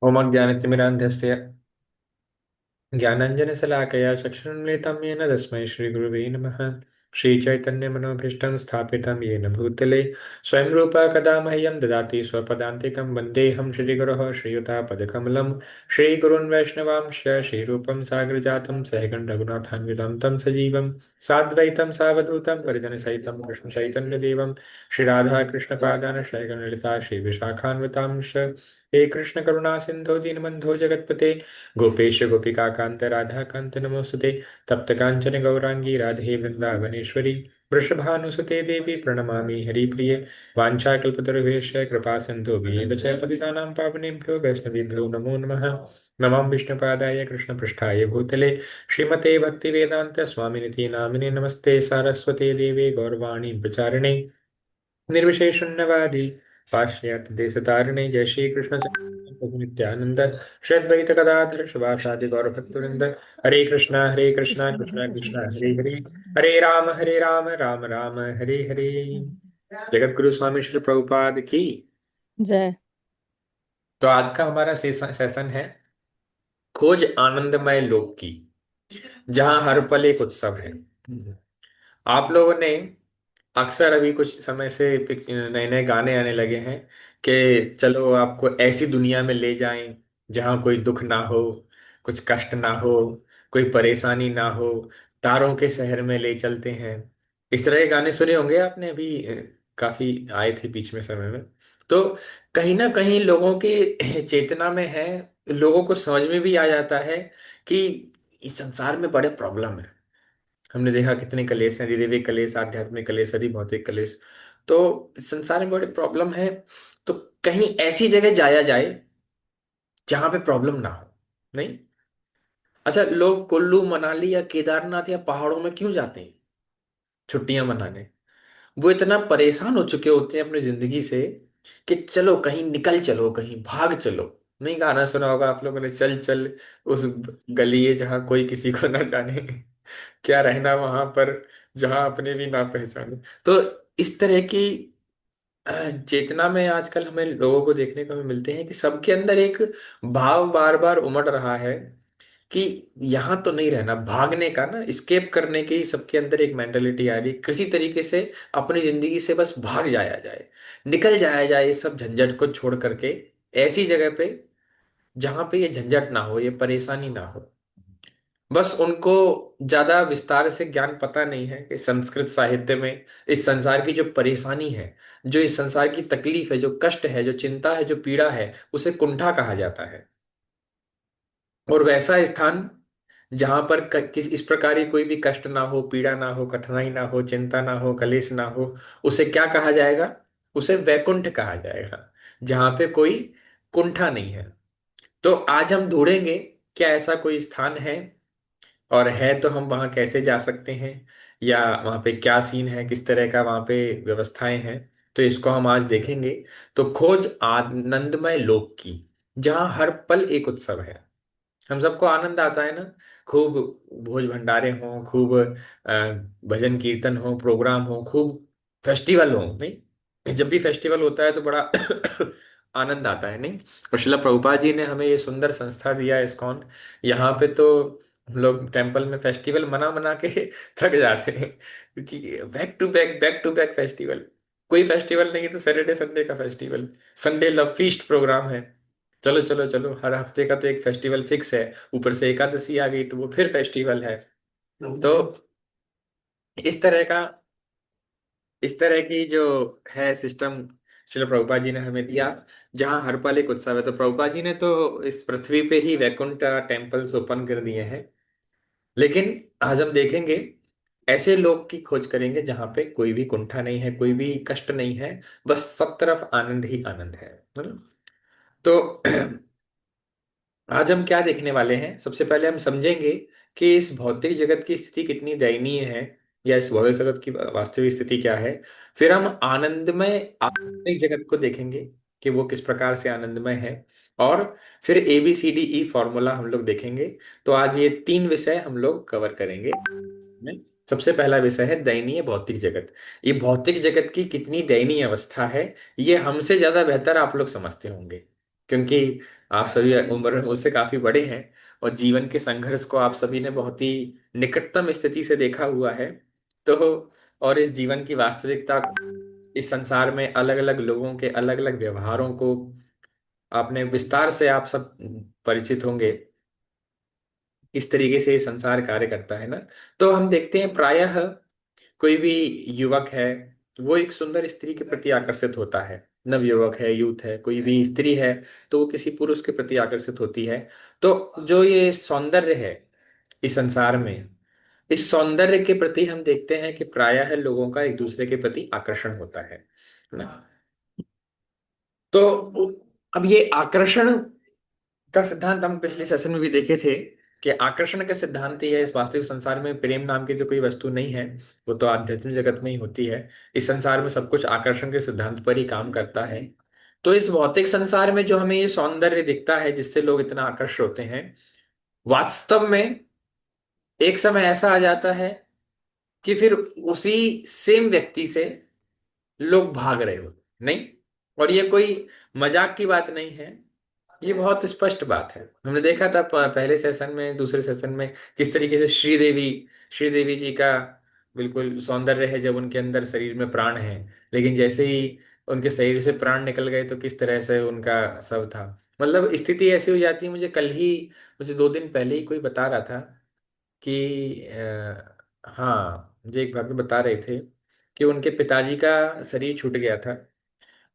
ओमज्ञानतिमिरान्धस्य ज्ञानाञ्जनशलाकया चक्षुरुन्मिलितं येन तस्मै श्रीगुरवे नमः। श्रीचैतन्यमनोभीष्टं स्थापितं येन भूतले स्वयं रूपा कदा मह्यं ददाति स्वपदान्तिकं वन्देऽहं श्रीगुरोः श्रीयुतापदकमलं। श्रीगुरून् वैष्णवांश्च श्रीरूपं साग्रजातं सहगं रघुनाथान्वितं तं सजीवं साद्वैतं सावधूतं परिजनसहितं कृष्णचैतन्यदेवं श्रीराधाकृष्णपादान् शयगणललिता श्रीविशाखान्वितांश्च। हे कृष्ण करुणा सिन्धो दीनबन्धो जगत्पते गोपेश गोपिका कांत राधा कांत नमोस्तुते। तप्त कांचन गौरांगी राधे वृंदावनेश्वरी वृषभानुसुते देवी प्रणमामि हरिप्रिये। वाञ्छाकल्पतरुभ्यश्च कृपा सिन्धु च पतितानां पावनेभ्यो वैष्णवेभ्यो नमो नमः। नमः विष्णुपादाय कृष्णपृष्ठाय भूतले श्रीमते भक्तिवेदान्त स्वामिनिति नामिने नमस्ते सारस्वते देवे गौरवाणी प्रचारिणे निर्विशेष शून्यवादी पाश्चात्य देशतारिणे। जय श्री कृष्ण प्रभु नित्यानंद श्री अद्वैत गदाधर शिवासादि गौर भक्तवृंद। हरे कृष्णा कृष्णा कृष्णा हरे हरे, हरे राम राम राम हरे हरे। जगत गुरु स्वामी श्री प्रभुपाद की। जय। तो आज का हमारा सेशन है खोज आनंदमय लोक की, जहां हर पल एक उत्सव है। आप लोगों ने अक्सर अभी कुछ समय से नए नए गाने आने लगे हैं कि चलो आपको ऐसी दुनिया में ले जाएं जहां कोई दुख ना हो, कुछ कष्ट ना हो, कोई परेशानी ना हो, तारों के शहर में ले चलते हैं। इस तरह के गाने सुने होंगे आपने अभी, काफी आए थे बीच में समय में। तो कहीं ना कहीं लोगों की चेतना में है, लोगों को समझ में भी आ जाता है कि इस संसार में बड़े प्रॉब्लम है। हमने देखा कितने कलेश हैं, दैविक कलेश, आध्यात्मिक कलेश, आदि भौतिक कलेश। तो इस संसार में बड़े प्रॉब्लम है। तो कहीं ऐसी जगह जाया जाए जहां पे प्रॉब्लम ना हो। नहीं? अच्छा, लोग कुल्लू मनाली या केदारनाथ या पहाड़ों में क्यों जाते हैं छुट्टियां मनाने? वो इतना परेशान हो चुके होते हैं अपनी जिंदगी से कि चलो कहीं निकल चलो, कहीं भाग चलो। नहीं, गाना सुना होगा आप लोगों ने, चल चल उस गली है जहां कोई किसी को ना जाने, क्या रहना वहां पर जहां अपने भी ना पहचाने। तो इस तरह की चेतना में आजकल हमें लोगों को देखने को हमें मिलते हैं कि सबके अंदर एक भाव बार बार उमड़ रहा है कि यहाँ तो नहीं रहना, भागने का ना, स्केप करने की सबके अंदर एक मेंटेलिटी आ रही, किसी तरीके से अपनी जिंदगी से बस भाग जाया जाए, निकल जाया जाए ये सब झंझट को छोड़ करके ऐसी जगह पे जहां पे ये झंझट ना हो, ये परेशानी ना हो। बस उनको ज्यादा विस्तार से ज्ञान पता नहीं है कि संस्कृत साहित्य में इस संसार की जो परेशानी है, जो इस संसार की तकलीफ है, जो कष्ट है, जो चिंता है, जो पीड़ा है, उसे कुंठा कहा जाता है। और वैसा स्थान जहां पर किस इस प्रकार की कोई भी कष्ट ना हो, पीड़ा ना हो, कठिनाई ना हो, चिंता ना हो, कलेश ना हो, उसे क्या कहा जाएगा? उसे वैकुंठ कहा जाएगा, जहां पे कोई कुंठा नहीं है। तो आज हम ढूंढेंगे क्या ऐसा कोई स्थान है, और है तो हम वहां कैसे जा सकते हैं, या वहां पे क्या सीन है, किस तरह का वहां पे व्यवस्थाएं हैं। तो इसको हम आज देखेंगे। तो खोज आनंदमय लोक की, जहां हर पल एक उत्सव है। हम सबको आनंद आता है ना, खूब भोज भंडारे हो, खूब भजन कीर्तन हो, प्रोग्राम हो, खूब फेस्टिवल हो। नहीं, जब भी फेस्टिवल होता है तो बड़ा आनंद आता है। नहीं? और शिला प्रभुपाद जी ने हमें ये सुंदर संस्था दिया है इस्कॉन। यहाँ पे तो हम लोग टेम्पल में फेस्टिवल मना मना के थक जाते हैं, क्योंकि बैक टू बैक फेस्टिवल। कोई फेस्टिवल नहीं तो सैटरडे संडे का festival, Sunday love feast programme है। चलो चलो चलो, हर हफ्ते का तो एक फेस्टिवल फिक्स है। ऊपर से एकादशी आ गई तो वो फिर फेस्टिवल है। तो इस तरह का, इस तरह की जो है सिस्टम श्रील प्रभुपाद जी ने हमें दिया, जहाँ हर पल एक उत्सव है। तो प्रभुपाद जी ने तो इस पृथ्वी पे ही वैकुंठ टेम्पल्स ओपन कर दिए हैं। लेकिन आज हम देखेंगे, ऐसे लोग की खोज करेंगे जहां पे कोई भी कुंठा नहीं है, कोई भी कष्ट नहीं है, बस सब तरफ आनंद ही आनंद है ना? तो आज हम क्या देखने वाले हैं? सबसे पहले हम समझेंगे कि इस भौतिक जगत की स्थिति कितनी दयनीय है, या इस भौतिक जगत की वास्तविक स्थिति क्या है। फिर हम आनंदमय आत्मिक जगत को देखेंगे कि वो किस प्रकार से आनंदमय है। और फिर ABCDE फॉर्मूला हम लोग देखेंगे। तो आज ये तीन विषय हम लोग कवर करेंगे। सबसे पहला विषय है दयनीय भौतिक जगत। ये भौतिक जगत की कितनी दयनीय अवस्था है, ये हमसे ज्यादा बेहतर आप लोग समझते होंगे, क्योंकि आप सभी उम्र में मुझसे काफी बड़े हैं, और जीवन के संघर्ष को आप सभी ने बहुत ही निकटतम स्थिति से देखा हुआ है। तो और इस जीवन की वास्तविकता, इस संसार में अलग अलग लोगों के अलग अलग व्यवहारों को आपने विस्तार से आप सब परिचित होंगे, किस तरीके से ये संसार कार्य करता है ना। तो हम देखते हैं प्रायः कोई भी युवक है, वो एक सुंदर स्त्री के प्रति आकर्षित होता है। नवयुवक है, यूथ है, कोई भी स्त्री है, तो वो किसी पुरुष के प्रति आकर्षित होती है। तो जो ये सौंदर्य है इस संसार में, इस सौंदर्य के प्रति हम देखते हैं कि प्रायः लोगों का एक दूसरे के प्रति आकर्षण होता है ना। तो अब ये आकर्षण का सिद्धांत हम पिछले सेशन में भी देखे थे, कि आकर्षण का सिद्धांत ही है इस वास्तविक संसार में प्रेम नाम की जो कोई वस्तु नहीं है, वो तो आध्यात्मिक जगत में ही होती है। इस संसार में सब कुछ आकर्षण के सिद्धांत पर ही काम करता है। तो इस भौतिक संसार में जो हमें ये सौंदर्य दिखता है जिससे लोग इतना आकर्षित होते हैं, वास्तव में एक समय ऐसा आ जाता है कि फिर उसी सेम व्यक्ति से लोग भाग रहे हो नहीं। और ये कोई मजाक की बात नहीं है, ये बहुत स्पष्ट बात है। हमने देखा था पहले सेशन में, दूसरे सेशन में, किस तरीके से श्रीदेवी जी का बिल्कुल सौंदर्य है जब उनके अंदर शरीर में प्राण है, लेकिन जैसे ही उनके शरीर से प्राण निकल गए तो किस तरह से उनका सब था। मतलब स्थिति ऐसी हो जाती है। मुझे 2 दिन पहले ही कोई बता रहा था कि हाँ, मुझे एक भाभी बता रहे थे कि उनके पिताजी का शरीर छूट गया था,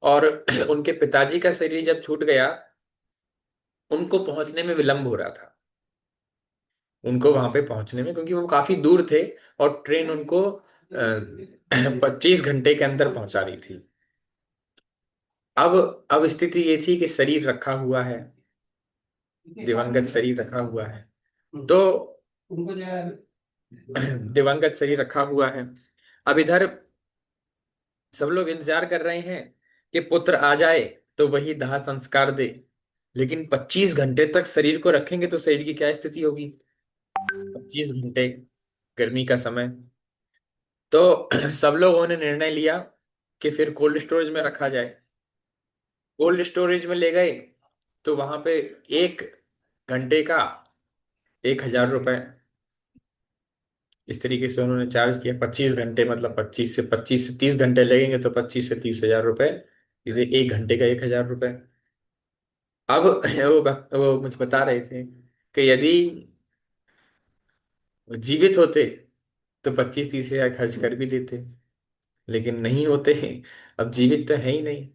और उनके पिताजी का शरीर जब छूट गया, उनको पहुंचने में विलंब हो रहा था, उनको वहां पे पहुंचने में, क्योंकि वो काफी दूर थे, और ट्रेन उनको 25 घंटे के अंदर पहुंचा रही थी। अब अब स्थिति ये थी कि शरीर रखा हुआ है, दिवंगत शरीर रखा हुआ है। तो दिवंगत शरीर रखा हुआ है। अब इधर सब लोग इंतजार कर रहे हैं कि पुत्र आ जाए तो वही दाह संस्कार दे, लेकिन 25 घंटे तक शरीर को रखेंगे तो शरीर की क्या स्थिति होगी। 25 घंटे, गर्मी का समय। तो सब लोगों ने निर्णय लिया कि फिर कोल्ड स्टोरेज में रखा जाए। कोल्ड स्टोरेज में ले गए, तो वहां पे 1 घंटे का 1,000 रुपए, इस तरीके से उन्होंने चार्ज किया। 25 घंटे मतलब 25 से 30 घंटे लगेंगे, तो 25 से 30 हजार रुपए, ये 1 घंटे का 1,000 रुपए। अब वो मुझे बता रहे थे कि यदि वो जीवित होते तो 25-30 हजार खर्च कर भी देते, लेकिन नहीं होते। अब जीवित तो है ही नहीं,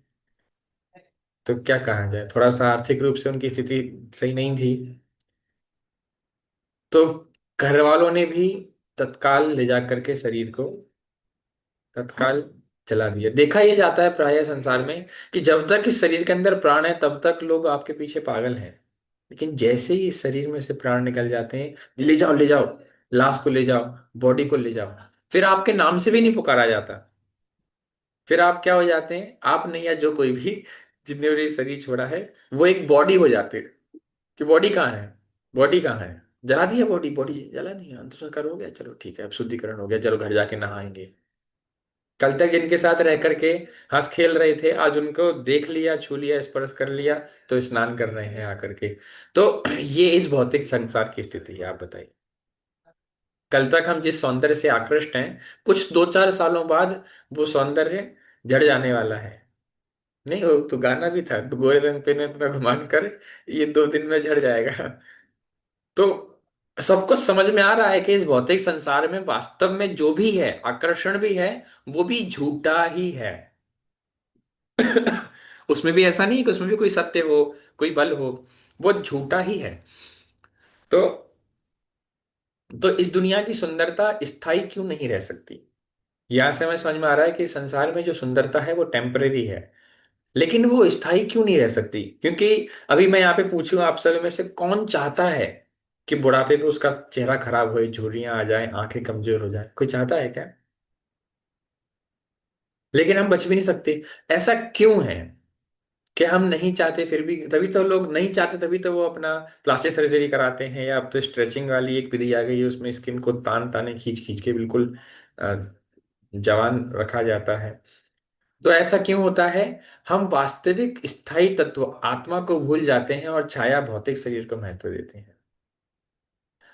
तो क्या कहा जाए, थोड़ा सा आर्थिक रूप से उनकी स्थिति सही नहीं थी। तो घर वालों ने भी तत्काल ले जा करके शरीर को तत्काल जला दिया। देखा यह जाता है प्राय संसार में कि जब तक इस शरीर के अंदर प्राण है तब तक लोग आपके पीछे पागल हैं, लेकिन जैसे ही इस शरीर में से प्राण निकल जाते हैं, ले जाओ ले जाओ, लाश को ले जाओ, बॉडी को ले जाओ, फिर आपके नाम से भी नहीं पुकारा जाता। फिर आप क्या हो जाते हैं, आप नहीं, या जो कोई भी जितने भी शरीर छोड़ा है, वो एक बॉडी हो जाते हैं। कि बॉडी कहाँ है, बॉडी कहाँ है, जला दिया बॉडी, बॉडी जला दिया, अंतिम संस्कार हो गया, चलो ठीक है, अब शुद्धिकरण हो गया, चलो घर जाके नहाएंगे। कल तक जिनके साथ रह करके हंस खेल रहे थे, आज उनको देख लिया, छू लिया, स्पर्श कर लिया, तो स्नान कर रहे हैं आकर के। तो ये इस भौतिक संसार की स्थिति है। आप बताइए, कल तक हम जिस सौंदर्य से आकृष्ट हैं, कुछ 2-4 सालों बाद वो सौंदर्य झड़ जाने वाला है। नहीं, वो तो गाना भी था, तो गोरे रंग पे ने इतना घुमान कर, ये 2 दिन में झड़ जाएगा। तो सबको समझ में आ रहा है कि इस भौतिक संसार में वास्तव में जो भी है, आकर्षण भी है, वो भी झूठा ही है। उसमें भी ऐसा नहीं कि उसमें भी कोई सत्य हो, कोई बल हो, वो झूठा ही है। तो इस दुनिया की सुंदरता स्थायी क्यों नहीं रह सकती। यहां से हमें समझ में आ रहा है कि संसार में जो सुंदरता है वो टेम्परेरी है, लेकिन वो स्थायी क्यों नहीं रह सकती। क्योंकि अभी मैं यहाँ पे पूछूं आप सभी में से, कौन चाहता है कि बुढ़ापे में उसका चेहरा खराब हो, झुर्रियां आ जाए, आंखें कमजोर हो जाए, कोई चाहता है क्या। लेकिन हम बच भी नहीं सकते। ऐसा क्यों है कि हम नहीं चाहते फिर भी, तभी तो लोग नहीं चाहते, तभी तो वो अपना प्लास्टिक सर्जरी कराते हैं, या अब तो स्ट्रेचिंग वाली एक विधि आ गई है, उसमें स्किन को तान ताने खींच खींच के बिल्कुल अ, जवान रखा जाता है। तो ऐसा क्यों होता है? हम वास्तविक स्थायी तत्व आत्मा को भूल जाते हैं और छाया भौतिक शरीर को महत्व देते हैं।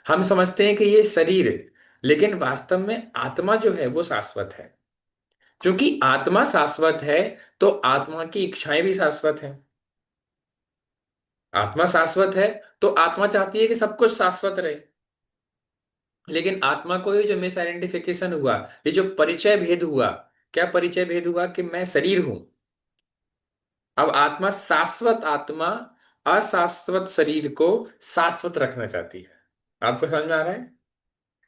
हम समझते हैं कि ये शरीर, लेकिन वास्तव में आत्मा जो है वो शाश्वत है। क्योंकि आत्मा शाश्वत है, तो आत्मा की इच्छाएं भी शाश्वत है। आत्मा शाश्वत है, तो आत्मा चाहती है कि सब कुछ शाश्वत रहे। लेकिन आत्मा को ये जो मिस आइडेंटिफिकेशन हुआ, ये जो परिचय भेद हुआ, क्या परिचय भेद हुआ कि मैं शरीर हूं। अब आत्मा, शाश्वत आत्मा अशाश्वत शरीर को शाश्वत रखना चाहती है। आपको समझ में आ रहा है?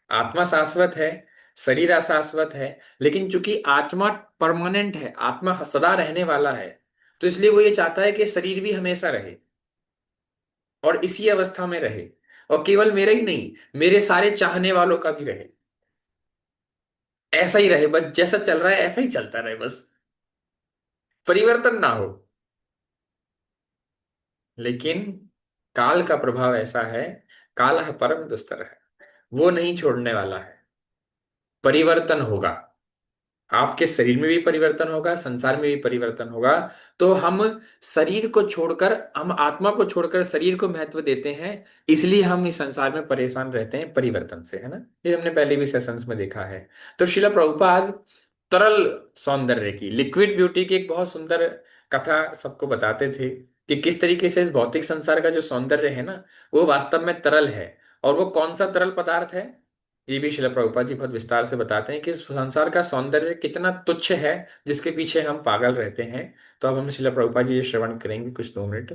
आत्मा शाश्वत है, शरीर अशाश्वत है। लेकिन चूंकि आत्मा परमानेंट है, आत्मा सदा रहने वाला है, तो इसलिए वो ये चाहता है कि शरीर भी हमेशा रहे और इसी अवस्था में रहे। और केवल मेरा ही नहीं, मेरे सारे चाहने वालों का भी रहे। ऐसा ही रहे, बस जैसा चल रहा है ऐसा ही चलता रहे, बस परिवर्तन ना हो। लेकिन काल का प्रभाव ऐसा है, काल परम दुस्तर है, वो नहीं छोड़ने वाला है। परिवर्तन होगा, आपके शरीर में भी परिवर्तन होगा, संसार में भी परिवर्तन होगा। तो हम शरीर को छोड़कर, हम आत्मा को छोड़कर शरीर को महत्व देते हैं। इसलिए हम इस संसार में परेशान रहते हैं परिवर्तन से, है ना। ये हमने पहले भी सेशंस में देखा है। तो श्रील प्रभुपाद तरल सौंदर्य की, लिक्विड ब्यूटी की एक बहुत सुंदर कथा सबको बताते थे कि किस तरीके से इस भौतिक संसार का जो सौंदर्य है ना, वो वास्तव में तरल है। और वो कौन सा तरल पदार्थ है, ये भी शिला प्रभुपाद जी बहुत विस्तार से बताते हैं कि इस संसार का सौंदर्य कितना तुच्छ है, जिसके पीछे हम पागल रहते हैं। तो अब हम शिला प्रभुपाद जी ये श्रवण करेंगे कुछ 2 minute.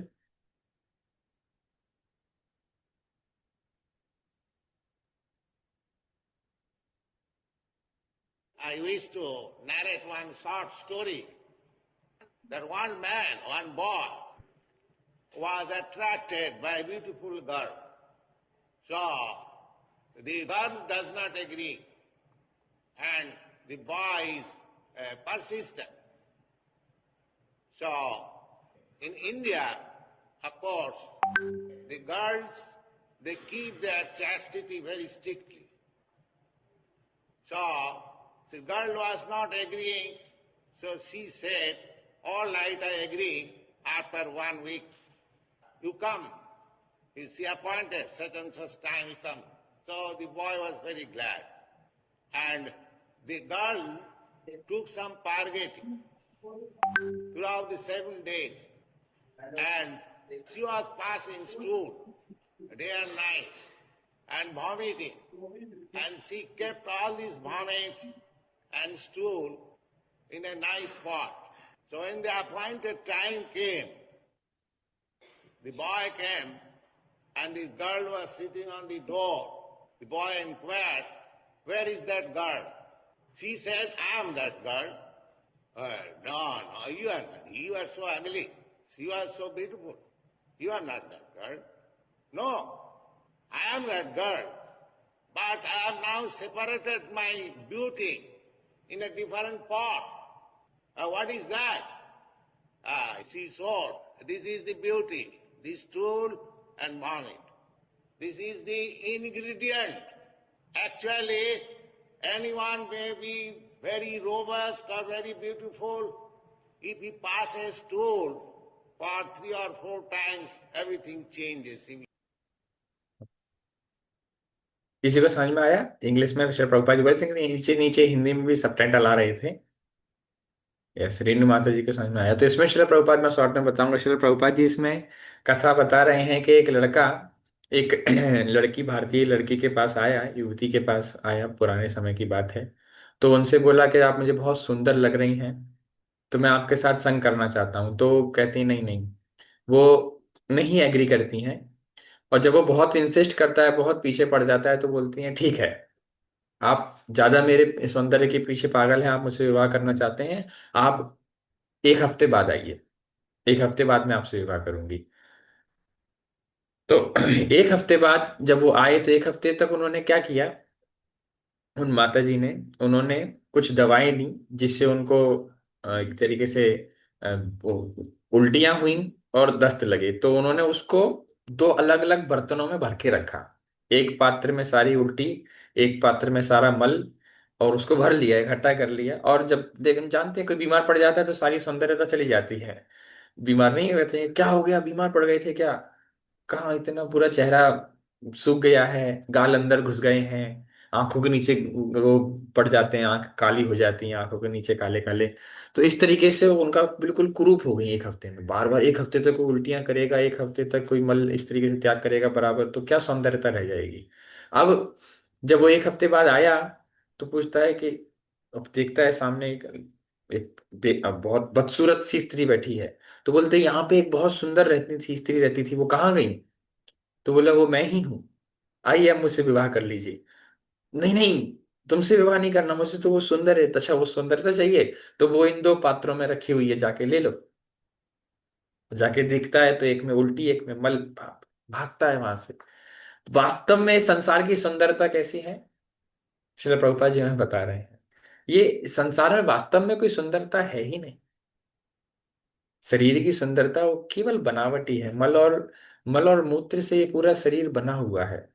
I wish to narrate one short story that one man, one boy, was attracted by a beautiful girl. So the girl does not agree and the boy is persistent. So in India, of course, the girls, they keep their chastity very strictly. So the girl was not agreeing, so she said, all right, I agree, after 1 week, you come. She appointed such and such time you come. So the boy was very glad. And the girl took some purgatory throughout the 7 days. And she was passing stool day and night and vomiting. And she kept all these vomits and stool in a nice pot. So when the appointed time came, the boy came and the girl was sitting on the door. The boy inquired, where is that girl? She said, I am that girl. No, you are not. You are so ugly. She was so beautiful. You are not that girl. No, I am that girl. But I have now separated my beauty in a different pot. What is that? She saw, this is the beauty, this stool and vomit. This is the ingredient. Actually, anyone may be very robust or very beautiful. If he passes stool for 3 or 4 times, everything changes. किसी को समझ में आया? English में शिला प्रभुपाद जी बोलते हैं कि नीचे नीचे हिंदी में भी सबटाइटल आ रहे थे। यस, रेणु माता जी को समझ में आया। तो इसमें शिला प्रभुपाद, मैं शॉर्ट में बताऊंगा, शिला प्रभुपाद जी इसमें कथा बता रहे हैं कि एक लड़का, एक लड़की, भारतीय लड़की के पास आया, युवती के पास आया, पुराने समय की बात है। तो उनसे बोला कि आप मुझे बहुत सुंदर लग रही हैं, तो मैं आपके साथ संग करना चाहता हूँ। तो कहती नहीं नहीं, वो नहीं एग्री करती हैं। और जब वो बहुत इंसिस्ट करता है, बहुत पीछे पड़ जाता है, तो बोलती हैं ठीक है, आप ज्यादा मेरे सौंदर्य के पीछे पागल हैं, आप मुझसे विवाह करना चाहते हैं, आप 1 हफ्ते बाद आइए, 1 हफ्ते बाद मैं आपसे विवाह करूंगी। तो 1 हफ्ते बाद जब वो आए, तो 1 हफ्ते तक उन्होंने क्या किया, उन माता जी ने, उन्होंने कुछ दवाएं दी, जिससे उनको एक तरीके से उल्टियां हुई और दस्त लगे। तो उन्होंने उसको 2 अलग अलग बर्तनों में भर के रखा। एक पात्र में सारी उल्टी, एक पात्र में सारा मल, और उसको भर लिया, इकट्ठा कर लिया। और जब देख जानते हैं कोई बीमार पड़ जाता है तो सारी सौंदर्यता चली जाती है। बीमार नहीं हुए थे, क्या हो गया, बीमार पड़ गए थे क्या? कहाँ, इतना पूरा चेहरा सूख गया है, गाल अंदर घुस गए हैं, आंखों के नीचे वो पड़ जाते हैं, आंख काली हो जाती है, आंखों के नीचे काले काले। तो इस तरीके से उनका बिल्कुल कुरूप हो गई एक हफ्ते में। बार बार एक हफ्ते तक कोई उल्टियां करेगा, एक हफ्ते तक कोई मल इस तरीके से त्याग करेगा बराबर, तो क्या सौंदर्यता रह जाएगी? अब जब वो एक हफ्ते बाद आया तो पूछता है कि, अब देखता है सामने अब बहुत बदसूरत सी स्त्री बैठी है। तो बोलते यहाँ पे एक बहुत सुंदर रहती थी, स्त्री रहती थी, वो कहाँ गई? तो बोला वो मैं ही हूँ, आइए आप मुझसे विवाह कर लीजिए। नहीं नहीं, तुमसे विवाह नहीं करना, मुझे तो वो सुंदर है। तो अच्छा वो सुंदरता चाहिए, तो वो इन दो पात्रों में रखी हुई है, जाके ले लो। जाके देखता है तो एक में उल्टी, एक में मल, भागता है वहां से। वास्तव में संसार की सुंदरता कैसी है, श्रील प्रभुपाद जी हमें बता रहे हैं। ये संसार में वास्तव में कोई सुंदरता है ही नहीं। शरीर की सुंदरता वो केवल बनावटी है, मल और मूत्र से ये पूरा शरीर बना हुआ है।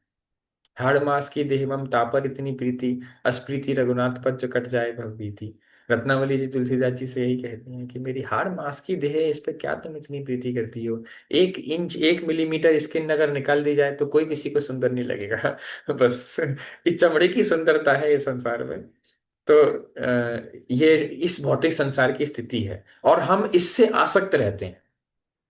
हाड़ मास की देह मम तापर इतनी प्रीति, अस्प्रीति रघुनाथ पद जो कट जाए भवभीति। रत्नावली जी तुलसीदास जी से यही कहती हैं कि मेरी हाड़ मास की देह है, इस पे क्या तुम इतनी प्रीति करती हो? 1 इंच 1 मिलीमीटर स्किन अगर निकाल दी जाए तो कोई किसी को सुंदर नहीं लगेगा। बस इस चमड़े की सुंदरता है ये संसार में। तो ये इस भौतिक संसार की स्थिति है, और हम इससे आसक्त रहते हैं।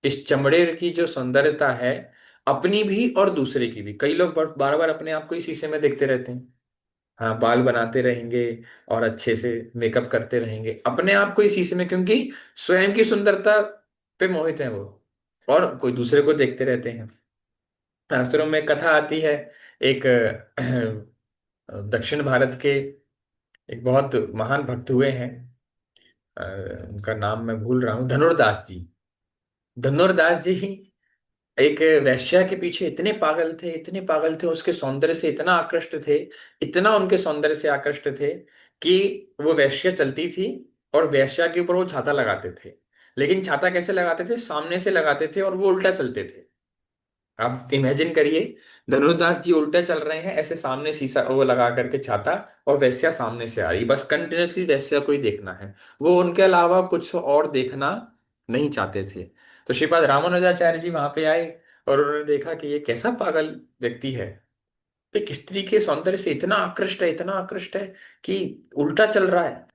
इस चमड़े की जो सौंदर्यता है, अपनी भी और दूसरे की भी। कई लोग बार बार अपने आप को ही शीशे में देखते रहते हैं। हाँ, बाल बनाते रहेंगे और अच्छे से मेकअप करते रहेंगे अपने आप को ही शीशे में, क्योंकि स्वयं की सुंदरता पे मोहित है वो, और कोई दूसरे को देखते रहते हैं। शास्त्रों में कथा आती है, एक दक्षिण भारत के एक बहुत महान भक्त हुए हैं। अ, उनका नाम मैं भूल रहा हूँ, धनुर्दास जी। धनुर्दास जी एक वैश्या के पीछे इतने पागल थे, इतने पागल थे, उसके सौंदर्य से इतना आकृष्ट थे, इतना उनके सौंदर्य से आकृष्ट थे कि वो वैश्या चलती थी और वैश्या के ऊपर वो छाता लगाते थे। लेकिन छाता कैसे लगाते थे? सामने से लगाते थे और वो उल्टा चलते थे। आप इमेजिन करिए, धनुर्दास जी उल्टे चल रहे हैं, ऐसे सामने शीशा वो लगा करके छाता, और वैश्या सामने से आ रही, बस कंटिन्यूसली वैश्या को ही देखना है। वो उनके अलावा कुछ और देखना नहीं चाहते थे। तो श्रीपाद रामानुजाचार्य जी वहां पे आए और उन्होंने देखा कि ये कैसा पागल व्यक्ति है, एक स्त्री के सौंदर्य से इतना आकृष्ट है, इतना आकृष्ट है कि उल्टा चल रहा है।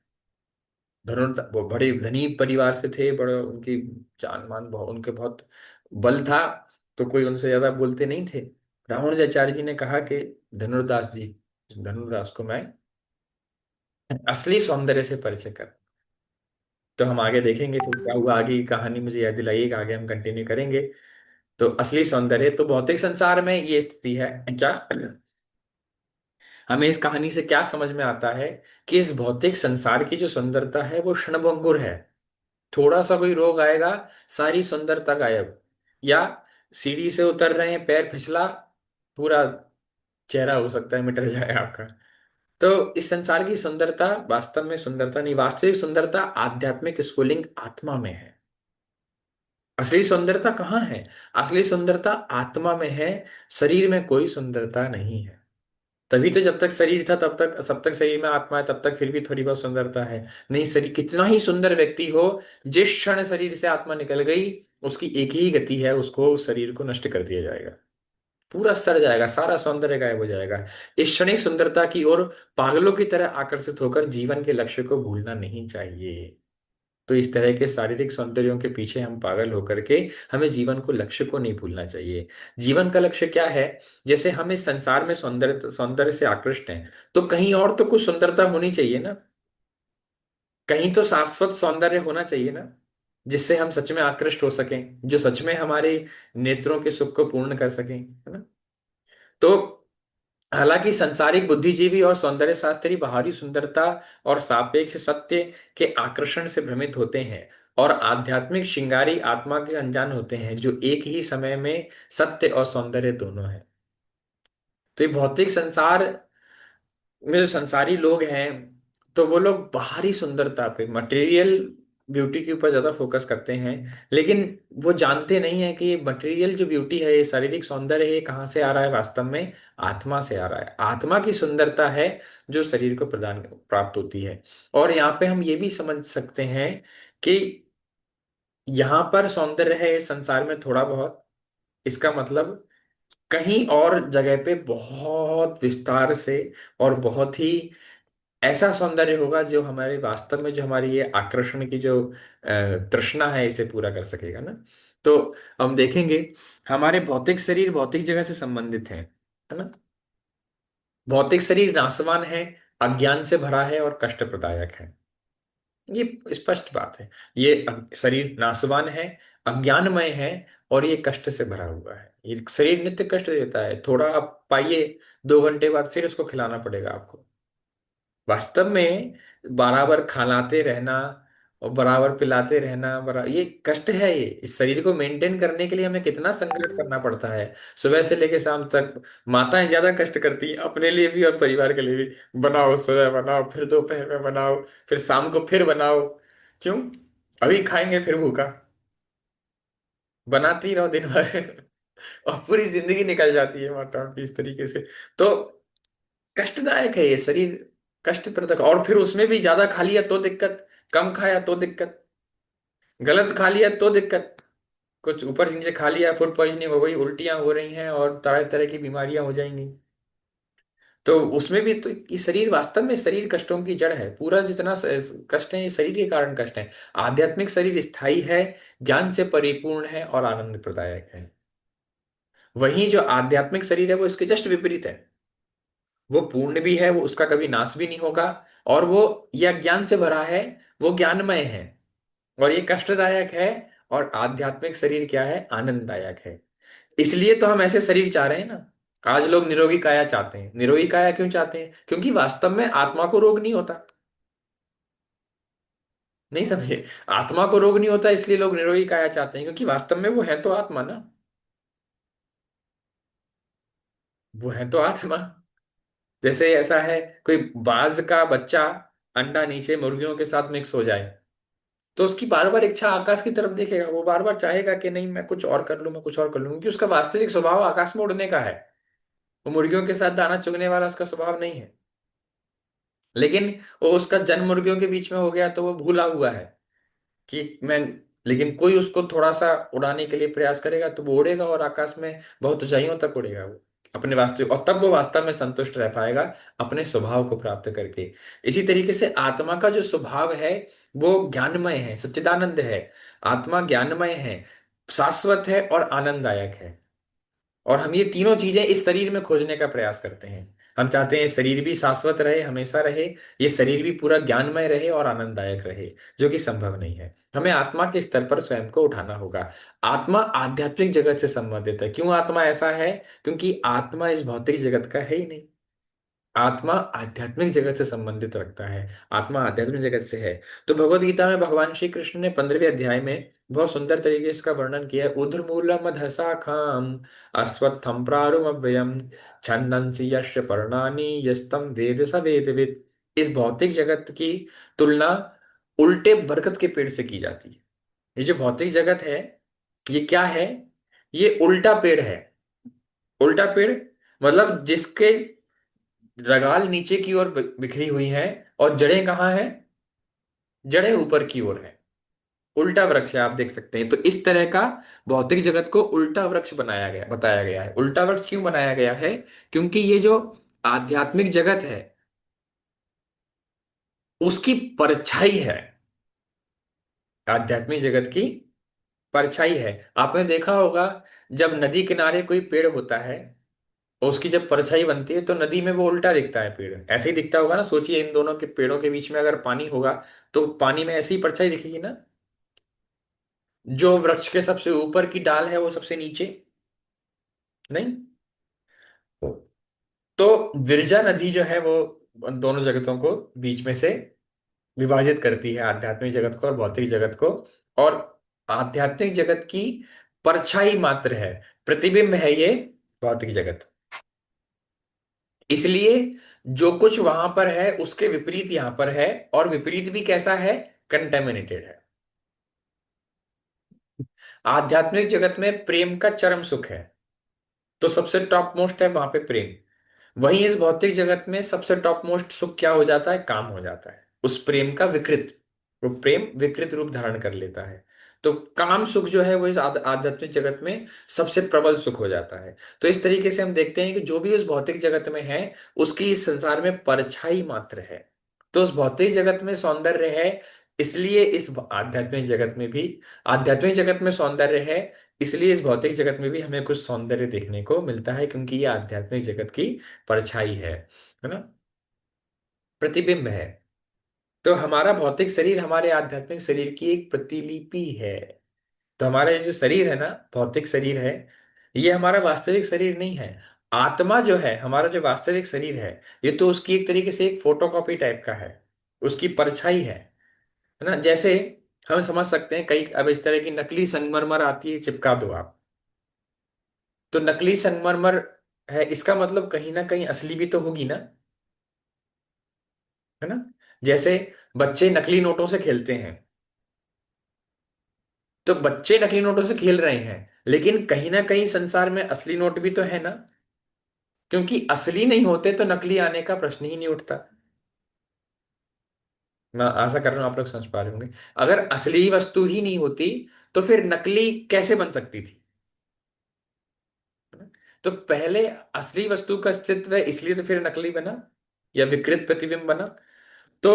वो बड़े धनी परिवार से थे, बड़े उनकी जान मान बहुत, उनके बहुत बल था, तो कोई उनसे ज्यादा बोलते नहीं थे। रामानुजाचार्य जी ने कहा कि धनुर्दास जी, धनुर्दास को मैं असली सौंदर्य से परिचय कर। तो हम आगे देखेंगे फिर क्या हुआ, आगे की कहानी मुझे याद दिलाइएगा, आगे हम कंटिन्यू करेंगे। तो असली सौंदर्य तो भौतिक संसार में ये स्थिति है क्या? हमें इस कहानी से क्या समझ में आता है कि इस भौतिक संसार की जो सुंदरता है वो क्षणभंगुर है। थोड़ा सा कोई रोग आएगा, सारी सुंदरता गायब। या सीढ़ी से उतर रहे हैं, पैर फिसला, पूरा चेहरा हो सकता है मिट जाए आपका। तो इस संसार की सुंदरता वास्तव में सुंदरता नहीं, वास्तविक सुंदरता आध्यात्मिक स्फुलिंग आत्मा में है। असली सुंदरता कहाँ है? असली सुंदरता आत्मा में है। शरीर में कोई सुंदरता नहीं है। तभी तो जब तक शरीर था तब तक, सब तक शरीर में आत्मा है तब तक फिर भी थोड़ी बहुत सुंदरता है। नहीं, शरीर कितना ही सुंदर व्यक्ति हो, जिस क्षण शरीर से आत्मा निकल गई, उसकी एक ही गति है, उसको उस शरीर को नष्ट कर दिया जाएगा। पूरा सड़ जाएगा, सारा सौंदर्य गायब हो जाएगा। इस क्षणिक सुंदरता की ओर पागलों की तरह आकर्षित होकर जीवन के लक्ष्य को भूलना नहीं चाहिए। तो इस तरह के शारीरिक सौंदर्यों के पीछे हम पागल होकर के हमें जीवन को, लक्ष्य को नहीं भूलना चाहिए। जीवन का लक्ष्य क्या है? जैसे हम इस संसार में सौंदर्य सौंदर्य से आकृष्ट हैं, तो कहीं और तो कुछ सुंदरता होनी चाहिए ना। कहीं तो शाश्वत सौंदर्य होना चाहिए ना, जिससे हम सच में आकृष्ट हो सकें, जो सच में हमारे नेत्रों के सुख को पूर्ण कर सकें, है ना? तो हालांकि सांसारिक बुद्धिजीवी और सौंदर्य शास्त्री बाहरी सुंदरता और सापेक्ष सत्य के आकर्षण से भ्रमित होते हैं, और आध्यात्मिक श्रृंगारी आत्मा के अनजान होते हैं, जो एक ही समय में सत्य और सौंदर्य दोनों है। तो ये भौतिक संसार में जो संसारी लोग हैं, तो वो लोग बाहरी सुंदरता पे, मटेरियल ब्यूटी के ऊपर ज्यादा फोकस करते हैं, लेकिन वो जानते नहीं है कि ये मटेरियल जो ब्यूटी है, ये शारीरिक सौंदर्य है, ये कहाँ से आ रहा है? वास्तव में आत्मा से आ रहा है। आत्मा की सुंदरता है जो शरीर को प्रदान प्राप्त होती है। और यहाँ पे हम ये भी समझ सकते हैं कि यहाँ पर सौंदर्य है इस संसार में थोड़ा बहुत, इसका मतलब कहीं और जगह पे बहुत विस्तार से और बहुत ही ऐसा सौंदर्य होगा जो हमारे वास्तव में, जो हमारी ये आकर्षण की जो तृष्णा है, इसे पूरा कर सकेगा ना। तो हम देखेंगे हमारे भौतिक शरीर भौतिक जगह से संबंधित है ना। भौतिक शरीर नाशवान है, अज्ञान से भरा है और कष्ट प्रदायक है। ये स्पष्ट बात है। ये शरीर नाशवान है, अज्ञानमय है, और ये कष्ट से भरा हुआ है। ये शरीर नित्य कष्ट देता है, थोड़ा आप पाइए, 2 घंटे बाद फिर उसको खिलाना पड़ेगा आपको। वास्तव में बराबर खालाते रहना और बराबर पिलाते रहना, ये कष्ट है। ये इस शरीर को मेंटेन करने के लिए हमें कितना संघर्ष करना पड़ता है, सुबह से लेकर शाम तक। माताएं ज्यादा कष्ट करती हैं अपने लिए भी और परिवार के लिए भी। बनाओ, सुबह बनाओ, फिर दोपहर में बनाओ, फिर शाम को फिर बनाओ। क्यों? अभी खाएंगे फिर भूखा, बनाती रहो दिन भर। और पूरी जिंदगी निकल जाती है माताओं की इस तरीके से। तो कष्टदायक है ये शरीर, कष्टप्रदक। और फिर उसमें भी ज्यादा खा लिया तो दिक्कत, कम खाया तो दिक्कत, गलत खा लिया तो दिक्कत, कुछ ऊपर नीचे खा लिया, फूड पॉइजनिंग हो गई, उल्टियां हो रही हैं और तरह तरह की बीमारियां हो जाएंगी। तो उसमें भी तो ये शरीर वास्तव में शरीर कष्टों की जड़ है। पूरा जितना कष्ट है ये शरीर के कारण कष्ट है। आध्यात्मिक शरीर स्थायी है, ज्ञान से परिपूर्ण है और आनंद प्रदायक है। वहीं जो आध्यात्मिक शरीर है वो इसके जस्ट विपरीत है। वो पूर्ण भी है, वो उसका कभी नाश भी नहीं होगा। और वो यह ज्ञान से भरा है, वो ज्ञानमय है, और ये कष्टदायक है। और आध्यात्मिक शरीर क्या है? आनंददायक है। इसलिए तो हम ऐसे शरीर चाह रहे हैं ना। आज लोग निरोगी काया चाहते हैं। निरोगी काया क्यों चाहते हैं? क्योंकि वास्तव में आत्मा को रोग नहीं होता। नहीं समझे? आत्मा को रोग नहीं होता, इसलिए लोग निरोगी काया चाहते हैं, क्योंकि वास्तव में वो है तो आत्मा ना। वो है तो आत्मा। जैसे ऐसा है, कोई बाज का बच्चा अंडा नीचे मुर्गियों के साथ मिक्स हो जाए, तो उसकी बार बार इच्छा आकाश की तरफ देखेगा। वो बार बार चाहेगा कि नहीं, मैं कुछ और कर लूं, मैं कुछ और कर लूं, क्योंकि उसका वास्तविक स्वभाव आकाश में उड़ने का है। वो मुर्गियों के साथ दाना चुगने वाला उसका स्वभाव नहीं है। लेकिन वो उसका जन्म मुर्गियों के बीच में हो गया, तो वो भूला हुआ है कि मैं। लेकिन कोई उसको थोड़ा सा उड़ाने के लिए प्रयास करेगा तो वो उड़ेगा, और आकाश में बहुत ऊंचाइयों तक उड़ेगा वो अपने वास्तविक। और तब वो वास्तव में संतुष्ट रह पाएगा अपने स्वभाव को प्राप्त करके। इसी तरीके से आत्मा का जो स्वभाव है वो ज्ञानमय है, सच्चिदानंद है। आत्मा ज्ञानमय है, शाश्वत है और आनंददायक है। और हम ये तीनों चीजें इस शरीर में खोजने का प्रयास करते हैं। हम चाहते हैं शरीर भी शाश्वत रहे, हमेशा रहे, ये शरीर भी पूरा ज्ञानमय रहे और आनंददायक रहे, जो कि संभव नहीं है। हमें आत्मा के स्तर पर स्वयं को उठाना होगा। आत्मा आध्यात्मिक जगत से संबंधित है। क्यों आत्मा ऐसा है? क्योंकि आत्मा इस भौतिक जगत का है ही नहीं। आत्मा आध्यात्मिक जगत से संबंधित रखता है, आत्मा आध्यात्मिक जगत से है। तो भगवत गीता में भगवान श्री कृष्ण ने 15वें अध्याय में बहुत सुंदर तरीके से इसका वर्णन किया है। ऊर्ध्वमूलम अधशाखाम अश्वत्थम प्रारुमव्ययम छंदंसि यस्य पर्णानि यस्तम वेद स वेदवित्। इस भौतिक जगत की तुलना उल्टे बरगद के पेड़ से की जाती है। ये जो भौतिक जगत है, ये क्या है? ये उल्टा पेड़ है। उल्टा पेड़ मतलब जिसके रगाल नीचे की ओर बिखरी हुई है, और जड़ें कहाँ हैं? जड़ें ऊपर की ओर है। उल्टा वृक्ष है, आप देख सकते हैं। तो इस तरह का भौतिक जगत को उल्टा वृक्ष बनाया गया, बताया गया है। उल्टा वृक्ष क्यों बनाया गया है? क्योंकि ये जो आध्यात्मिक जगत है उसकी परछाई है। आध्यात्मिक जगत की परछाई है। आपने देखा होगा, जब नदी किनारे कोई पेड़ होता है और उसकी जब परछाई बनती है तो नदी में वो उल्टा दिखता है। पेड़ ऐसे ही दिखता होगा ना। सोचिए इन दोनों के पेड़ों के बीच में अगर पानी होगा तो पानी में ऐसी ही परछाई दिखेगी ना। जो वृक्ष के सबसे ऊपर की डाल है वो सबसे नीचे नहीं। तो विरजा नदी जो है वो उन दोनों जगतों को बीच में से विभाजित करती है, आध्यात्मिक जगत को और भौतिक जगत को। और आध्यात्मिक जगत की परछाई मात्र है, प्रतिबिंब है ये भौतिक जगत। इसलिए जो कुछ वहां पर है उसके विपरीत यहां पर है। और विपरीत भी कैसा है? कंटेमिनेटेड है। आध्यात्मिक जगत में प्रेम का चरम सुख है, तो सबसे टॉप मोस्ट है वहां पे प्रेम। वहीं इस भौतिक जगत में सबसे टॉप मोस्ट सुख क्या हो जाता है? काम हो जाता है उस प्रेम का विकृत। वो प्रेम विकृत रूप धारण कर लेता है। तो काम सुख जो है वो इस आध्यात्मिक जगत में सबसे प्रबल सुख हो जाता है। तो इस तरीके से हम देखते हैं कि जो भी उस भौतिक जगत में है, उसकी इस संसार में परछाई मात्र है। तो उस भौतिक जगत में सौंदर्य है, इसलिए इस आध्यात्मिक जगत में भी, आध्यात्मिक जगत में सौंदर्य है, इसलिए इस भौतिक जगत में भी हमें कुछ सौंदर्य देखने को मिलता है, क्योंकि ये आध्यात्मिक जगत की परछाई है ना, प्रतिबिंब है। तो हमारा भौतिक शरीर हमारे आध्यात्मिक शरीर की एक प्रतिलिपि है। तो हमारा ये जो शरीर है ना, भौतिक शरीर है, ये हमारा वास्तविक शरीर नहीं है। आत्मा जो है, हमारा जो वास्तविक शरीर है तो उसकी एक तरीके से एक फोटोकॉपी टाइप का है, उसकी परछाई है ना। जैसे हम समझ सकते हैं, कई अब इस तरह की नकली संगमरमर आती है, चिपका दो आप, तो नकली संगमरमर है, इसका मतलब कहीं ना कहीं असली भी तो होगी ना, है ना। जैसे बच्चे नकली नोटों से खेलते हैं, तो बच्चे नकली नोटों से खेल रहे हैं, लेकिन कहीं ना कहीं संसार में असली नोट भी तो है ना, क्योंकि असली नहीं होते तो नकली आने का प्रश्न ही नहीं उठता। मैं आशा कर रहा हूं आप लोग समझ पा रहे होंगे। अगर असली वस्तु ही नहीं होती तो फिर नकली कैसे बन सकती थी, है ना? तो पहले असली वस्तु का अस्तित्व है, इसलिए तो फिर नकली बना या विकृत प्रतिबिंब बना। तो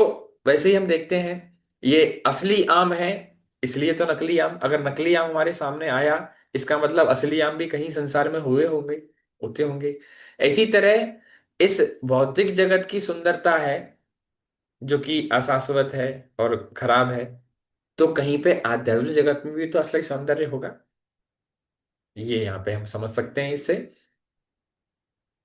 वैसे ही हम देखते हैं, ये असली आम है, इसलिए तो नकली आम, अगर नकली आम हमारे सामने आया, इसका मतलब असली आम भी कहीं संसार में हुए होंगे, होते होंगे। इसी तरह इस भौतिक जगत की सुंदरता है जो कि अशाश्वत है और खराब है, तो कहीं पे आध्यात्मिक जगत में भी तो असली सौंदर्य होगा। ये यहाँ पे हम समझ सकते हैं इससे।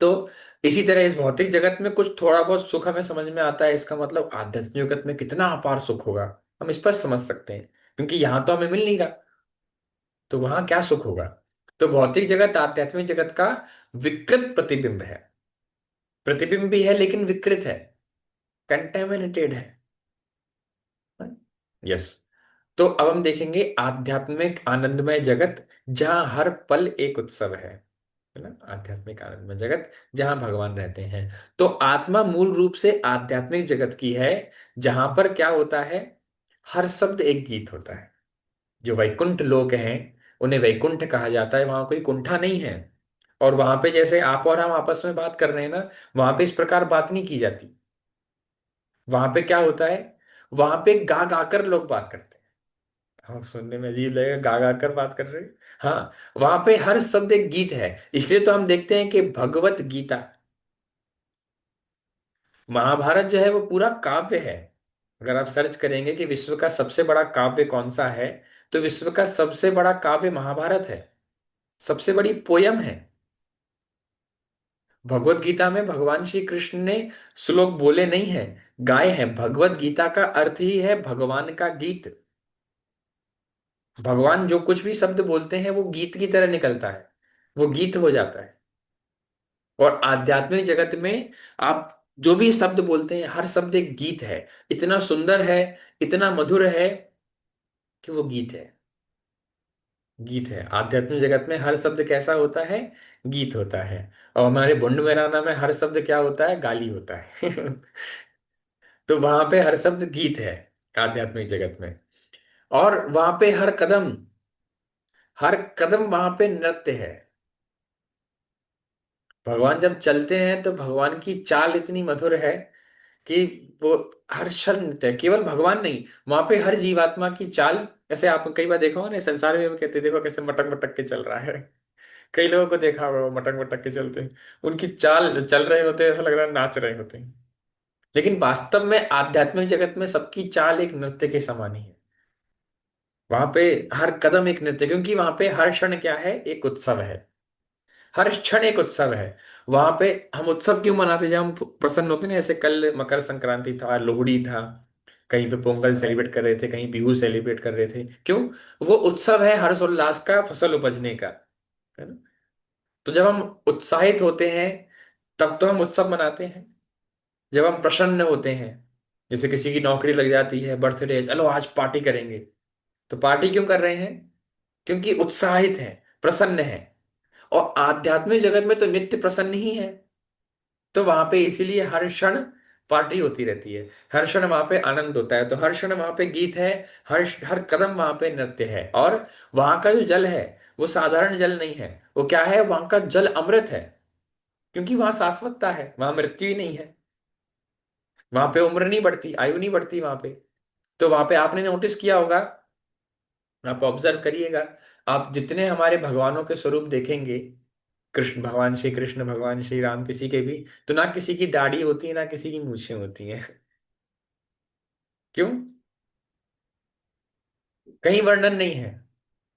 तो इसी तरह इस भौतिक जगत में कुछ थोड़ा बहुत सुख हमें समझ में आता है, इसका मतलब आध्यात्मिक जगत में कितना अपार सुख होगा, हम स्पष्ट समझ सकते हैं, क्योंकि यहाँ तो हमें मिल नहीं रहा, तो वहां क्या सुख होगा। तो भौतिक जगत आध्यात्मिक जगत का विकृत प्रतिबिंब है, प्रतिबिंब भी है लेकिन विकृत है, कंटेमिनेटेड है। यस। तो अब हम देखेंगे आध्यात्मिक आनंदमय जगत, जहां हर पल एक उत्सव है ना। आध्यात्मिक आनंदमय जगत जहां भगवान रहते हैं। तो आत्मा मूल रूप से आध्यात्मिक जगत की है, जहां पर क्या होता है, हर शब्द एक गीत होता है। जो वैकुंठ लोक हैं, उन्हें वैकुंठ कहा जाता है, वहां कोई कुंठा नहीं है। और वहां पे जैसे आप और हम आपस में बात कर रहे हैं ना, वहां पे इस प्रकार बात नहीं की जाती। वहां पे क्या होता है, वहां पे गा गा कर लोग बात करते हैं। हाँ, सुनने में अजीब लगेगा, गा गा कर बात कर रहे हैं। हाँ, वहां पे हर शब्द एक गीत है। इसलिए तो हम देखते हैं कि भगवत गीता, महाभारत जो है वो पूरा काव्य है। अगर आप सर्च करेंगे कि विश्व का सबसे बड़ा काव्य कौन सा है, तो विश्व का सबसे बड़ा काव्य महाभारत है, सबसे बड़ी पोयम है। भगवत गीता में भगवान श्री कृष्ण ने श्लोक बोले नहीं है, गाए हैं। भगवत गीता का अर्थ ही है भगवान का गीत। भगवान जो कुछ भी शब्द बोलते हैं वो गीत की तरह निकलता है, वो गीत हो जाता है। और आध्यात्मिक जगत में आप जो भी शब्द बोलते हैं, हर शब्द एक गीत है, इतना सुंदर है, इतना मधुर है कि वो गीत है। गीत है आध्यात्मिक जगत में, हर शब्द कैसा होता है, गीत होता है। और हमारे भुंड वैराना में हर शब्द क्या होता है, गाली होता है। तो वहां पे हर शब्द गीत है आध्यात्मिक जगत में। और वहां पे हर कदम वहां पे नृत्य है। भगवान जब चलते हैं तो भगवान की चाल इतनी मधुर है कि वो हर क्षण नृत्य है। केवल भगवान नहीं, वहां पे हर जीवात्मा की चाल, ऐसे आप कई बार देखो ना संसार में, हम कहते हैं, देखो कैसे मटक मटक के चल रहा है। कई लोगों को देखा होगा वो मटक मटक के चलते हैं, उनकी चाल चल रहे होते हैं, ऐसा लग रहा है नाच रहे होते हैं। लेकिन वास्तव में आध्यात्मिक जगत में सबकी चाल एक नृत्य के समान ही है। वहां पे हर कदम एक नृत्य, क्योंकि वहां पे हर क्षण क्या है, एक उत्सव है। हर क्षण एक उत्सव है। वहां पे हम उत्सव क्यों मनाते, जब हम प्रसन्न होते हैं ना, जैसे कल मकर संक्रांति था, लोहड़ी था, कहीं पे पोंगल सेलिब्रेट कर रहे थे, कहीं बिहू सेलिब्रेट कर रहे थे, क्यों? वो उत्सव है हर्षोल्लास का, फसल उपजने का, है ना। तो जब हम उत्साहित होते हैं, तब तो हम उत्सव मनाते हैं। जब हम प्रसन्न होते हैं, जैसे किसी की नौकरी लग जाती है, बर्थडे, चलो आज पार्टी करेंगे, तो पार्टी क्यों कर रहे हैं? क्योंकि उत्साहित हैं, प्रसन्न हैं। और आध्यात्मिक जगत में तो नित्य प्रसन्न ही है। तो वहां पे इसीलिए हर क्षण पार्टी होती रहती है, हर क्षण वहां पे आनंद होता है, तो हर क्षण वहां पे गीत है, हर हर कदम वहां पे नृत्य है। और वहां का जो जल है वो साधारण जल नहीं है, वो क्या है, वहां का जल अमृत है। क्योंकि वहां शाश्वतता है, वहां मृत्यु ही नहीं है, वहां पे उम्र नहीं बढ़ती, आयु नहीं बढ़ती वहां पे। तो वहां पे आपने नोटिस किया होगा, आप ऑब्जर्व करिएगा, आप जितने हमारे भगवानों के स्वरूप देखेंगे, कृष्ण भगवान, श्री कृष्ण भगवान, श्री राम, किसी के भी, तो ना किसी की दाढ़ी होती है, ना किसी की मूछें होती हैं। क्यों? कहीं वर्णन नहीं है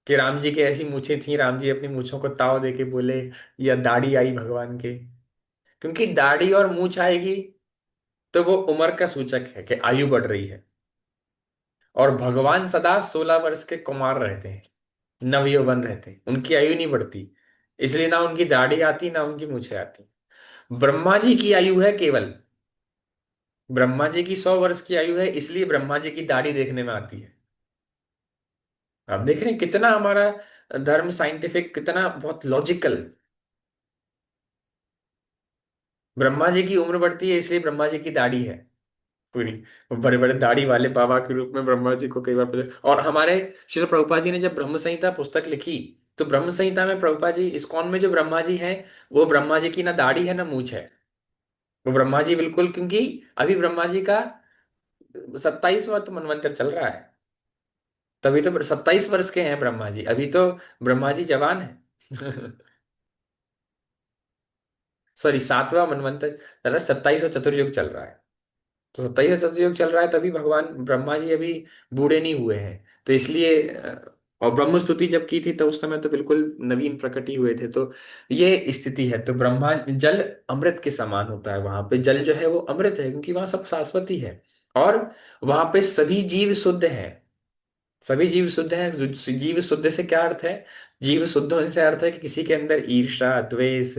कि राम जी की ऐसी मूछें थी, राम जी अपनी मूछों को ताव दे के बोले, या दाढ़ी आई भगवान के। क्योंकि दाढ़ी और मूछ आएगी तो वो उम्र का सूचक है कि आयु बढ़ रही है। और भगवान सदा 16 वर्ष के कुमार रहते हैं, नवयौवन रहते हैं, उनकी आयु नहीं बढ़ती। इसलिए ना उनकी दाढ़ी आती, ना उनकी मूछें आती। ब्रह्मा जी की आयु है केवल, ब्रह्मा जी की 100 वर्ष की आयु है, इसलिए ब्रह्मा जी की दाढ़ी देखने में आती है। आप देख रहे हैं कितना हमारा धर्म साइंटिफिक, कितना बहुत लॉजिकल। ब्रह्मा जी की उम्र बढ़ती है, इसलिए ब्रह्मा जी की दाढ़ी है पूरी। बड़े बड़े दाढ़ी वाले बाबा के रूप में ब्रह्मा जी को कई बार और हमारे श्रील प्रभुपाद जी ने जब ब्रह्म संहिता पुस्तक लिखी, तो ब्रह्म संहिता में प्रभुपाद जी, इस्कॉन में जो ब्रह्मा जी हैं, वो ब्रह्मा जी की ना दाढ़ी है ना मूछ है। वो ब्रह्मा जी बिल्कुल, क्योंकि अभी ब्रह्मा जी का 27वां तो मनवंतर चल रहा है, तभी तो 27 वर्ष के हैं ब्रह्मा जी, अभी तो ब्रह्मा जी जवान है। सॉरी, 7वां मनवंतर चल रहा है, 27वां चतुर्युग चल रहा है। तो 27वां चतुर्युग चल रहा है, तभी भगवान ब्रह्मा जी अभी बूढ़े नहीं हुए हैं। तो इसलिए और ब्रह्म स्तुति जब की थी तो उस समय तो बिल्कुल नवीन प्रकट ही हुए थे। तो ये स्थिति है। तो ब्रह्मा जल अमृत के समान होता है, वहां पे जल जो है वो अमृत है, क्योंकि वहां सब शाश्वती है। और वहां पे सभी जीव शुद्ध हैं, सभी जीव शुद्ध हैं। जीव शुद्ध से क्या अर्थ है? जीव शुद्ध होने से अर्थ है कि किसी के अंदर ईर्ष्या, द्वेष,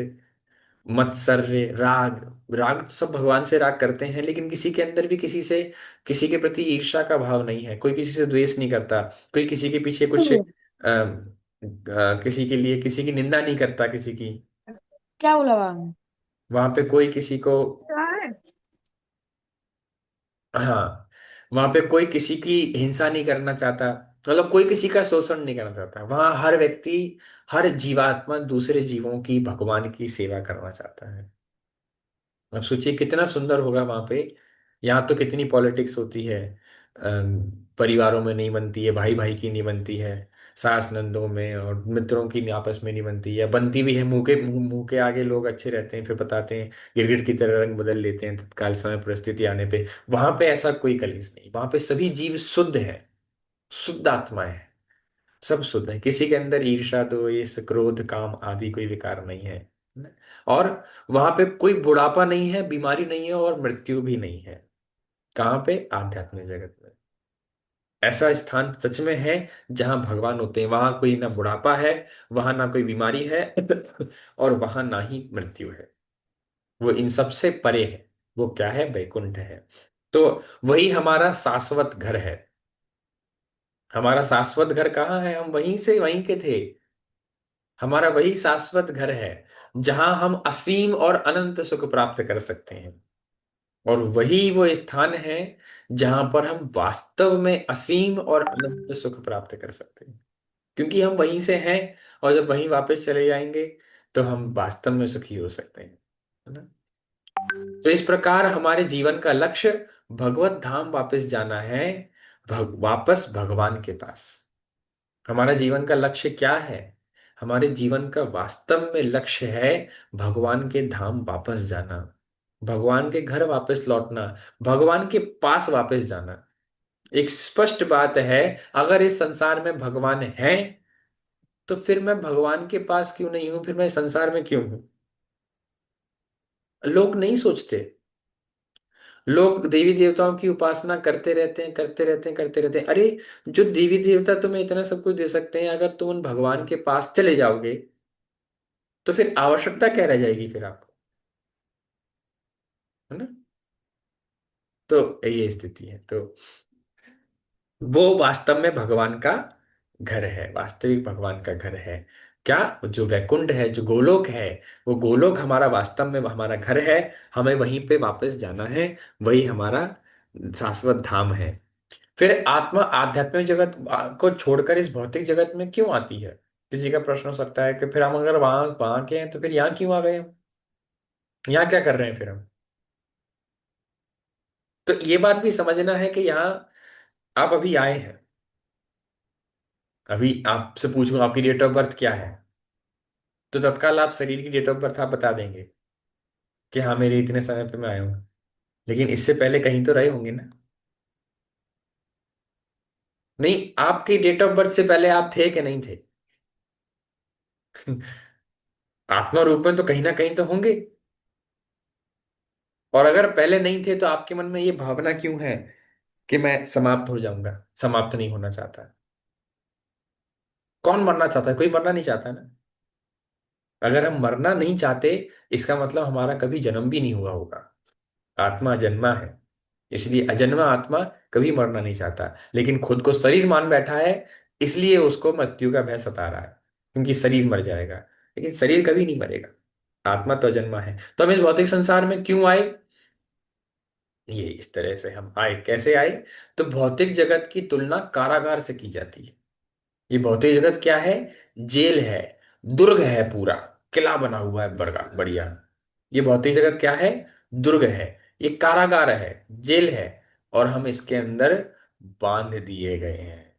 मत्सर्य, राग, राग तो सब भगवान से राग करते हैं, लेकिन किसी के अंदर भी किसी से, किसी के प्रति ईर्ष्या का भाव नहीं है, कोई किसी से द्वेष नहीं करता, कोई किसी के पीछे कुछ किसी के लिए किसी की निंदा नहीं करता किसी की। क्या बोला बाबा? वहां पे कोई किसी को, हाँ, वहां पे कोई किसी की हिंसा नहीं करना चाहता, मतलब कोई किसी का शोषण नहीं करना चाहता। वहां हर व्यक्ति, हर जीवात्मा दूसरे जीवों की, भगवान की सेवा करना चाहता है। अब सोचिए कितना सुंदर होगा वहां पे। यहाँ तो कितनी पॉलिटिक्स होती है, परिवारों में नहीं बनती है, भाई भाई की नहीं बनती है, सास नंदों में और मित्रों की आपस में नहीं बनती है, बनती भी है मुंह के आगे लोग अच्छे रहते हैं, फिर बताते हैं, गिरगिट की तरह रंग बदल लेते हैं तत्काल समय परिस्थिति आने पे। वहां पे ऐसा कोई कलेश नहीं, वहां पे सभी जीव शुद्ध है, शुद्ध आत्माएं हैं, सब शुद्ध है, किसी के अंदर ईर्ष्या, द्वेष, क्रोध, काम आदि कोई विकार नहीं है। और वहां पे कोई बुढ़ापा नहीं है, बीमारी नहीं है, और मृत्यु भी नहीं है। कहाँ पे? आध्यात्मिक जगत में। ऐसा स्थान सच में है जहां भगवान होते हैं, वहां कोई ना बुढ़ापा है, वहां ना कोई बीमारी है, और वहां ना ही मृत्यु है। वो इन सब से परे है। वो क्या है? वैकुंठ है। तो वही हमारा शाश्वत घर है। हमारा शाश्वत घर कहाँ है? हम वहीं से वहीं के थे। हमारा वही शाश्वत घर है जहां हम असीम और अनंत सुख प्राप्त कर सकते हैं। और वही वो स्थान है जहां पर हम वास्तव में असीम और अनंत सुख प्राप्त कर सकते हैं, क्योंकि हम वहीं से हैं। और जब वहीं वापस चले जाएंगे तो हम वास्तव में सुखी हो सकते हैं, है ना? तो इस प्रकार हमारे जीवन का लक्ष्य भगवत धाम वापस जाना है, वापस भगवान के पास। हमारा जीवन का लक्ष्य क्या है? हमारे जीवन का वास्तव में लक्ष्य है भगवान के धाम वापस जाना, भगवान के घर वापस लौटना, भगवान के पास वापस जाना। एक स्पष्ट बात है, अगर इस संसार में भगवान है तो फिर मैं भगवान के पास क्यों नहीं हूं, फिर मैं संसार में क्यों हूं? लोग नहीं सोचते। लोग देवी देवताओं की उपासना करते रहते हैं, करते रहते हैं, करते रहते हैं। अरे, जो देवी देवता तुम्हें इतना सब कुछ दे सकते हैं, अगर तुम उन भगवान के पास चले जाओगे तो फिर आवश्यकता क्या रह जाएगी फिर आपको, है ना? तो ये स्थिति है। तो वो वास्तव में भगवान का घर है, वास्तविक भगवान का घर है। क्या? जो वैकुंठ है, जो गोलोक है, वो गोलोक हमारा वास्तव में हमारा घर है। हमें वहीं पे वापस जाना है। वही हमारा शाश्वत धाम है। फिर आत्मा आध्यात्मिक जगत को छोड़कर इस भौतिक जगत में क्यों आती है? किसी का प्रश्न हो सकता है कि फिर हम अगर वहां वहां के हैं तो फिर यहाँ क्यों आ गए हम? यहाँ क्या कर रहे हैं फिर हम? तो ये बात भी समझना है कि यहाँ आप अभी आए हैं। अभी आपसे पूछूं आपकी डेट ऑफ बर्थ क्या है, तो तत्काल आप शरीर की डेट ऑफ बर्थ आप बता देंगे कि हाँ मेरे इतने समय पे मैं आया हूँ। लेकिन इससे पहले कहीं तो रहे होंगे ना? नहीं, आपकी डेट ऑफ बर्थ से पहले आप थे कि नहीं थे? आत्मा रूप में तो कहीं ना कहीं तो होंगे। और अगर पहले नहीं थे तो आपके मन में ये भावना क्यों है कि मैं समाप्त हो जाऊंगा? समाप्त नहीं होना चाहता। कौन मरना चाहता है? कोई मरना नहीं चाहता ना। अगर हम मरना नहीं चाहते, इसका मतलब हमारा कभी जन्म भी नहीं हुआ होगा। आत्मा अजन्मा है, इसलिए अजन्मा आत्मा कभी मरना नहीं चाहता, लेकिन खुद को शरीर मान बैठा है। इसलिए उसको मृत्यु का भय सता रहा है, क्योंकि शरीर मर जाएगा। लेकिन शरीर कभी नहीं मरेगा। आत्मा तो अजन्मा है। तो हम इस भौतिक संसार में क्यों आए? ये इस तरह से हम आए, कैसे आए? तो भौतिक जगत की तुलना कारागार से की जाती है। ये भौतिक जगत क्या है? जेल है, दुर्ग है, पूरा किला बना हुआ है बड़ा बढ़िया। ये भौतिक जगत क्या है? दुर्ग है। ये कारागार है, जेल है। और हम इसके अंदर बांध दिए गए हैं।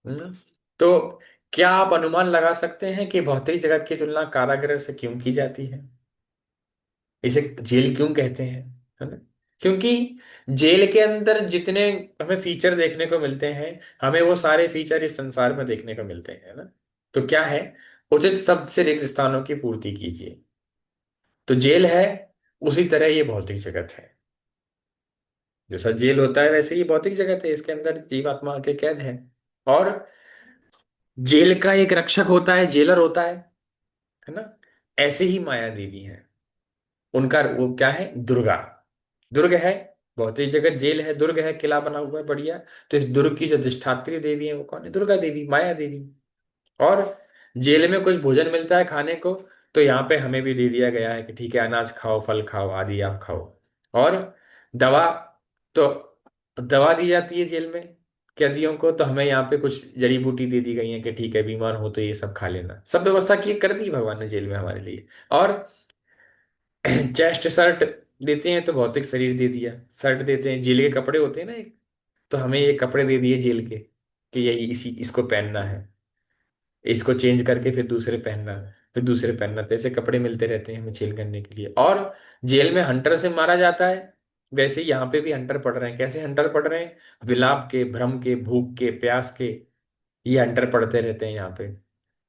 हम्म? तो क्या आप अनुमान लगा सकते हैं कि भौतिक जगत की तुलना कारागार से क्यों की जाती है? इसे जेल क्यों कहते हैं? है ना? क्योंकि जेल के अंदर जितने हमें फीचर देखने को मिलते हैं, हमें वो सारे फीचर इस संसार में देखने को मिलते हैं, है ना? तो क्या है? उचित शब्द से रिक्त स्थानों की पूर्ति कीजिए। तो जेल है, उसी तरह ये भौतिक जगत है। जैसा जेल होता है वैसे ही भौतिक जगत है, इसके अंदर जीवात्मा के कैद है। और जेल का एक रक्षक होता है, जेलर होता है ना? ऐसे ही माया देवी है। उनका वो क्या है? दुर्गा। दुर्ग है, भौतिक जगत जेल है, दुर्ग है, किला बना हुआ है बढ़िया। तो इस दुर्ग की जो अधिष्ठात्री देवी है वो कौन है? दुर्गा देवी, माया देवी। और जेल में कुछ भोजन मिलता है खाने को, तो यहाँ पे हमें भी दे दिया गया है कि ठीक है अनाज खाओ, फल खाओ, आदि आप खाओ। और दवा, तो दवा दी जाती है जेल में कैदियों को, तो हमें यहाँ पे कुछ जड़ी बूटी दे दी गई है कि ठीक है बीमार हो तो ये सब खा लेना। सब व्यवस्था की कर दी भगवान ने जेल में हमारे लिए। और चेस्ट शर्ट देते हैं तो भौतिक शरीर दे दिया। शर्ट देते हैं, जेल के कपड़े होते हैं ना एक, तो हमें ये कपड़े दे दिए जेल के कि यही इसी इसको पहनना है। इसको चेंज करके फिर दूसरे पहनना, फिर दूसरे पहनना, तो ऐसे कपड़े मिलते रहते हैं हमें चेंज करने के लिए। और जेल में हंटर से मारा जाता है, वैसे ही यहाँ पे भी हंटर पड़ रहे हैं। कैसे हंटर पड़ रहे हैं? विलाप के, भ्रम के, भूख के, प्यास के, ये हंटर पड़ते रहते हैं यहाँ पे।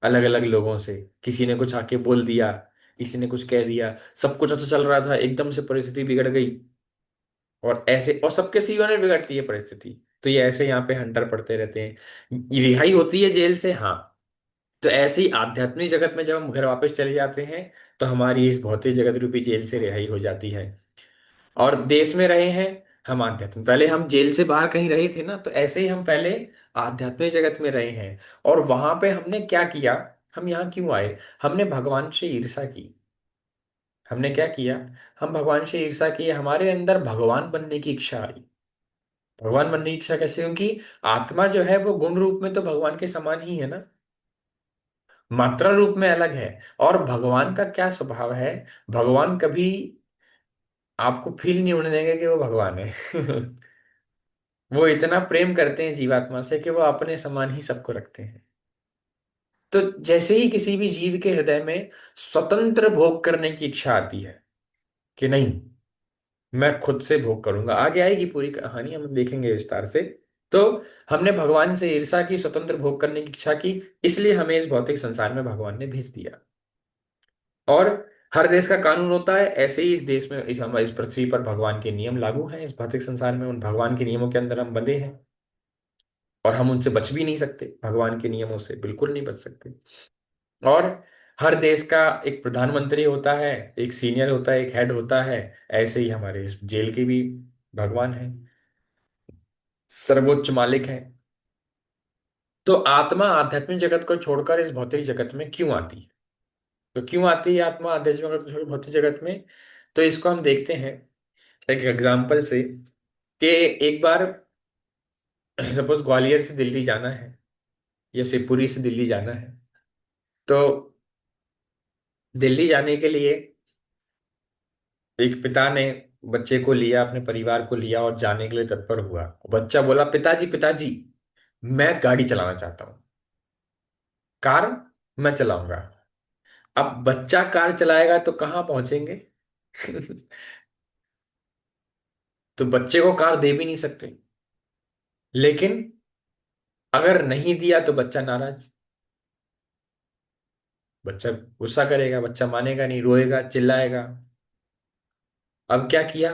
अलग अलग लोगों से किसी ने कुछ आके बोल दिया, किसी ने कुछ कह दिया, सब कुछ अच्छा चल रहा था, एकदम से परिस्थिति बिगड़ गई। और ऐसे और सबके जीवन में बिगड़ती है परिस्थिति। तो ये ऐसे यहाँ पे हंटर पड़ते रहते हैं। रिहाई होती है जेल से, हाँ। तो ऐसे ही आध्यात्मिक जगत में जब हम घर वापस चले जाते हैं, तो हमारी इस भौतिक जगत रूपी जेल से रिहाई हो जाती है। और देश में रहे हैं हम आध्यात्म, पहले हम जेल से बाहर कहीं रहे थे ना, तो ऐसे ही हम पहले आध्यात्मिक जगत में रहे हैं। और वहां पे हमने क्या किया? हम यहाँ क्यों आए? हमने भगवान से ईर्ष्या की। हमने क्या किया? हम भगवान से ईर्ष्या की, हमारे अंदर भगवान बनने की इच्छा आई। भगवान बनने की इच्छा कैसे? क्योंकि आत्मा जो है वो गुण रूप में तो भगवान के समान ही है ना, मात्रा रूप में अलग है। और भगवान का क्या स्वभाव है? भगवान कभी आपको फील नहीं होने देंगे कि वो भगवान है। वो इतना प्रेम करते हैं जीवात्मा से कि वो अपने समान ही सबको रखते हैं। तो जैसे ही किसी भी जीव के हृदय में स्वतंत्र भोग करने की इच्छा आती है कि नहीं, मैं खुद से भोग करूंगा, आगे आएगी पूरी कहानी, हम देखेंगे विस्तार से। तो हमने भगवान से ईर्षा की, स्वतंत्र भोग करने की इच्छा की, इसलिए हमें इस भौतिक संसार में भगवान ने भेज दिया। और हर देश का कानून होता है, ऐसे ही इस देश में, इस पृथ्वी पर भगवान के नियम लागू हैं। इस भौतिक संसार में उन भगवान के नियमों के अंदर हम बंधे हैं। और हम उनसे बच भी नहीं सकते, भगवान के नियमों से बिल्कुल नहीं बच सकते। और हर देश का एक प्रधानमंत्री होता है, एक सीनियर होता है, एक हेड होता है। ऐसे ही हमारे इस जेल के भी भगवान है, सर्वोच्च मालिक है। तो आत्मा आध्यात्मिक जगत को छोड़कर इस भौतिक जगत में क्यों आती है? तो क्यों आती है आत्मा आध्यात्मिक जगत को छोड़ भौतिक जगत में? तो इसको हम देखते हैं एक एग्जाम्पल से, कि एक बार सपोज ग्वालियर से दिल्ली जाना है या शिवपुरी से दिल्ली जाना है। तो दिल्ली जाने के लिए एक पिता ने बच्चे को लिया, अपने परिवार को लिया और जाने के लिए तत्पर हुआ। बच्चा बोला, पिताजी पिताजी, मैं गाड़ी चलाना चाहता हूँ, कार मैं चलाऊंगा। अब बच्चा कार चलाएगा तो कहाँ पहुंचेंगे? तो बच्चे को कार दे भी नहीं सकते। लेकिन अगर नहीं दिया तो बच्चा नाराज, बच्चा गुस्सा करेगा, बच्चा मानेगा नहीं, रोएगा, चिल्लाएगा। अब क्या किया?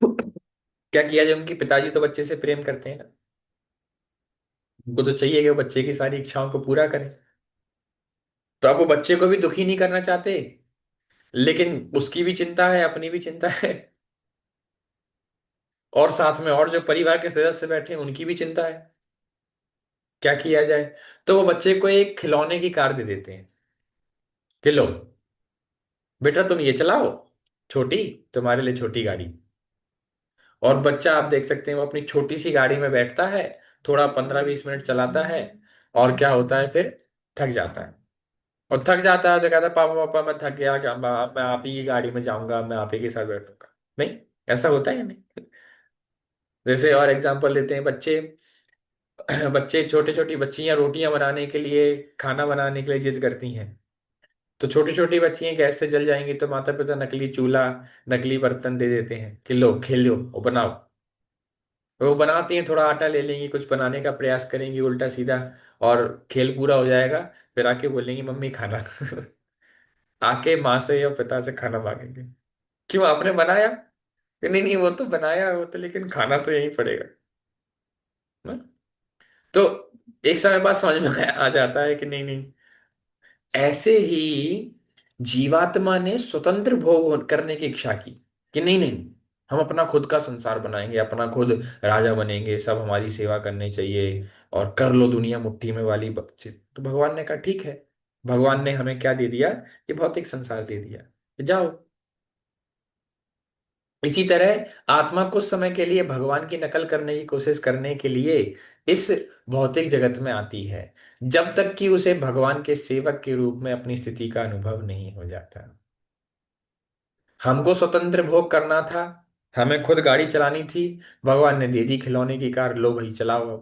क्या किया जो उनके पिताजी तो बच्चे से प्रेम करते हैं ना, उनको तो चाहिए कि वो बच्चे की सारी इच्छाओं को पूरा करें। तो अब वो बच्चे को भी दुखी नहीं करना चाहते, लेकिन उसकी भी चिंता है, अपनी भी चिंता है, और साथ में और जो परिवार के सदस्य बैठे हैं उनकी भी चिंता है। क्या किया जाए? तो वो बच्चे को एक खिलौने की कार दे देते हैं कि लो बेटा तुम ये चलाओ, छोटी, तुम्हारे लिए छोटी गाड़ी। और बच्चा आप देख सकते हैं वो अपनी छोटी सी गाड़ी में बैठता है, थोड़ा 15-20 मिनट चलाता है, और क्या होता है फिर? थक जाता है। और थक जाता है तो कहता है, पापा पापा मैं थक गया, क्या मैं आप ही की गाड़ी में जाऊंगा, मैं आप ही के साथ बैठूंगा। नहीं, ऐसा होता है या नहीं? जैसे और एग्जांपल देते हैं, बच्चे बच्चे छोटे छोटी बच्चियां रोटियां बनाने के लिए, खाना बनाने के लिए जिद करती हैं। तो छोटी छोटी बच्चियां गैस से जल जाएंगी तो माता पिता नकली चूल्हा, नकली बर्तन दे देते हैं कि लो खेलो और बनाओ। वो बनाती हैं, थोड़ा आटा ले लेंगी, कुछ बनाने का प्रयास करेंगी उल्टा सीधा, और खेल पूरा हो जाएगा, फिर आके बोलेंगी मम्मी खाना। आके माँ से या पिता से खाना मांगेंगे, क्यों आपने बनाया? कि नहीं नहीं वो तो बनाया, वो तो लेकिन खाना तो यहीं पड़ेगा ना? तो एक समय बाद समझ में आ जाता है कि नहीं नहीं, ऐसे ही जीवात्मा ने स्वतंत्र करने की इच्छा की, कि नहीं नहीं, हम अपना खुद का संसार बनाएंगे, अपना खुद राजा बनेंगे, सब हमारी सेवा करनी चाहिए, और कर लो दुनिया मुट्ठी में वाली बातचीत। तो भगवान ने कहा ठीक है। भगवान ने हमें क्या दे दिया? ये भौतिक संसार दे दिया, जाओ। इसी तरह आत्मा कुछ समय के लिए भगवान की नकल करने की कोशिश करने के लिए इस भौतिक जगत में आती है, जब तक कि उसे भगवान के सेवक के रूप में अपनी स्थिति का अनुभव नहीं हो जाता। हमको स्वतंत्र भोग करना था, हमें खुद गाड़ी चलानी थी, भगवान ने दे दी खिलौने की कार, लो भाई चलाओ।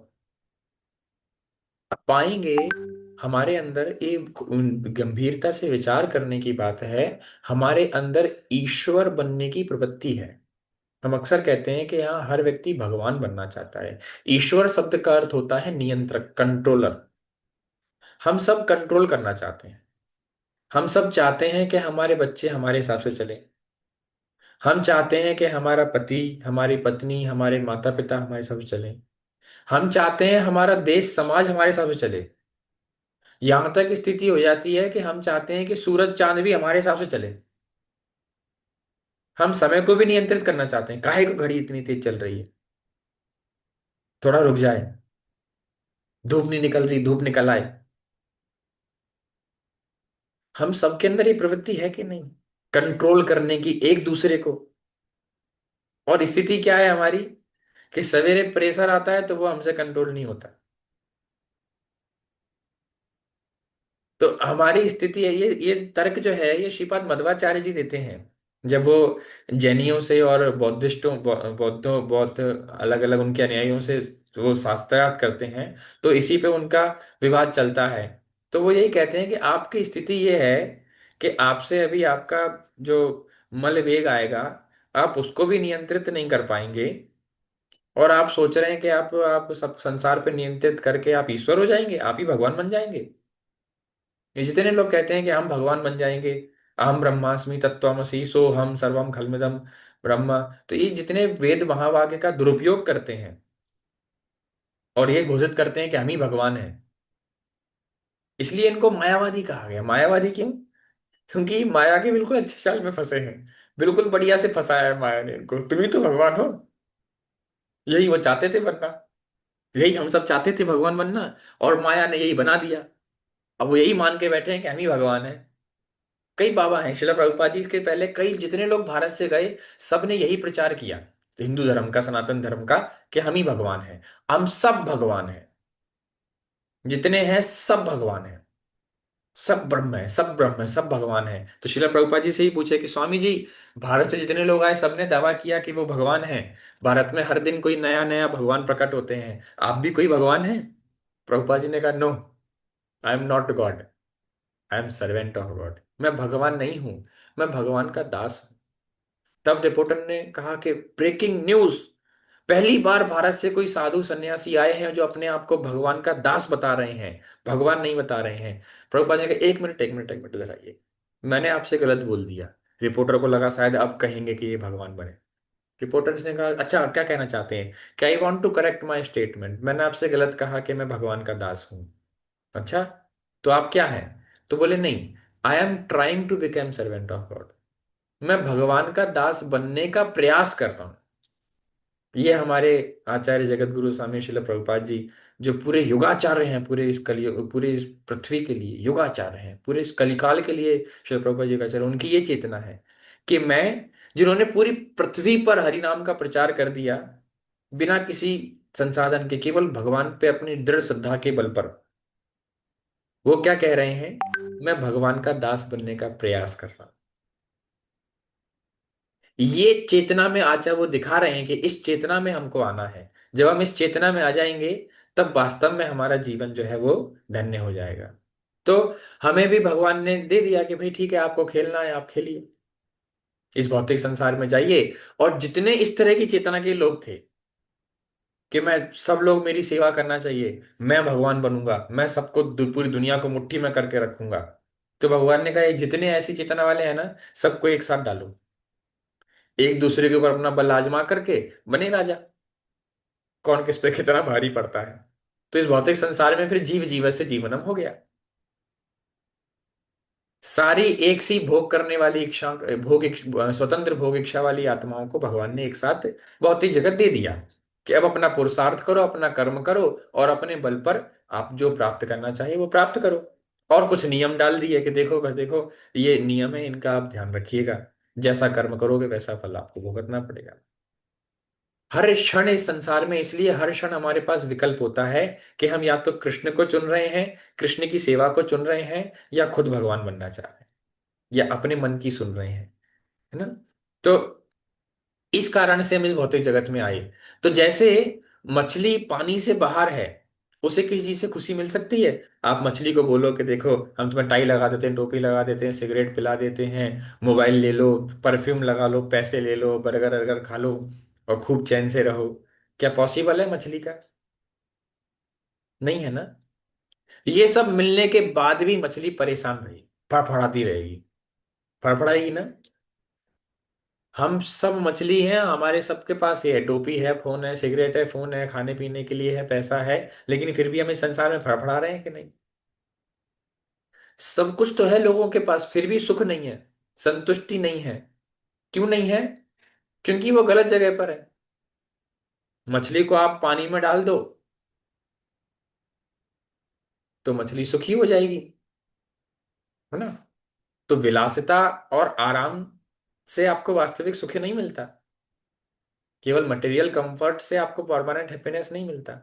अब पाएंगे हमारे अंदर एक गंभीरता से विचार करने की बात है, हमारे अंदर ईश्वर बनने की प्रवृत्ति है। हम अक्सर कहते हैं कि यहाँ हर व्यक्ति भगवान बनना चाहता है। ईश्वर शब्द का अर्थ होता है नियंत्रक, कंट्रोलर। हम सब कंट्रोल करना चाहते हैं। हम सब चाहते हैं कि हमारे बच्चे हमारे हिसाब से चले। हम चाहते हैं कि हमारा पति, हमारी पत्नी, हमारे माता पिता हमारे हिसाब से चले। हम चाहते हैं हमारा देश समाज हमारे हिसाब से चले। यहां तक स्थिति हो जाती है कि हम चाहते हैं कि सूरज चांद भी हमारे हिसाब से चले। हम समय को भी नियंत्रित करना चाहते हैं, काहे को घड़ी इतनी तेज चल रही है, थोड़ा रुक जाए, धूप नहीं निकल रही, धूप निकल आए। हम सबके अंदर ये प्रवृत्ति है कि नहीं, कंट्रोल करने की एक दूसरे को। और स्थिति क्या है हमारी, कि सवेरे प्रेशर आता है तो वो हमसे कंट्रोल नहीं होता। तो हमारी स्थिति है, ये तर्क जो है ये श्रीपाद मध्वाचार्य जी देते हैं, जब वो जैनियों से और बौद्धिस्टों बौद्धों बौद्ध अलग अलग उनके अनुयायियों से वो शास्त्रार्थ करते हैं। तो इसी पे उनका विवाद चलता है। तो वो यही कहते हैं कि आपकी स्थिति ये है कि आपसे अभी आपका जो मल वेग आएगा, आप उसको भी नियंत्रित नहीं कर पाएंगे, और आप सोच रहे हैं कि आप सब संसार पे नियंत्रित करके आप ईश्वर हो जाएंगे, आप ही भगवान बन जाएंगे। ये जितने लोग कहते हैं कि हम भगवान बन जाएंगे, अहम ब्रह्मास्मि तत्त्वमसि सोहम सर्वम खलमिदम ब्रह्म, तो ये जितने वेद महावाक्य का दुरुपयोग करते हैं और ये घोषित करते हैं कि हम ही भगवान हैं, इसलिए इनको मायावादी कहा गया। मायावादी क्यों? क्योंकि माया के बिल्कुल अच्छे चाल में फंसे हैं, बिल्कुल बढ़िया से फंसाया है माया ने इनको, तुम ही तो भगवान हो, यही वो चाहते थे बनना। यही हम सब चाहते थे, भगवान बनना, और माया ने यही बना दिया। अब वो यही मान के बैठे हैं कि हम ही भगवान हैं। कई बाबा हैं, शिला प्रभुपाद जी के पहले कई जितने लोग भारत से गए, सब ने यही प्रचार किया, हिंदू धर्म का, सनातन धर्म का, कि हम ही भगवान हैं, हम सब भगवान हैं, जितने हैं सब भगवान हैं, सब ब्रह्म है, सब ब्रह्म है, सब भगवान है। तो शिला प्रभुपाद जी से ही पूछे कि स्वामी जी, भारत से जितने लोग आए सबने दावा किया कि वो भगवान हैं, भारत में हर दिन कोई नया नया भगवान प्रकट होते हैं, आप भी कोई भगवान हैं? प्रभुपाद जी ने कहा, no, I am not God, I am servant of God. मैं भगवान नहीं हूं, मैं भगवान का दास हूं। तब रिपोर्टर ने कहा कि ब्रेकिंग न्यूज, पहली बार भारत से कोई साधु सन्यासी आए हैं जो अपने आप को भगवान का दास बता रहे हैं, भगवान नहीं बता रहे हैं। प्रभुपाद ने कहा, एक मिनट, एक मिनट, एक मिनट, इधर आइए, मैंने आपसे गलत बोल दिया। रिपोर्टर को लगा शायद अब कहेंगे कि ये भगवान बने। रिपोर्टर ने कहा, अच्छा आप क्या कहना चाहते हैं? क्या I want to correct my statement, मैंने आपसे गलत कहा कि मैं भगवान का दास हूं। अच्छा, तो आप क्या हैं? तो बोले, नहीं, I am trying to become servant of God, मैं भगवान का दास बनने का प्रयास कर रहा हूं। ये हमारे आचार्य जगत गुरु स्वामी श्रील प्रभुपाद जी, जो पूरे युगाचार्य हैं, पूरे इस कलियुग, पूरे इस पृथ्वी के लिए युगाचार्य हैं, पूरे इस कलिकाल के लिए श्रील प्रभुपाद जी का आचार्य, उनकी ये चेतना है कि मैं, जिन्होंने पूरी पृथ्वी पर हरि नाम का प्रचार कर दिया बिना किसी संसाधन के, केवल भगवान पे अपनी दृढ़ श्रद्धा के बल पर, वो क्या कह रहे हैं? मैं भगवान का दास बनने का प्रयास कर रहा हूं। ये चेतना में आचार्य वो दिखा रहे हैं कि इस चेतना में हमको आना है। जब हम इस चेतना में आ जाएंगे, तब वास्तव में हमारा जीवन जो है वो धन्य हो जाएगा। तो हमें भी भगवान ने दे दिया कि भाई ठीक है, आपको खेलना है आप खेलिए, इस भौतिक संसार में जाइए। और जितने इस तरह की चेतना के लोग थे कि मैं, सब लोग मेरी सेवा करना चाहिए, मैं भगवान बनूंगा, मैं सबको पूरी दुनिया को मुट्ठी में करके रखूंगा, तो भगवान ने कहा, ये जितने ऐसी चेतना वाले हैं ना, सबको एक साथ डालो, एक दूसरे के ऊपर अपना बल आजमा करके बने राजा, कौन किस पे कितना भारी पड़ता है। तो इस भौतिक संसार में फिर जीव जीव से जीवनम हो गया। सारी एक सी भोग करने वाली इच्छा, स्वतंत्र भोग इच्छा वाली आत्माओं को भगवान ने एक साथ भौतिक जगत दे दिया कि अब अपना पुरुषार्थ करो, अपना कर्म करो, और अपने बल पर आप जो प्राप्त करना चाहिए वो प्राप्त करो। और कुछ नियम डाल दिए कि देखो बस देखो, ये नियम है, इनका आप ध्यान रखिएगा, जैसा कर्म करोगे वैसा फल आपको भुगतना पड़ेगा। हर क्षण इस संसार में, इसलिए हर क्षण हमारे पास विकल्प होता है कि हम या तो कृष्ण को चुन रहे हैं, कृष्ण की सेवा को चुन रहे हैं, या खुद भगवान बनना चाह रहे हैं, या अपने मन की सुन रहे हैं, है ना? तो इस कारण से हम इस भौतिक जगत में आए। तो जैसे मछली पानी से बाहर है, उसे किसी चीज से खुशी मिल सकती है? आप मछली को बोलो कि देखो, हम तुम्हें टाई लगा देते हैं, टोपी लगा देते हैं, सिगरेट पिला देते हैं, मोबाइल ले लो, परफ्यूम लगा लो, पैसे ले लो, बर्गर वर्गर खा लो, और खूब चैन से रहो। क्या पॉसिबल है मछली का? नहीं है ना। ये सब मिलने के बाद भी मछली परेशान रही, फड़फड़ाती रहेगी, फड़फड़ाएगी ना। हम सब मछली हैं, हमारे सबके पास ये है, टोपी है, फोन है, सिगरेट है, फोन है, खाने पीने के लिए है, पैसा है, लेकिन फिर भी हम इस संसार में फड़फड़ा रहे हैं कि नहीं? सब कुछ तो है लोगों के पास, फिर भी सुख नहीं है, संतुष्टि नहीं है। क्यों नहीं है? क्योंकि वो गलत जगह पर है। मछली को आप पानी में डाल दो तो मछली सुखी हो जाएगी, है ना? तो विलासिता और आराम से आपको वास्तविक सुख नहीं मिलता, केवल मटेरियल कंफर्ट से आपको परमानेंट हैप्पीनेस नहीं मिलता।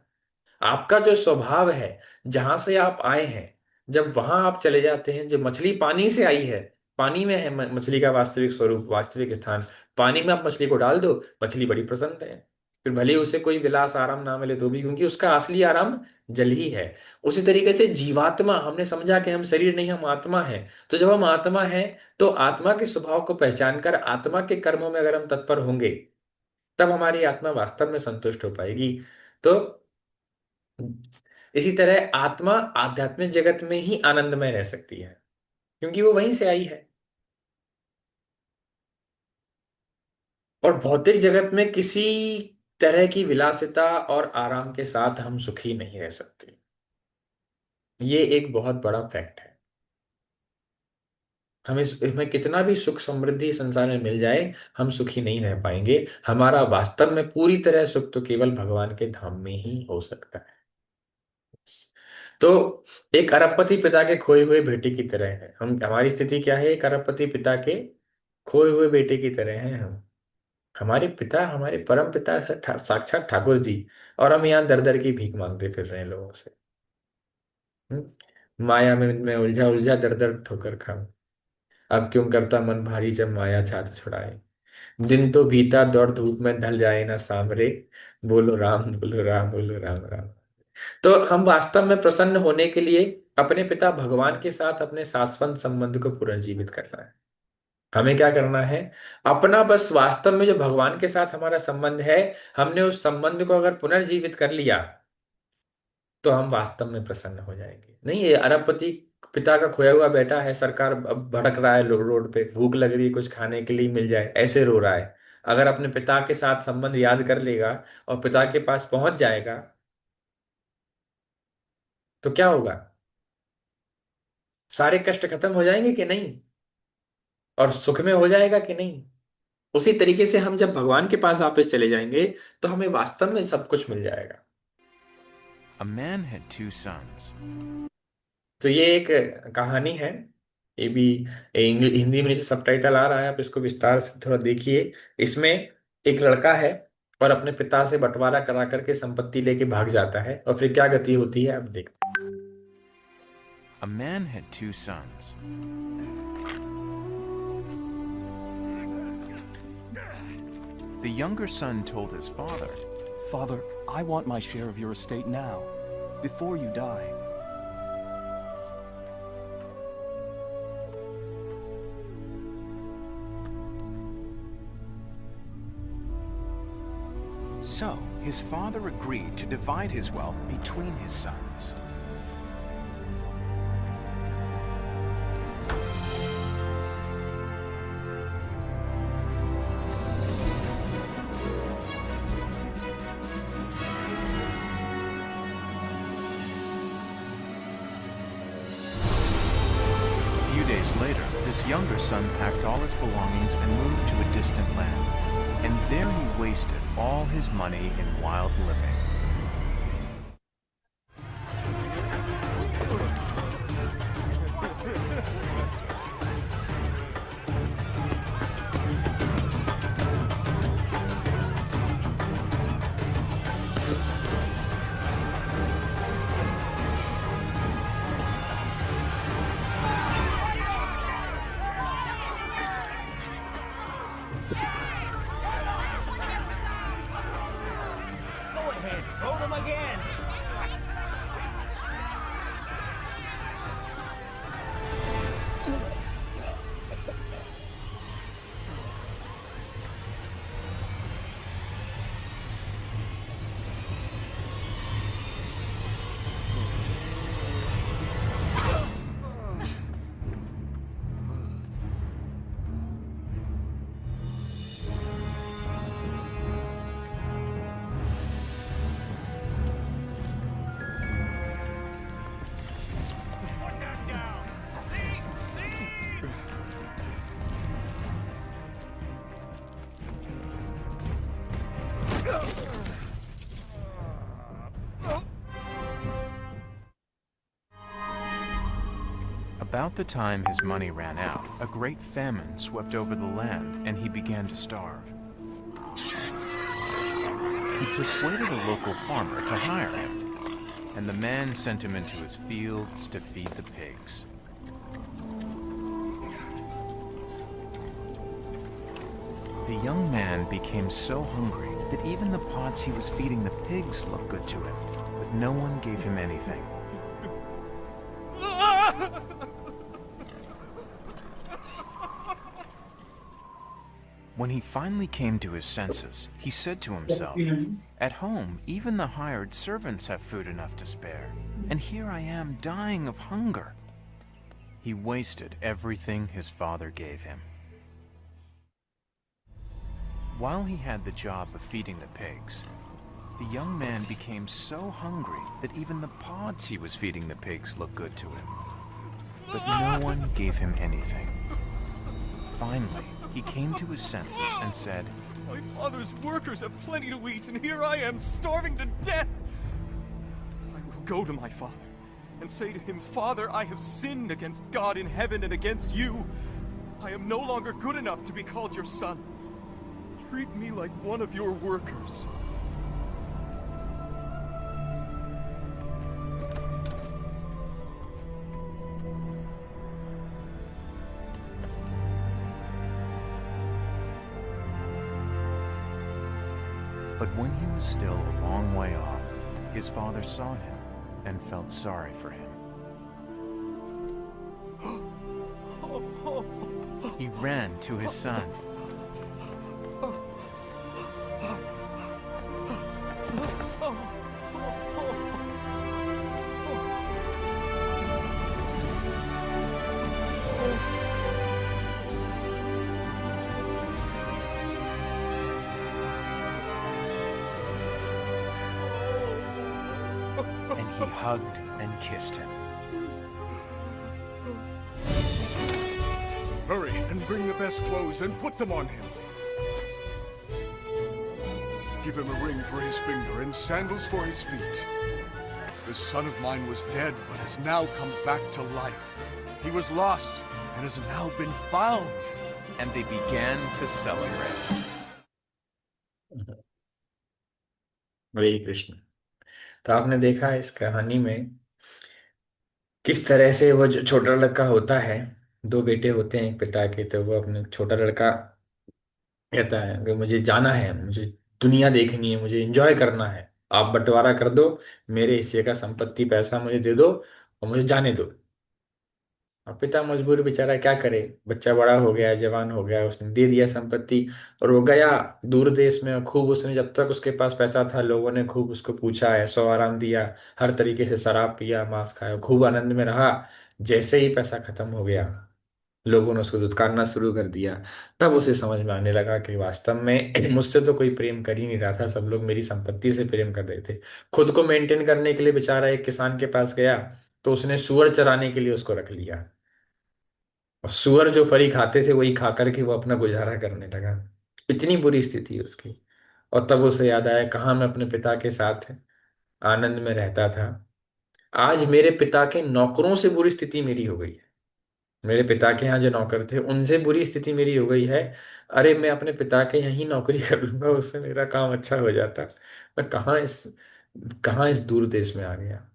आपका जो स्वभाव है, जहां से आप आए हैं, जब वहां आप चले जाते हैं, जो मछली पानी से आई है, पानी में है मछली का वास्तविक स्वरूप, वास्तविक स्थान, पानी में आप मछली को डाल दो, मछली बड़ी प्रसन्न है। फिर भले ही उसे कोई विलास आराम ना मिले तो भी, क्योंकि उसका असली आराम जल ही है। उसी तरीके से जीवात्मा, हमने समझा कि हम शरीर नहीं, हम आत्मा हैं। तो जब हम आत्मा हैं, तो आत्मा के स्वभाव को पहचान कर आत्मा के कर्मों में अगर हम तत्पर होंगे, तब हमारी आत्मा वास्तव में संतुष्ट हो पाएगी। तो इसी तरह आत्मा आध्यात्मिक जगत में ही आनंदमय रह सकती है, क्योंकि वो वहीं से आई है। और भौतिक जगत में किसी तरह की विलासिता और आराम के साथ हम सुखी नहीं रह सकते। ये एक बहुत बड़ा फैक्ट है। हमें कितना भी सुख समृद्धि संसार में मिल जाए, हम सुखी नहीं रह पाएंगे। हमारा वास्तव में पूरी तरह सुख तो केवल भगवान के धाम में ही हो सकता है। तो एक अरबपति पिता के खोए हुए बेटे की तरह है हम। हमारी स्थिति क्या है? एक अरबपति पिता के खोए हुए बेटे की तरह हैं हम। हमारे पिता, हमारे परम पिता साक्षात ठाकुर जी, और हम यहाँ दर दर की भीख मांगते फिर रहे हैं लोगों से। माया में मैं उलझा उलझा दर दर ठोकर खाऊं। अब क्यों करता मन भारी जब माया छाती छुड़ाए। दिन तो बीता दौड़ धूप में ढल जाए ना सामरे। बोलो राम बोलो राम बोलो राम राम। तो हम वास्तव में प्रसन्न होने के लिए अपने पिता भगवान के साथ अपने शाश्वत संबंध को पुनर्जीवित करना है। हमें क्या करना है? अपना बस वास्तव में जो भगवान के साथ हमारा संबंध है, हमने उस संबंध को अगर पुनर्जीवित कर लिया, तो हम वास्तव में प्रसन्न हो जाएंगे। नहीं, ये अरबपति पिता का खोया हुआ बेटा है, सरकार अब भटक रहा है रोड पे, भूख लग रही है, कुछ खाने के लिए मिल जाए, ऐसे रो रहा है। अगर अपने पिता के साथ संबंध याद कर लेगा और पिता के पास पहुंच जाएगा, तो क्या होगा? सारे कष्ट खत्म हो जाएंगे कि नहीं? और सुख में हो जाएगा कि नहीं? उसी तरीके से हम जब भगवान के पास वापस चले जाएंगे, तो हमें वास्तव में सब कुछ मिल जाएगा। A man had two sons. तो ये एक कहानी है। ये भी हिंदी में नीचे सबटाइटल आ रहा है, आप इसको विस्तार से थोड़ा देखिए। इसमें एक लड़का है और अपने पिता से बंटवारा करा करके संपत्ति लेके भाग जाता है, और फिर क्या गति होती है आप देखते A man had two sons. The younger son told his father, Father, I want my share of your estate now, before you die. so his father agreed to divide his wealth between his sons. A few days later, this younger son packed all his belongings and moved to a distant land. And there he wasted all his money in wild living. About the time his money ran out, a great famine swept over the land and he began to starve. He persuaded a local farmer to hire him, and the man sent him into his fields to feed the pigs. The young man became so hungry that even the pods he was feeding the pigs looked good to him, but no one gave him anything. When he finally came to his senses, he said to himself, "At home, even the hired servants have food enough to spare, and here I am dying of hunger." He wasted everything his father gave him. While he had the job of feeding the pigs, the young man became so hungry that even the pods he was feeding the pigs looked good to him. But no one gave him anything. Finally, he came to his senses and said, My father's workers have plenty to eat, and here I am starving to death. I will go to my father and say to him, Father, I have sinned against God in heaven and against you. I am no longer good enough to be called your son. Treat me like one of your workers. but when he was still a long way off, his father saw him and felt sorry for him. He ran to his son. And he hugged and kissed him. Hurry and bring the best clothes and put them on him. Give him a ring for his finger and sandals for his feet. This son of mine was dead, but has now come back to life. He was lost and has now been found. And they began to celebrate. हरे कृष्ण। तो आपने देखा इस कहानी में किस तरह से वो जो छोटा लड़का होता है, दो बेटे होते हैं एक पिता के, तो वो अपने छोटा लड़का कहता है कि मुझे जाना है, मुझे दुनिया देखनी है, मुझे एंजॉय करना है, आप बंटवारा कर दो, मेरे हिस्से का संपत्ति पैसा मुझे दे दो और मुझे जाने दो। और पिता मजबूर बेचारा क्या करे, बच्चा बड़ा हो गया, जवान हो गया, उसने दे दिया संपत्ति और वो गया दूर देश में। खूब उसने, जब तक उसके पास पैसा था, लोगों ने खूब उसको पूछा, ऐशो आराम दिया, हर तरीके से शराब पिया, मांस खाया, खूब आनंद में रहा। जैसे ही पैसा खत्म हो गया, लोगों ने उसको दुत्कारना शुरू कर दिया। तब उसे समझ में आने लगा कि वास्तव में मुझसे तो कोई प्रेम कर ही नहीं रहा था, सब लोग मेरी संपत्ति से प्रेम कर रहे थे। खुद को मेंटेन करने के लिए बेचारा एक किसान के पास गया, तो उसने सुअर चराने के लिए उसको रख लिया, और सुअर जो फरी खाते थे वही खा करके वो अपना गुजारा करने लगा। इतनी बुरी स्थिति उसकी। और तब उसे याद आया, कहाँ मैं अपने पिता के साथ आनंद में रहता था, आज मेरे पिता के नौकरों से बुरी स्थिति मेरी हो गई है। मेरे पिता के यहाँ जो नौकर थे उनसे बुरी स्थिति मेरी हो गई है। अरे मैं अपने पिता के यहाँ ही नौकरी कर लूंगा, उससे मेरा काम अच्छा हो जाता। मैं कहाँ इस दूर देश में आ गया।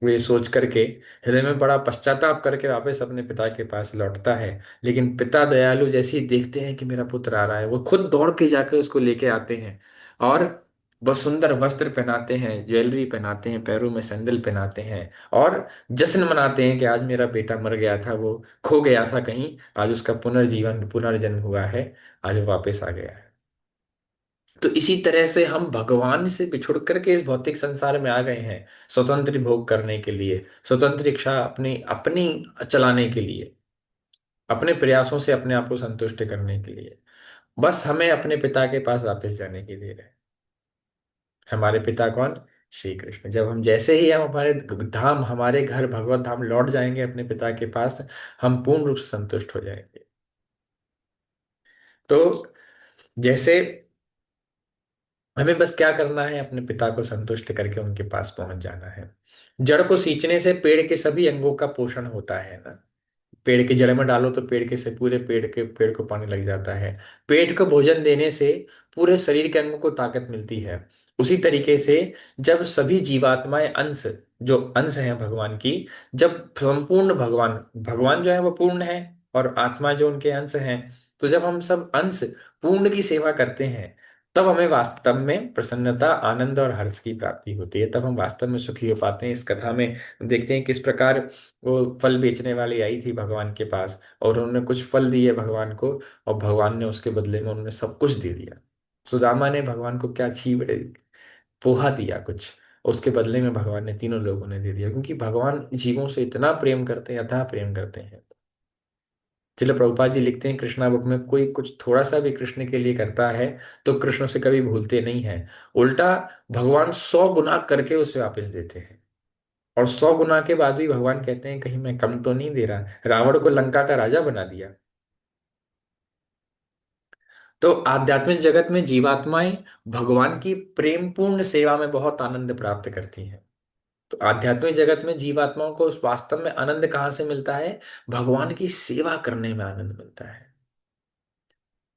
वो ये सोच करके हृदय में बड़ा पश्चाताप करके वापस अपने पिता के पास लौटता है। लेकिन पिता दयालु, जैसे ही देखते हैं कि मेरा पुत्र आ रहा है, वो खुद दौड़ के जाकर उसको लेके आते हैं और बस सुंदर वस्त्र पहनाते हैं, ज्वेलरी पहनाते हैं, पैरों में सैंडल पहनाते हैं और जश्न मनाते हैं कि आज मेरा बेटा मर गया था, वो खो गया था कहीं, आज उसका पुनर्जीवन पुनर्जन्म हुआ है, आज वो वापस आ गया है। तो इसी तरह से हम भगवान से बिछुड़ करके इस भौतिक संसार में आ गए हैं, स्वतंत्र भोग करने के लिए, स्वतंत्र इच्छा अपनी अपनी चलाने के लिए, अपने प्रयासों से अपने आप को संतुष्ट करने के लिए। बस हमें अपने पिता के पास वापस जाने की देर है। हमारे पिता कौन? श्री कृष्ण। जब हम, जैसे ही हम हमारे धाम, हमारे घर भगवत धाम लौट जाएंगे अपने पिता के पास, हम पूर्ण रूप से संतुष्ट हो जाएंगे। तो जैसे हमें बस क्या करना है, अपने पिता को संतुष्ट करके उनके पास पहुंच जाना है। जड़ को सींचने से पेड़ के सभी अंगों का पोषण होता है ना। पेड़ की जड़ में डालो तो पेड़ के से पूरे पेड़ को पानी लग जाता है। पेट को भोजन देने से पूरे शरीर के अंगों को ताकत मिलती है। उसी तरीके से जब सभी जीवात्माएं अंश, जो अंश हैं भगवान की, जब संपूर्ण भगवान, भगवान जो है वो पूर्ण है और आत्मा जो उनके अंश हैं, तो जब हम सब अंश पूर्ण की सेवा करते हैं, तब हमें वास्तव में प्रसन्नता, आनंद और हर्ष की प्राप्ति होती है। तब हम वास्तव में सुखी हो पाते हैं। इस कथा में देखते हैं किस प्रकार वो फल बेचने वाली आई थी भगवान के पास और उन्होंने कुछ फल दिए भगवान को, और भगवान ने उसके बदले में उन्होंने सब कुछ दे दिया। सुदामा ने भगवान को क्या छी बड़े पोहा दिया कुछ, उसके बदले में भगवान ने, तीनों लोगों ने दे दिया, क्योंकि भगवान जीवों से इतना प्रेम करते हैं, अथाह प्रेम करते हैं। चलो प्रभुपाद जी लिखते हैं कृष्णा बुक में, कोई कुछ थोड़ा सा भी कृष्ण के लिए करता है तो कृष्ण से कभी भूलते नहीं है, उल्टा भगवान 100 गुना करके उसे वापस देते हैं। और 100 गुना के बाद भी भगवान कहते हैं कहीं मैं कम तो नहीं दे रहा। रावण को लंका का राजा बना दिया, तो आध्यात्मिक जगत में जीवात्माएं भगवान की प्रेम पूर्ण सेवा में बहुत आनंद प्राप्त करती हैं। तो आध्यात्मिक जगत में जीवात्माओं को उस वास्तव में आनंद कहाँ से मिलता है? भगवान की सेवा करने में आनंद मिलता है।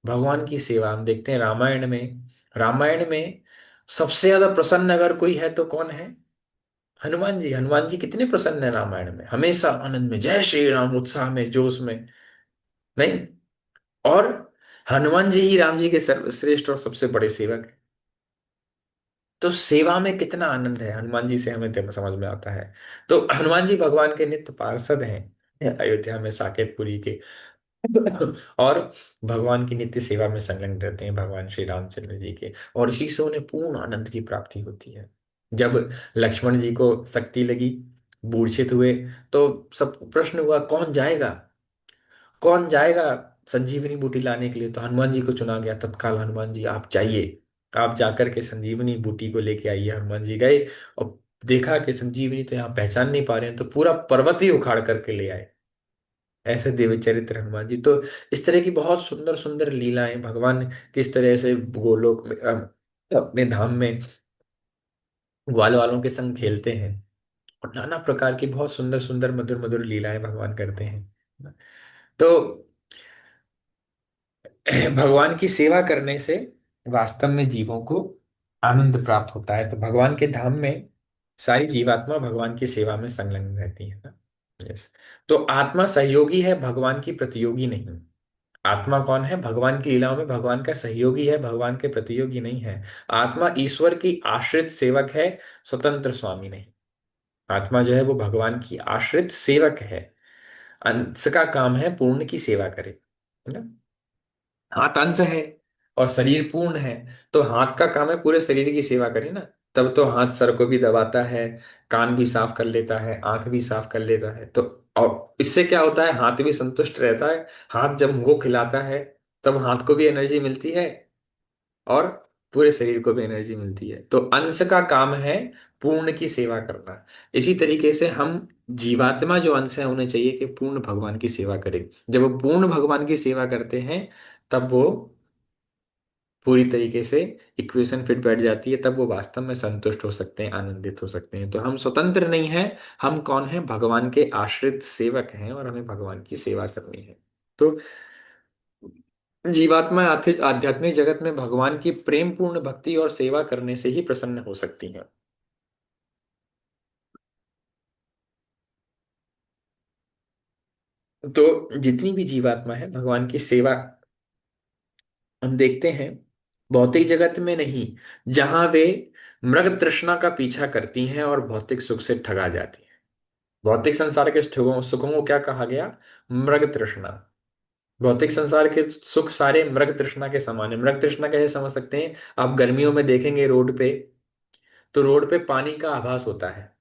भगवान की सेवा हम देखते हैं रामायण में सबसे ज्यादा प्रसन्न अगर कोई है तो कौन है? हनुमान जी। हनुमान जी कितने प्रसन्न है रामायण में, हमेशा आनंद में, जय श्री राम, उत्साह में, जोश में। नहीं, और हनुमान जी ही राम जी के सर्वश्रेष्ठ और सबसे बड़े सेवक हैं। तो सेवा में कितना आनंद है हनुमान जी से हमें समझ में आता है। तो हनुमान जी भगवान के नित्य पार्षद हैं अयोध्या में साकेतपुरी के। और भगवान की नित्य सेवा में संलग्न रहते हैं भगवान श्री रामचंद्र जी के, और इसी से उन्हें पूर्ण आनंद की प्राप्ति होती है। जब लक्ष्मण जी को शक्ति लगी, मूर्छित हुए, तो सब प्रश्न हुआ कौन जाएगा, कौन जाएगा संजीवनी बूटी लाने के लिए? तो हनुमान जी को चुना गया। तत्काल हनुमान जी आप जाइए, आप जाकर के संजीवनी बूटी को लेके आइए। हनुमान जी गए और देखा कि संजीवनी तो यहाँ पहचान नहीं पा रहे हैं, तो पूरा पर्वत ही उखाड़ करके ले आए। ऐसे देव चरित्र हनुमान जी। तो इस तरह की बहुत सुंदर सुंदर लीलाएं भगवान किस तरह से गोलोक में अपने धाम में ग्वाल वालों के संग खेलते हैं, और नाना प्रकार की बहुत सुंदर सुंदर मधुर मधुर लीलाएं भगवान करते हैं। तो भगवान की सेवा करने से वास्तव में जीवों को आनंद प्राप्त होता है। तो भगवान के धाम में सारी जीवात्मा भगवान की सेवा में संलग्न रहती है ना। यस। तो आत्मा सहयोगी है, भगवान की प्रतियोगी नहीं। आत्मा कौन है? भगवान की लीलाओं में भगवान का सहयोगी है, भगवान के प्रतियोगी नहीं है। आत्मा ईश्वर की आश्रित सेवक है, स्वतंत्र स्वामी नहीं। आत्मा जो है वो भगवान की आश्रित सेवक है। अंश का काम है पूर्ण की सेवा करे, है ना। हाथ अंश है और शरीर पूर्ण है, तो हाथ का काम है पूरे शरीर की सेवा करे ना। तब तो हाथ सर को भी दबाता है, कान भी साफ कर लेता है, आंख भी साफ कर लेता है। तो और इससे क्या होता है? हाथ भी संतुष्ट रहता है। हाथ जब मुंह को खिलाता है तब हाथ को भी एनर्जी मिलती है और पूरे शरीर को भी एनर्जी मिलती है। तो अंश का काम है पूर्ण की सेवा करना। इसी तरीके से हम जीवात्मा जो अंश है उन्हें चाहिए कि पूर्ण भगवान की सेवा करें। जब वो पूर्ण भगवान की सेवा करते हैं तब वो पूरी तरीके से इक्वेशन फिट बैठ जाती है, तब वो वास्तव में संतुष्ट हो सकते हैं, आनंदित हो सकते हैं। तो हम स्वतंत्र नहीं हैं। हम कौन हैं? भगवान के आश्रित सेवक हैं और हमें भगवान की सेवा करनी है। तो जीवात्मा आध्यात्मिक जगत में भगवान की प्रेम पूर्ण भक्ति और सेवा करने से ही प्रसन्न हो सकती है। तो जितनी भी जीवात्मा है भगवान की सेवा हम देखते हैं भौतिक जगत में नहीं, जहां वे मृग तृष्णा का पीछा करती हैं और भौतिक सुख से ठगा जाती हैं। भौतिक संसार के सुखों सुखों को क्या कहा गया? मृग तृष्णा। भौतिक संसार के सुख सारे मृग तृष्णा के समान है। मृग तृष्णा कैसे समझ सकते हैं? आप गर्मियों में देखेंगे रोड पे, तो रोड पे पानी का आभास होता है,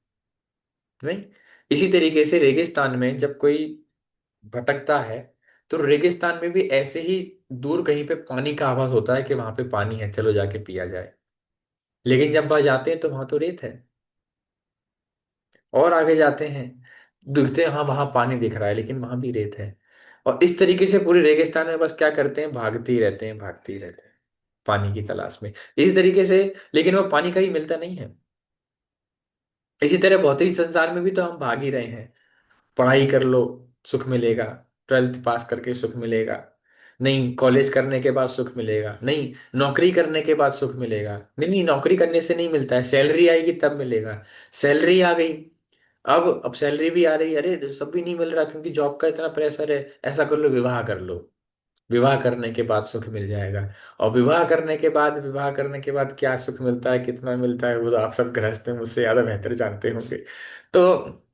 नहीं? इसी तरीके से रेगिस्तान में जब कोई भटकता है, तो रेगिस्तान में भी ऐसे ही दूर कहीं पे पानी का आभास होता है कि वहां पे पानी है, चलो जाके पिया जाए। लेकिन जब वहां जाते हैं तो वहां तो रेत है। और आगे जाते हैं, दिखते हैं हाँ वहां पानी दिख रहा है, लेकिन वहां भी रेत है। और इस तरीके से पूरे रेगिस्तान में बस क्या करते हैं? भागते ही रहते हैं, भागते ही रहते हैं पानी की तलाश में। इस तरीके से, लेकिन वो पानी कहीं मिलता नहीं है। इसी तरह भौतिक संसार में भी तो हम भाग ही रहे हैं। पढ़ाई कर लो, सुख मिलेगा। 12th पास करके सुख मिलेगा नहीं, कॉलेज करने के बाद सुख मिलेगा नहीं, नौकरी करने के बाद सुख मिलेगा नहीं, नहीं नौकरी करने से नहीं मिलता है, सैलरी आएगी तब मिलेगा। सैलरी आ गई, अब सैलरी भी आ रही, अरे सब भी नहीं मिल रहा क्योंकि जॉब का इतना प्रेशर है। ऐसा कर लो, विवाह कर लो, विवाह करने के बाद सुख मिल जाएगा। और विवाह करने के बाद क्या सुख मिलता है, कितना मिलता है, वो तो आप सब गृहस्थ हैं, मुझसे ज्यादा बेहतर जानते होंगे। तो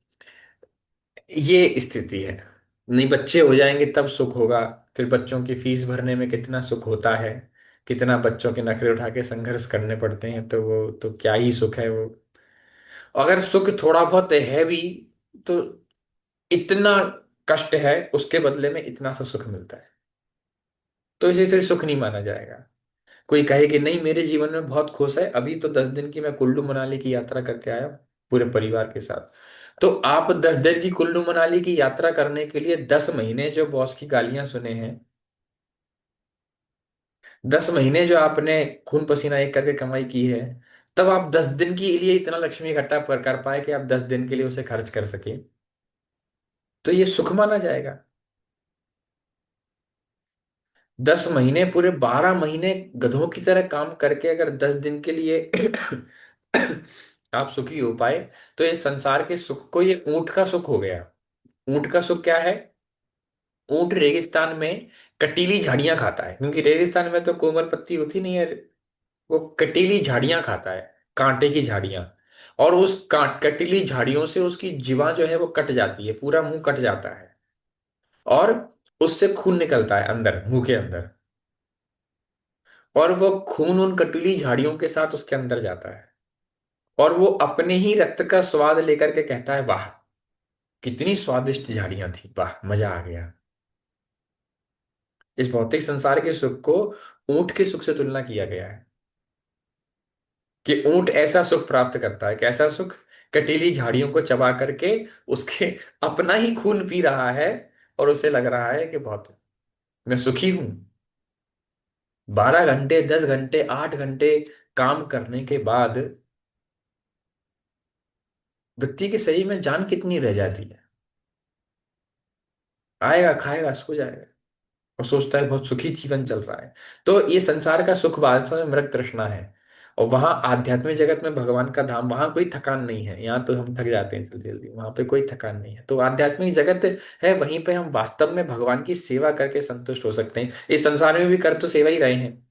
ये स्थिति है। नहीं, बच्चे हो जाएंगे तब सुख होगा। फिर बच्चों की फीस भरने में कितना सुख होता है, कितना बच्चों के नखरे उठा के संघर्ष करने पड़ते हैं, तो वो तो क्या ही सुख है वो। अगर सुख थोड़ा बहुत है भी, तो इतना कष्ट है, उसके बदले में इतना सा सुख मिलता है, तो इसे फिर सुख नहीं माना जाएगा। कोई कहे कि नहीं मेरे जीवन में बहुत खुश है, अभी तो 10 दिन की मैं कुल्लू मनाली की यात्रा करके आया हूं पूरे परिवार के साथ। तो आप 10 दिन की कुल्लू मनाली की यात्रा करने के लिए 10 महीने जो बॉस की गालियां सुने हैं, 10 महीने जो आपने खून पसीना एक करके कमाई की है, तब आप 10 दिन के लिए इतना लक्ष्मी इकट्ठा कर पाए कि आप 10 दिन के लिए उसे खर्च कर सके, तो ये सुख माना जाएगा? 10 महीने, पूरे 12 महीने गधों की तरह काम करके अगर 10 दिन के लिए आप सुखी हो पाए, तो ये संसार के सुख को, ये ऊंट का सुख हो गया। ऊंट का सुख क्या है? ऊंट रेगिस्तान में कटीली झाड़ियां खाता है, क्योंकि रेगिस्तान में तो कोमल पत्ती होती नहीं है। वो कटीली झाड़ियां खाता है, कांटे की झाड़ियां। और उस कटीली झाड़ियों से उसकी जीवा जो है वो कट जाती है, पूरा मुंह कट जाता है, और उससे खून निकलता है अंदर, मुंह के अंदर। और वो खून उन कटीली झाड़ियों के साथ उसके अंदर जाता है, और वो अपने ही रक्त का स्वाद लेकर के कहता है, वाह कितनी स्वादिष्ट झाड़ियां थी, वाह मजा आ गया। इस भौतिक संसार के सुख को ऊंट के सुख से तुलना किया गया है, कि ऊंट ऐसा सुख प्राप्त करता है। कैसा सुख? कटीली झाड़ियों को चबा करके उसके अपना ही खून पी रहा है, और उसे लग रहा है कि बहुत मैं सुखी हूं। 12 घंटे, 10 घंटे, 8 घंटे काम करने के बाद व्यक्ति के शरीर में जान कितनी रह जाती है? आएगा, खाएगा, सो जाएगा, और सोचता है बहुत सुखी जीवन चल रहा है। तो ये संसार का सुख वास्तव में मृग तृष्णा है। और वहां आध्यात्मिक जगत में भगवान का धाम, वहां कोई थकान नहीं है। यहाँ तो हम थक जाते हैं जल्दी जल्दी, वहां पे कोई थकान नहीं है। तो आध्यात्मिक जगत है, वहीं पे हम वास्तव में भगवान की सेवा करके संतुष्ट हो सकते हैं। इस संसार में भी कर तो सेवा ही रहे हैं,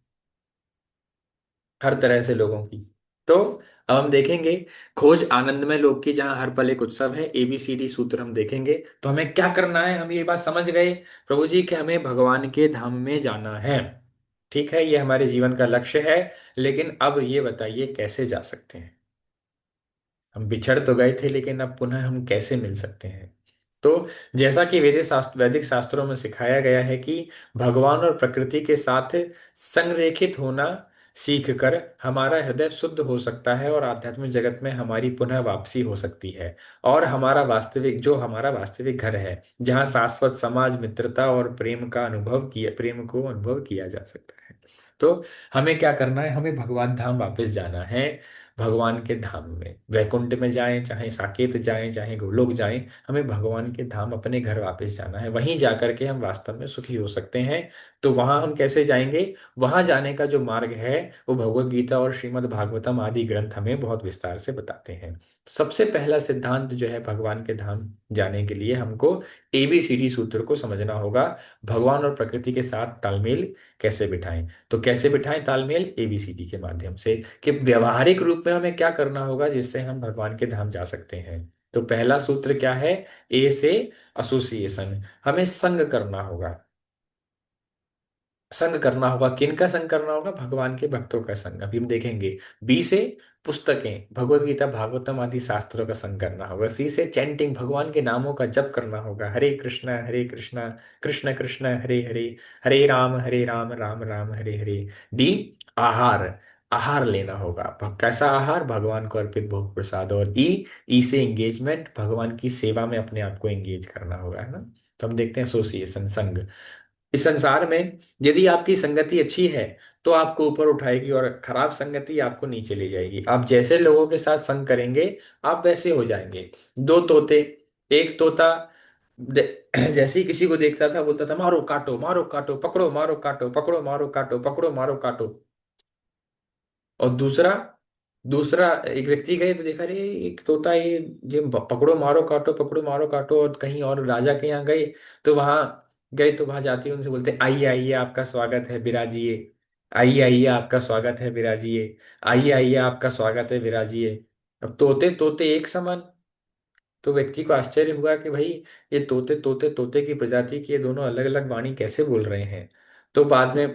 हर तरह से लोगों की। तो अब हम देखेंगे खोज आनंदमय लोक की, जहां हर पल एक उत्सव है। ABCD सूत्र हम देखेंगे। तो हमें क्या करना है? हम ये बात समझ गए प्रभु जी कि हमें भगवान के धाम में जाना है। ठीक है, ये हमारे जीवन का लक्ष्य है। लेकिन अब ये बताइए कैसे जा सकते हैं? हम बिछड़ तो गए थे, लेकिन अब पुनः हम कैसे मिल सकते हैं? तो जैसा कि वैदिक शास्त्रों में सिखाया गया है कि भगवान और प्रकृति के साथ संरेखित होना सीख कर हमारा हृदय शुद्ध हो सकता है, और आध्यात्मिक जगत में हमारी पुनः वापसी हो सकती है। और हमारा वास्तविक घर है, जहाँ शाश्वत समाज, मित्रता और प्रेम को अनुभव किया जा सकता है। तो हमें क्या करना है? हमें भगवान धाम वापस जाना है। भगवान के धाम में, वैकुंठ में जाएं, चाहे साकेत जाएं, चाहे गोलोक जाएं, हमें भगवान के धाम, अपने घर वापस जाना है। वहीं जाकर के हम वास्तव में सुखी हो सकते हैं। तो वहां हम कैसे जाएंगे? वहां जाने का जो मार्ग है, वो भगवत गीता और श्रीमद् भागवतम आदि ग्रंथ हमें बहुत विस्तार से बताते हैं। तो सबसे पहला सिद्धांत जो है भगवान के धाम जाने के लिए, हमको ABCD सूत्र को समझना होगा। भगवान और प्रकृति के साथ तालमेल कैसे बिठाएं? तो कैसे बिठाएं तालमेल? ABCD के माध्यम से। कि व्यवहारिक रूप में हमें क्या करना होगा जिससे हम भगवान के धाम जा सकते हैं। तो पहला सूत्र क्या है? A से एसोसिएशन, हमें संग करना होगा। संग करना होगा, किन का संग करना होगा? भगवान के भक्तों का संग, अभी हम देखेंगे। बी से पुस्तकें, भगवत गीता, भागवतम आदि शास्त्रों का संग करना होगा। सी से चैंटिंग, भगवान के नामों का जप करना होगा। हरे कृष्णा हरे कृष्णा, कृष्ण कृष्ण हरे हरे, हरे राम राम राम हरे हरे। डी, आहार, आहार लेना होगा। कैसा आहार? भगवान को अर्पित भोग प्रसाद। और ई से एंगेजमेंट, भगवान की सेवा में अपने आप को एंगेज करना होगा, है ना। तो हम देखते हैं एसोसिएशन, संग। इस संसार में यदि आपकी संगति अच्छी है तो आपको ऊपर उठाएगी, और खराब संगति आपको नीचे ले जाएगी। आप जैसे लोगों के साथ संग करेंगे, आप वैसे हो जाएंगे। दो तोते, एक तोता जैसे ही किसी को देखता था बोलता था, मारो काटो, मारो काटो, पकड़ो मारो काटो, पकड़ो मारो काटो, पकड़ो मारो काटो। और दूसरा दूसरा एक व्यक्ति गए तो देखा, अरे एक तोता ये पकड़ो मारो काटो, पकड़ो मारो काटो। और कहीं और राजा के यहाँ गए, तो वहां तो वहां जाते ही उनसे बोलते, आइए आइए आपका स्वागत है, विराजिए। आइए आइए आपका स्वागत है, विराजिए। आइए आइए आपका स्वागत है, विराजिए। अब तोते तोते एक समान। तो व्यक्ति को आश्चर्य हुआ कि भाई, ये तोते तोते तोते की प्रजाति की, ये दोनों अलग अलग वाणी कैसे बोल रहे हैं। तो बाद में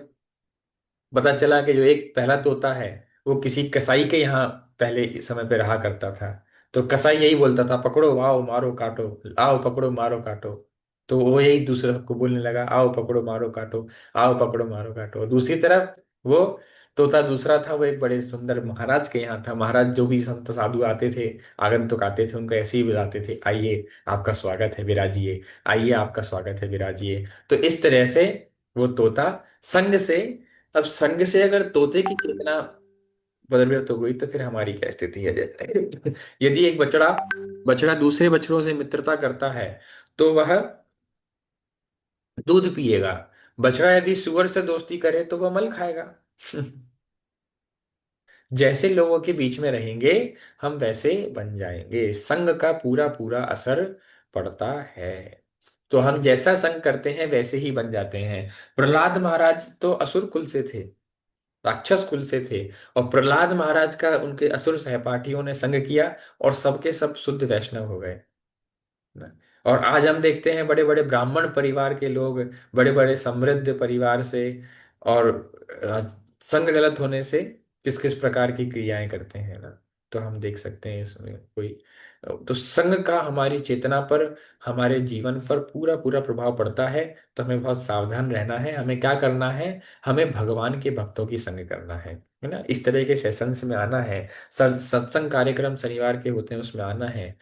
पता चला कि जो एक पहला तोता है, वो किसी कसाई के यहाँ पहले इस समय पे रहा करता था। तो कसाई यही बोलता था, पकड़ो आओ मारो काटो, आओ पकड़ो मारो काटो। तो वो यही दूसरे को बोलने लगा, आओ पकड़ो मारो काटो, आओ पकड़ो मारो काटो। और दूसरी तरफ वो तोता दूसरा था, वो एक बड़े सुंदर महाराज के यहाँ था। महाराज जो भी संत साधु आते थे, आगंतुक आते थे, उनको ऐसे ही बुलाते थे, आइए आपका स्वागत है, विराजिए। आइए आपका स्वागत है, विराजिए। तो इस तरह से वो तोता संग से अब संग से अगर तोते की चेतना प्रज्वलित हो गई तो फिर हमारी क्या स्थिति है? यदि एक बछड़ा बछड़ा दूसरे बछड़ों से मित्रता करता है तो वह दूध पिएगा। बछड़ा यदि सुअर से दोस्ती करे तो वह मल खाएगा। जैसे लोगों के बीच में रहेंगे हम वैसे बन जाएंगे। संग का पूरा पूरा असर पड़ता है। तो हम जैसा संग करते हैं वैसे ही बन जाते हैं। प्रहलाद महाराज तो असुर कुल से थे, राक्षस कुल से थे, और प्रहलाद महाराज का उनके असुर सहपाठियों ने संग किया और सबके सब शुद्ध वैष्णव हो गए। और आज हम देखते हैं बड़े बड़े ब्राह्मण परिवार के लोग, बड़े बड़े समृद्ध परिवार से, और संग गलत होने से किस किस प्रकार की क्रियाएं करते हैं ना। तो हम देख सकते हैं इसमें कोई, तो संग का हमारी चेतना पर, हमारे जीवन पर पूरा पूरा प्रभाव पड़ता है। तो हमें बहुत सावधान रहना है। हमें क्या करना है? हमें भगवान के भक्तों की संग करना है ना। इस तरह के सेशंस में आना है। सत्संग कार्यक्रम शनिवार के होते हैं उसमें आना है।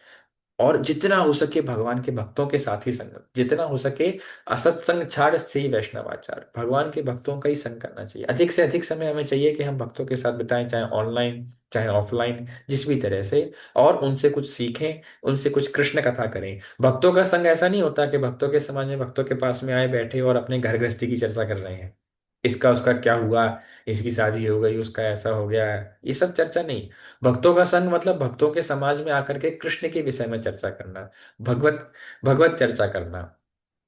और जितना हो सके भगवान के भक्तों के साथ ही संगत, जितना हो सके असत्संग छाड़ से ही वैष्णवाचार, भगवान के भक्तों का ही संग करना चाहिए। अधिक से अधिक समय हमें चाहिए कि हम भक्तों के साथ बिताएं, चाहे ऑनलाइन चाहे ऑफलाइन, जिस भी तरह से, और उनसे कुछ सीखें, उनसे कुछ कृष्ण कथा करें। भक्तों का संग ऐसा नहीं होता कि भक्तों के समाज में भक्तों के पास में आए बैठे और अपने घर गृहस्थी की चर्चा कर रहे हैं। इसका उसका क्या हुआ, इसकी शादी हो गई, उसका ऐसा हो गया, ये सब चर्चा नहीं। भक्तों का संग मतलब भक्तों के समाज में आकर के कृष्ण के विषय में चर्चा करना, भगवत भगवत चर्चा करना,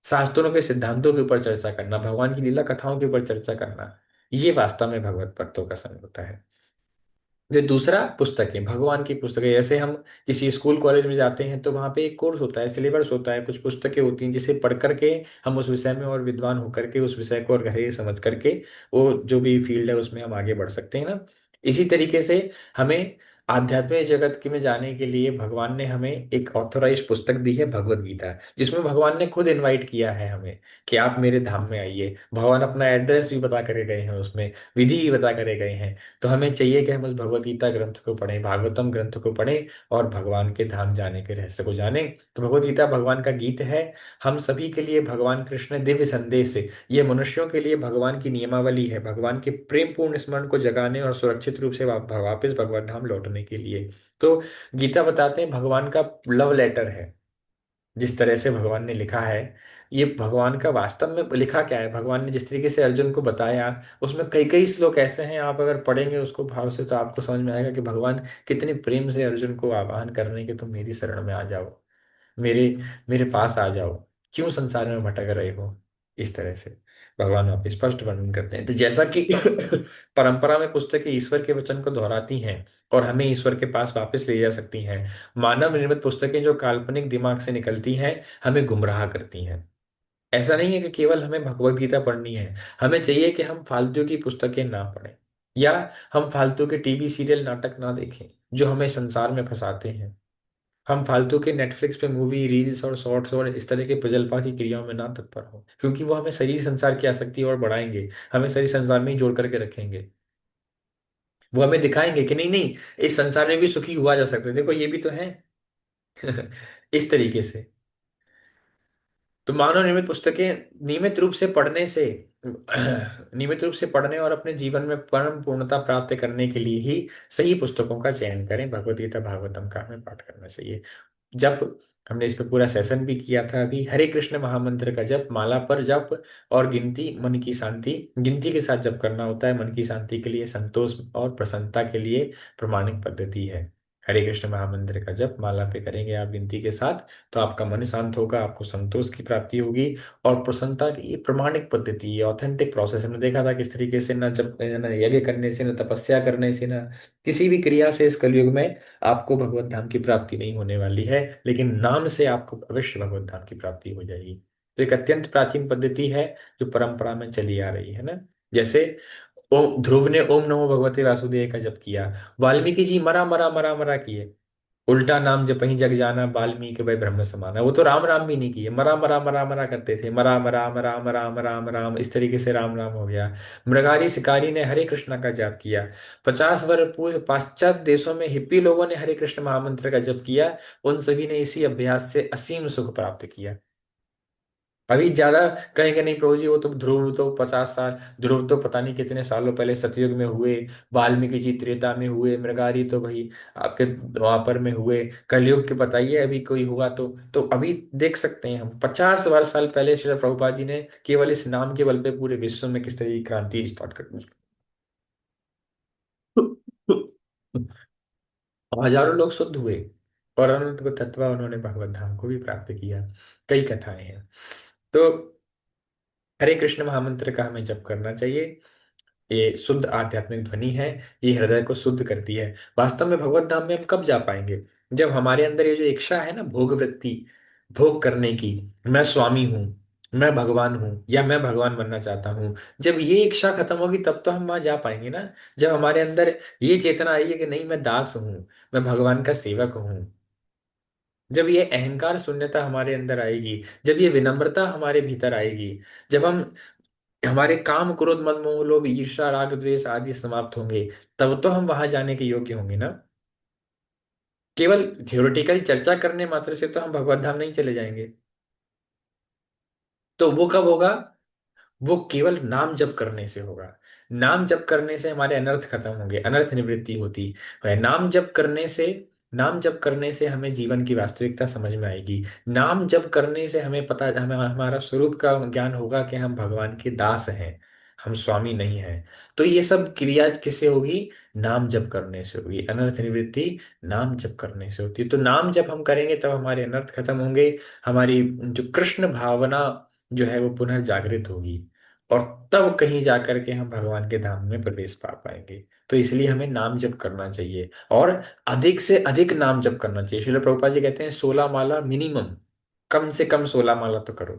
शास्त्रों के सिद्धांतों के ऊपर चर्चा करना, भगवान की लीला कथाओं के ऊपर चर्चा करना। ये वास्तव में भगवत भक्तों का संग होता है। फिर दूसरा, पुस्तकें, भगवान की पुस्तकें। जैसे हम किसी स्कूल कॉलेज में जाते हैं तो वहाँ पे एक कोर्स होता है, सिलेबस होता है, कुछ पुस्तकें होती हैं जिसे पढ़ करके हम उस विषय में और विद्वान होकर के उस विषय को और गहरे समझ करके वो जो भी फील्ड है उसमें हम आगे बढ़ सकते हैं ना। इसी तरीके से हमें आध्यात्मिक जगत के में जाने के लिए भगवान ने हमें एक ऑथोराइज पुस्तक दी है, भगवत गीता, जिसमें भगवान ने खुद इनवाइट किया है हमें कि आप मेरे धाम में आइए। भगवान अपना एड्रेस भी बता करे गए हैं उसमें, विधि भी बता करे गए हैं। तो हमें चाहिए कि हम उस भगवत गीता ग्रंथ को पढ़ें, भागवतम ग्रंथ को पढ़ें, और भगवान के धाम जाने के रहस्य को जानें। तो भगवत गीता भगवान का गीत है। हम सभी के लिए भगवान कृष्ण दिव्य संदेश है। ये मनुष्यों के लिए भगवान की नियमावली है, भगवान के प्रेम पूर्ण स्मरण को जगाने और सुरक्षित रूप से वापस भगवत धाम लौटने के लिए। तो गीता बताते हैं भगवान का लव लेटर है। जिस तरह से भगवान ने लिखा है, ये भगवान का वास्तव में लिखा क्या है, भगवान ने जिस तरीके से अर्जुन को बताया, उसमें कई कई श्लोक ऐसे हैं, आप अगर पढ़ेंगे उसको भाव से तो आपको समझ में आएगा कि भगवान कितने प्रेम से अर्जुन को आह्वान कर रहे हैं कि तुम मेरी शरण में आ जाओ, मेरे मेरे पास आ जाओ, क्यों संसार में भटक रहे हो। इस तरह से भगवान वहाँ पे स्पष्ट वर्णन करते हैं। तो जैसा कि परंपरा में पुस्तकें ईश्वर के वचन को दोहराती हैं और हमें ईश्वर के पास वापस ले जा सकती हैं, मानव निर्मित पुस्तकें जो काल्पनिक दिमाग से निकलती हैं हमें गुमराह करती हैं। ऐसा नहीं है कि केवल हमें भगवत गीता पढ़नी है। हमें चाहिए कि हम फालतू की पुस्तकें ना पढ़ें, या हम फालतू के टीवी सीरियल नाटक ना देखें जो हमें संसार में फंसाते हैं। हम फालतू के नेटफ्लिक्स पे मूवी रील्स और शॉर्ट्स और इस तरह के प्रजल्पा की क्रियाओं में ना तत्पर हो, क्योंकि वो हमें शरीर संसार की आसक्ति और बढ़ाएंगे, हमें शरीर संसार में ही जोड़ करके रखेंगे। वो हमें दिखाएंगे कि नहीं नहीं, इस संसार में भी सुखी हुआ जा सकता है, देखो ये भी तो है। इस तरीके से तो मानव निर्मित पुस्तकें नियमित रूप से पढ़ने से, नियमित रूप से पढ़ने और अपने जीवन में परम पूर्णता प्राप्त करने के लिए ही सही पुस्तकों का चयन करें। भगवत गीता भागवतम का हमें पाठ करना चाहिए। जब हमने इस पे पूरा सेशन भी किया था अभी, हरे कृष्ण महामंत्र का जप, माला पर जप, और गिनती मन की शांति, गिनती के साथ जप करना होता है। मन की शांति के लिए, संतोष और प्रसन्नता के लिए प्रमाणिक पद्धति है। हरे कृष्ण महामंत्र का जप माला पे करेंगे आप गिनती के साथ, तो आपका मन शांत होगा, आपको संतोष की प्राप्ति होगी और प्रसन्नता की। ये प्रमाणिक पद्धति, ये ऑथेंटिक प्रोसेस। हमने देखा था किस तरीके से, न जब न यज्ञ करने से, न तपस्या करने से, न किसी भी क्रिया से इस कलयुग में आपको भगवत धाम की प्राप्ति नहीं होने वाली है, लेकिन नाम से आपको अवश्य भगवत धाम की प्राप्ति हो जाएगी। तो एक अत्यंत प्राचीन पद्धति है जो परंपरा में चली आ रही है ना। जैसे ओम ध्रुव ने ओम नमो भगवते वासुदेव का जप किया, वाल्मीकि जी मरा मरा मरा मरा किए, उल्टा नाम जपहि जग जाना, वाल्मीकि वै ब्रह्म समाना। वो तो राम राम भी नहीं किए, मरा मरा मरा मरा करते थे, मरा मरा मरा मरा मरा राम, इस तरीके से राम राम हो गया। मृगारी शिकारी ने हरे कृष्णा का जाप किया। 50 वर्ष पूर्व पाश्चात्य देशों में हिप्पी लोगों ने हरे कृष्ण महामंत्र का जप किया। उन सभी ने इसी अभ्यास से असीम सुख प्राप्त किया। अभी ज्यादा कहेंगे नहीं प्रभु जी, वो तो ध्रुव तो 50 साल, ध्रुव तो पता नहीं कितने सालों पहले सतयुग में हुए, वाल्मीकि जी त्रेता में हुए, मृगारी तो भाई आपके द्वापर में हुए, कलयुग के बताइए अभी कोई हुआ तो अभी देख सकते हैं हम 50 साल पहले श्री प्रभुपाद जी ने केवल इस नाम के बल पे पूरे विश्व में किस तरह की क्रांति स्टार्ट कर दी। हजारों लोग शुद्ध हुए और अनंत को तत्व उन्होंने भगवत धाम को भी प्राप्त किया। कई कथाएं हैं। तो हरे कृष्ण महामंत्र का हमें जप करना चाहिए। ये शुद्ध आध्यात्मिक ध्वनि है, ये हृदय को शुद्ध करती है। वास्तव में भगवत धाम में हम कब जा पाएंगे? जब हमारे अंदर ये जो इच्छा है ना, भोग वृत्ति, भोग करने की, मैं स्वामी हूँ, मैं भगवान हूँ, या मैं भगवान बनना चाहता हूँ, जब ये इच्छा खत्म होगी तब तो हम वहां जा पाएंगे ना। जब हमारे अंदर ये चेतना आई है कि नहीं मैं दास हूँ, मैं भगवान का सेवक हूँ, जब ये अहंकार शून्यता हमारे अंदर आएगी, जब ये विनम्रता हमारे भीतर आएगी, जब हम हमारे काम क्रोध मद मोह लोभ ईर्ष्या राग द्वेष आदि समाप्त होंगे, तब तो हम वहां जाने के योग्य होंगे ना। केवल थियोरिटिकल चर्चा करने मात्र से तो हम भगवत धाम नहीं चले जाएंगे। तो वो कब होगा? वो केवल नाम जप करने से होगा। नाम जप करने से हमारे अनर्थ खत्म होंगे, अनर्थ निवृत्ति होती है नाम जप करने से। नाम जप करने से हमें जीवन की वास्तविकता समझ में आएगी। नाम जप करने से हमें पता, हमें हमारा स्वरूप का ज्ञान होगा कि हम भगवान के दास हैं, हम स्वामी नहीं हैं। तो ये सब क्रिया किससे होगी? नाम जप करने से होगी। अनर्थ निवृत्ति नाम जप करने से होती है। तो नाम जप हम करेंगे तब हमारे अनर्थ खत्म होंगे, हमारी जो कृष्ण भावना जो है वो पुनर्जागृत होगी, और तब कहीं जाकर के हम भगवान के धाम में प्रवेश पा पाएंगे। तो इसलिए हमें नाम जप करना चाहिए, और अधिक से अधिक नाम जप करना चाहिए। श्रील प्रभुपाद जी कहते हैं 16 माला मिनिमम, कम से कम 16 माला तो करो।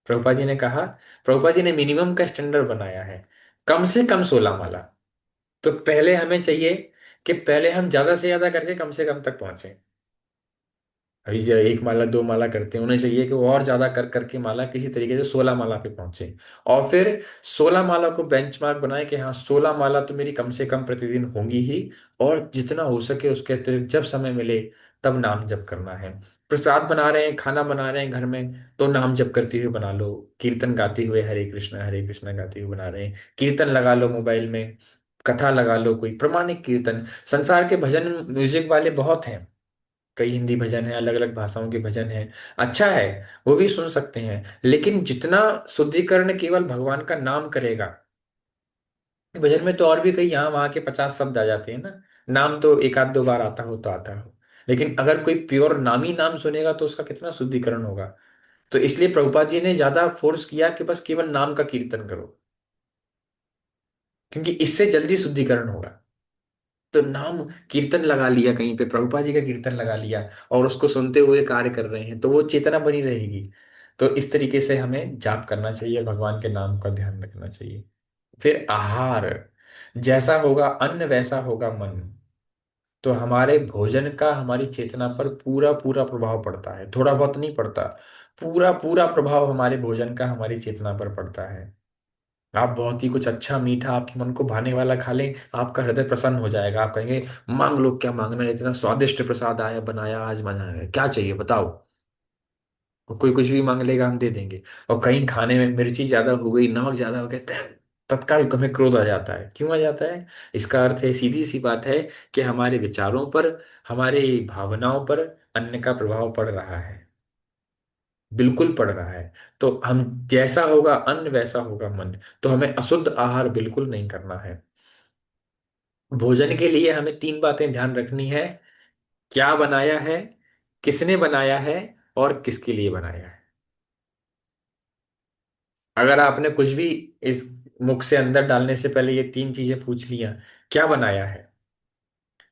प्रभुपाद जी ने कहा, प्रभुपाद जी ने मिनिमम का स्टैंडर्ड बनाया है, कम से कम 16 माला। तो पहले हमें चाहिए कि पहले हम ज्यादा से ज्यादा करके कम से कम तक पहुंचे। अभी जो 1 माला 2 माला करते हैं, उन्हें चाहिए कि वो और ज्यादा कर करके माला किसी तरीके से 16 माला पे पहुंचे, और फिर 16 माला को बेंचमार्क बनाए कि हाँ 16 माला तो मेरी कम से कम प्रतिदिन होंगी ही, और जितना हो सके उसके अतिरिक्त जब समय मिले तब नाम जप करना है। प्रसाद बना रहे हैं, खाना बना रहे हैं घर में, तो नाम जप करते हुए बना लो। कीर्तन गाते हुए हरे कृष्णा गाते हुए बना रहे हैं, कीर्तन लगा लो मोबाइल में, कथा लगा लो, कोई प्रमाणिक कीर्तन। संसार के भजन म्यूजिक वाले बहुत हैं, कई हिंदी भजन है, अलग अलग भाषाओं के भजन है, अच्छा है, वो भी सुन सकते हैं। लेकिन जितना शुद्धिकरण केवल भगवान का नाम करेगा, भजन में तो और भी कई यहाँ वहाँ के 50 शब्द आ जाते हैं ना, नाम तो एक आध दो बार आता हो तो आता हो, लेकिन अगर कोई प्योर नामी नाम सुनेगा तो उसका कितना शुद्धिकरण होगा। तो इसलिए प्रभुपाद जी ने ज्यादा फोर्स किया कि बस केवल नाम का कीर्तन करो, क्योंकि इससे जल्दी शुद्धिकरण होगा। तो नाम कीर्तन लगा लिया, कहीं पे प्रभुपा जी का कीर्तन लगा लिया, और उसको सुनते हुए कार्य कर रहे हैं, तो वो चेतना बनी रहेगी। तो इस तरीके से हमें जाप करना चाहिए, भगवान के नाम का ध्यान रखना चाहिए। फिर आहार, जैसा होगा अन्न वैसा होगा मन। तो हमारे भोजन का हमारी चेतना पर पूरा पूरा प्रभाव पड़ता है, थोड़ा बहुत नहीं पड़ता, पूरा पूरा प्रभाव हमारे भोजन का हमारी चेतना पर पड़ता है। आप बहुत ही कुछ अच्छा मीठा आपके मन को भाने वाला खा लें, आपका हृदय प्रसन्न हो जाएगा, आप कहेंगे मांग लो क्या मांगना है, इतना स्वादिष्ट प्रसाद आया बनाया आज बनाया है, क्या चाहिए बताओ। और कोई कुछ भी मांग लेगा हम दे देंगे। और कहीं खाने में मिर्ची ज्यादा हो गई, नमक ज्यादा हो गया, तत्काल हमें क्रोध आ जाता है। क्यों आ जाता है? इसका अर्थ है, सीधी सी बात है, कि हमारे विचारों पर, हमारे भावनाओं पर अन्न का प्रभाव पड़ रहा है, बिल्कुल पड़ रहा है। तो हम, जैसा होगा अन्न वैसा होगा मन। तो हमें अशुद्ध आहार बिल्कुल नहीं करना है। भोजन के लिए हमें 3 बातें ध्यान रखनी है: क्या बनाया है, किसने बनाया है, और किसके लिए बनाया है। अगर आपने कुछ भी इस मुख से अंदर डालने से पहले ये 3 चीजें पूछ लिया, क्या बनाया है,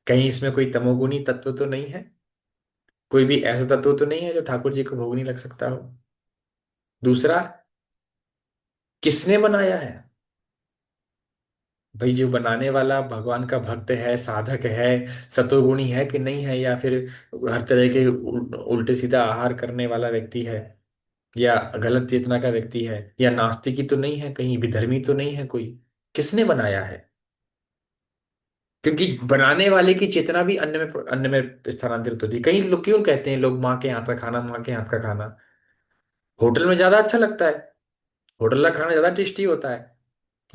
कहीं इसमें कोई तमोगुणी तत्व तो नहीं है, कोई भी ऐसा तत्व तो नहीं है जो ठाकुर जी को भोग नहीं लग सकता हो। दूसरा, किसने बनाया है, भाई जो बनाने वाला भगवान का भक्त है, साधक है, सतोगुणी है कि नहीं है, या फिर हर तरह के उल्टे सीधा आहार करने वाला व्यक्ति है, या गलत चेतना का व्यक्ति है, या नास्तिक ही तो नहीं है, कहीं विधर्मी तो नहीं है कोई। किसने बनाया है? क्योंकि बनाने वाले की चेतना भी अन्न में स्थानांतरित होती है। कई लोग क्यों कहते हैं लोग माँ के हाथ का खाना, माँ के हाथ का खाना? होटल में ज्यादा अच्छा लगता है, होटल का खाना ज्यादा टेस्टी होता है,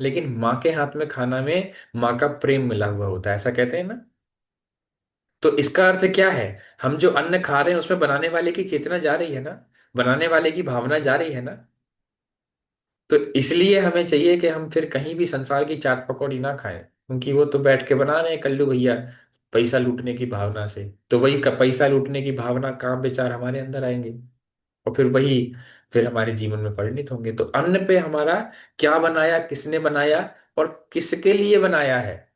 लेकिन माँ के हाथ में खाना में माँ का प्रेम मिला हुआ होता है, ऐसा कहते हैं ना। तो इसका अर्थ क्या है, हम जो अन्न खा रहे हैं उसमें बनाने वाले की चेतना जा रही है ना, बनाने वाले की भावना जा रही है ना। तो इसलिए हमें चाहिए कि हम फिर कहीं भी संसार की चाट पकौड़ी ना खाएं, क्योंकि वो तो बैठ के बना रहे हैं कल्लू भैया, पैसा लूटने की भावना से। तो वही पैसा लूटने की भावना काम विचार हमारे अंदर आएंगे, और फिर हमारे जीवन में परिणित होंगे। तो अन्न पे हमारा क्या बनाया, किसने बनाया और किसके लिए बनाया है।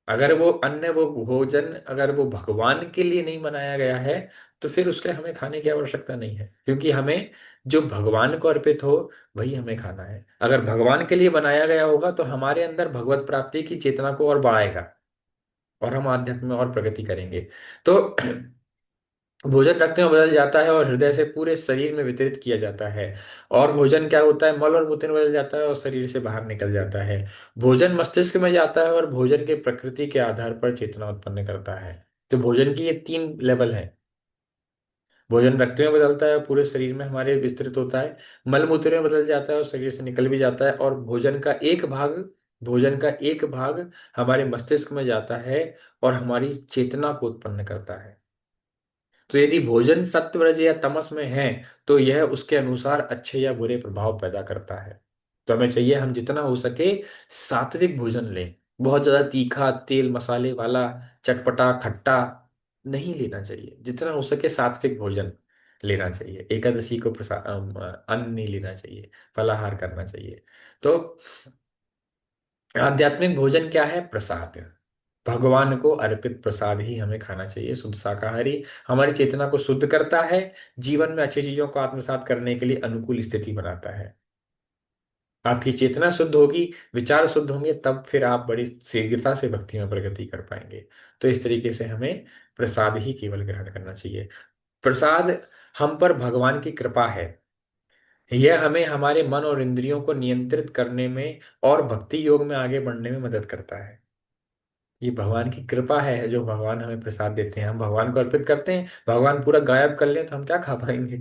अगर वो अन्न, वो भोजन अगर वो भगवान के लिए नहीं बनाया गया है, तो फिर उसके हमें खाने की आवश्यकता नहीं है, क्योंकि हमें जो भगवान को अर्पित हो वही हमें खाना है। अगर भगवान के लिए बनाया गया होगा तो हमारे अंदर भगवत प्राप्ति की चेतना को और बढ़ाएगा, और हम आध्यात्म में और प्रगति करेंगे। तो भोजन रक्त में बदल जाता है और हृदय से पूरे शरीर में वितरित किया जाता है। और भोजन क्या होता है, मल और मूत्र में बदल जाता है और शरीर से बाहर निकल जाता है। भोजन मस्तिष्क में जाता है और भोजन के प्रकृति के आधार पर चेतना उत्पन्न करता है। तो भोजन की ये 3 लेवल हैं। भोजन रक्त में बदलता है, पूरे शरीर में हमारे विस्तृत होता है। मल मूत्र में बदल जाता है और शरीर से निकल भी जाता है। और भोजन का एक भाग हमारे मस्तिष्क में जाता है और हमारी चेतना को उत्पन्न करता है। तो यदि भोजन सत्व रज या तमस में है, तो यह उसके अनुसार अच्छे या बुरे प्रभाव पैदा करता है। तो हमें चाहिए हम जितना हो सके सात्विक भोजन लें। बहुत ज्यादा तीखा तेल मसाले वाला चटपटा खट्टा नहीं लेना चाहिए, जितना हो सके सात्विक भोजन लेना चाहिए। एकादशी को अन्न नहीं लेना चाहिए, फलाहार करना चाहिए। तो आध्यात्मिक भोजन क्या है, प्रसाद। भगवान को अर्पित प्रसाद ही हमें खाना चाहिए, शुद्ध शाकाहारी। हमारी चेतना को शुद्ध करता है, जीवन में अच्छी चीजों को आत्मसात करने के लिए अनुकूल स्थिति बनाता है। आपकी चेतना शुद्ध होगी, विचार शुद्ध होंगे, तब फिर आप बड़ी शीघ्रता से भक्ति में प्रगति कर पाएंगे। तो इस तरीके से हमें प्रसाद ही केवल ग्रहण करना चाहिए। प्रसाद हम पर भगवान की कृपा है। यह हमें हमारे मन और इंद्रियों को नियंत्रित करने में और भक्ति योग में आगे बढ़ने में मदद करता है। ये भगवान की कृपा है जो भगवान हमें प्रसाद देते हैं, हम भगवान को अर्पित करते हैं। भगवान पूरा गायब कर ले तो हम क्या खा पाएंगे।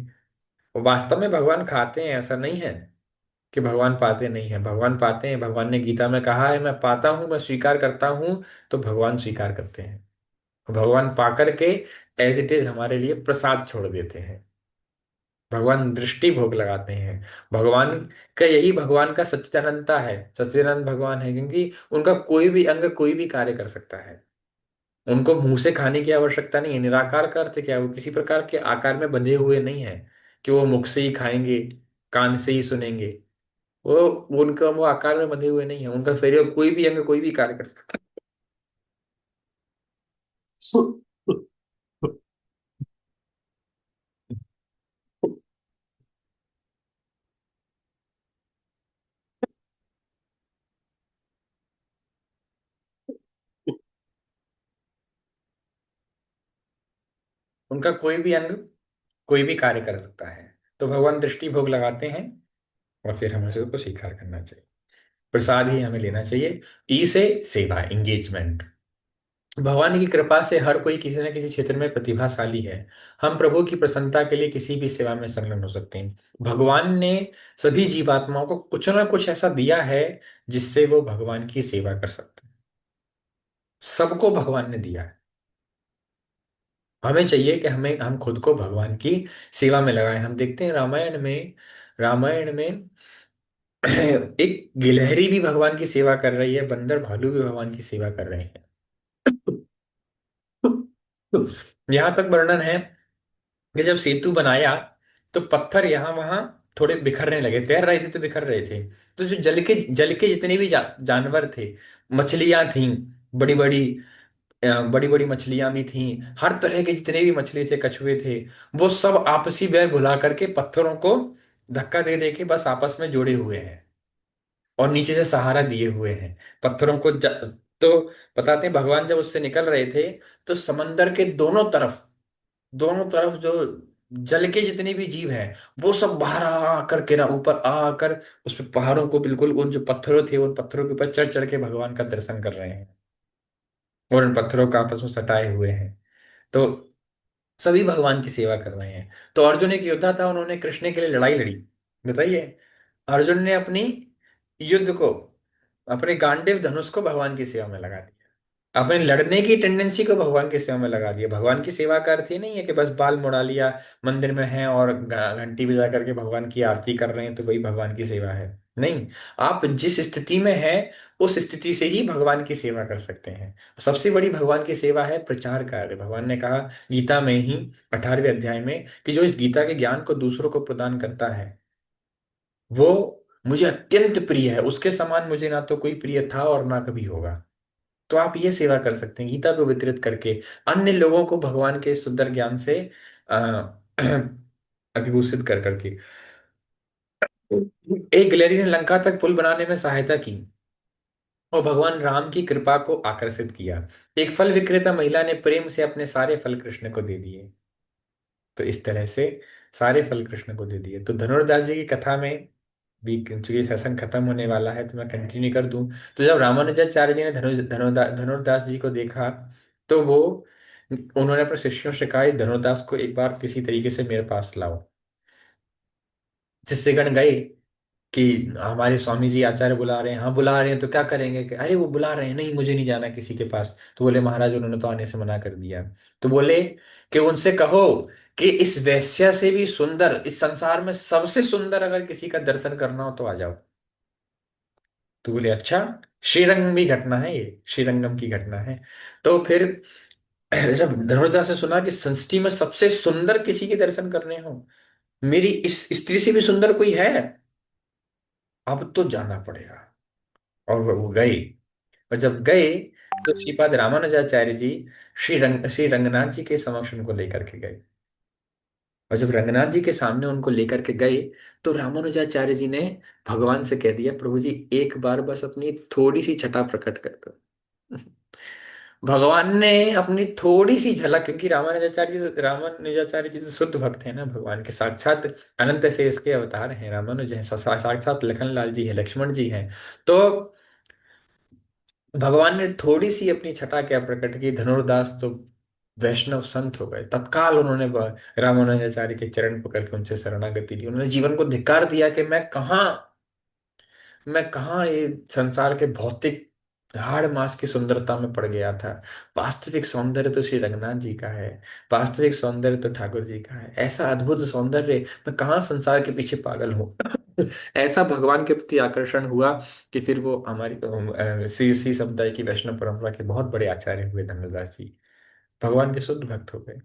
और वास्तव में भगवान खाते हैं, ऐसा नहीं है कि भगवान पाते नहीं है, भगवान पाते हैं। भगवान ने गीता में कहा है, मैं पाता हूं, मैं स्वीकार करता हूं। तो भगवान स्वीकार करते हैं, भगवान पा करके एज इट इज हमारे लिए प्रसाद छोड़ देते हैं। भगवान दृष्टि भोग लगाते हैं। भगवान का यही भगवान का सच्चिदानंदता है, सच्चिदानंद भगवान है, क्योंकि उनका कोई भी अंग कोई भी कार्य कर सकता है। उनको मुंह से खाने की आवश्यकता नहीं है। निराकार का अर्थ क्या है, वो किसी प्रकार के आकार में बंधे हुए नहीं है कि वो मुख से ही खाएंगे, कान से ही सुनेंगे। वो उनका वो आकार में बंधे हुए नहीं है, उनका शरीर का कोई भी अंग कोई भी कार्य कर सकता है। उनका कोई भी अंग कोई भी कार्य कर सकता है। तो भगवान दृष्टि भोग लगाते हैं, और फिर हमें उसको स्वीकार करना चाहिए। प्रसाद ही हमें लेना चाहिए। ई से सेवा, एंगेजमेंट। भगवान की कृपा से हर कोई किसी न किसी क्षेत्र में प्रतिभाशाली है। हम प्रभु की प्रसन्नता के लिए किसी भी सेवा में संलग्न हो सकते हैं। भगवान ने सभी जीवात्माओं को कुछ ना कुछ ऐसा दिया है जिससे वो भगवान की सेवा कर सकते हैं। सबको भगवान ने दिया है। हमें चाहिए कि हम खुद को भगवान की सेवा में लगाएं। हम देखते हैं रामायण में एक गिलहरी भी भगवान की सेवा कर रही है, बंदर भालू भी भगवान की सेवा कर रहे हैं। यहाँ तक वर्णन है कि जब सेतु बनाया तो पत्थर यहाँ वहां थोड़े बिखरने लगे, तैर रहे थे तो बिखर रहे थे। तो जो जल के जितने भी जानवर थे, मछलियां थीं, बड़ी बड़ी बड़ी बड़ी मछलियां भी थीं, हर तरह के जितने भी मछली थे, कछुए थे, वो सब आपसी बैर भुला करके पत्थरों को धक्का दे दे के बस आपस में जोड़े हुए हैं और नीचे से सहारा दिए हुए हैं पत्थरों को। तो बताते हैं भगवान जब उससे निकल रहे थे तो समंदर के दोनों तरफ जो जल के जितने भी जीव हैं वो सब बाहर आ आकर के ना ऊपर आ आकर उस पे पहाड़ों को बिल्कुल उन जो पत्थरों थे उन पत्थरों के ऊपर चढ़ चढ़ के भगवान का दर्शन कर रहे हैं और उन पत्थरों का आपस में सटाए हुए हैं। तो सभी भगवान की सेवा कर रहे हैं। तो अर्जुन एक योद्धा था, उन्होंने कृष्ण के लिए लड़ाई लड़ी। बताइए, अर्जुन ने अपनी युद्ध को, अपने गांडीव धनुष को भगवान की सेवा में लगा दिया। अपने लड़ने की टेंडेंसी को भगवान की सेवा में लगा दिया। भगवान की सेवा का अर्थ ये नहीं है कि बस बाल मुड़ा लिया, मंदिर में हैं और घंटी बजा करके भगवान की आरती कर रहे हैं तो वही भगवान की सेवा है। नहीं, आप जिस स्थिति में हैं उस स्थिति से ही भगवान की सेवा कर सकते हैं। सबसे बड़ी भगवान की सेवा है प्रचार कार्य। भगवान ने कहा गीता में ही 18वें अध्याय में कि जो इस गीता के ज्ञान को दूसरों को प्रदान करता है वो मुझे अत्यंत प्रिय है, उसके समान मुझे ना तो कोई प्रिय था और ना कभी होगा। तो आप ये सेवा कर सकते हैं गीता को वितरित करके, अन्य लोगों को भगवान के सुंदर ज्ञान से अ, अभिभूषित कर करके। एक गिलहरी ने लंका तक पुल बनाने में सहायता की और भगवान राम की कृपा को आकर्षित किया। एक फल विक्रेता महिला ने प्रेम से अपने सारे फल कृष्ण को दे दिए। तो इस तरह से सारे फल कृष्ण को दे दिए। तो धनुर्दास जी की कथा में भी, चूंकि सेशन खत्म होने वाला है तो मैं कंटिन्यू कर दूं। तो जब रामानुजाचार्य जी ने धनुर्दास जी को देखा तो वो, उन्होंने अपने शिष्यों से कहा इस धनुर्दास को एक बार किसी तरीके से मेरे पास लाओ। शिष्यगण गए कि हमारे स्वामी जी आचार्य बुला रहे हैं। हाँ बुला रहे हैं, तो क्या करेंगे? कि अरे वो बुला रहे हैं, नहीं मुझे नहीं जाना किसी के पास। तो बोले महाराज उन्होंने तो आने से मना कर दिया। तो बोले कि उनसे कहो कि इस वेश्या से भी सुंदर, इस संसार में सबसे सुंदर अगर किसी का दर्शन करना हो तो आ जाओ। तो बोले अच्छा। श्रीरंग की घटना है ये, श्रीरंगम की घटना है। तो फिर जब धनुर्धा से सुना कि संस्कृति में सबसे सुंदर किसी के दर्शन करने हो, मेरी इस स्त्री से भी सुंदर कोई है, अब तो जाना पड़ेगा। और वो गए। और जब गए तो श्रीपाद रामानुजाचार्य जी श्री रंगनाथ जी के समक्ष उनको लेकर के गए। और जब रंगनाथ जी के सामने उनको लेकर के गए तो रामानुजाचार्य जी ने भगवान से कह दिया प्रभु जी एक बार बस अपनी थोड़ी सी छटा प्रकट कर दो। भगवान ने अपनी थोड़ी सी झलक, क्योंकि रामानुजाचार्य जी तो शुद्ध भक्त है ना भगवान के, साक्षात अनंत से इसके अवतार हैं, रामानुज हैं, साक्षात लखनलाल जी हैं, लक्ष्मण जी हैं। तो भगवान ने थोड़ी सी अपनी छटा क्या प्रकट की, धनुर्दास तो वैष्णव संत हो गए। तत्काल उन्होंने रामानुजाचार्य के चरण पकड़ के उनसे शरणागति ली। उन्होंने जीवन को धिक्कार दिया कि मैं कहाँ ये संसार के भौतिक हाड़ मास की सुंदरता में पड़ गया था। वास्तविक सौंदर्य तो श्री रंगनाथ जी का है, वास्तविक सौंदर्य तो ठाकुर जी का है। ऐसा अद्भुत सौंदर्य, मैं कहाँ संसार के पीछे पागल हूँ। ऐसा भगवान के प्रति आकर्षण हुआ कि फिर वो हमारी श्री श्री समुदाय की वैष्णव परंपरा के बहुत बड़े आचार्य हुए धनुर्दास जी, भगवान के शुद्ध भक्त हो गए।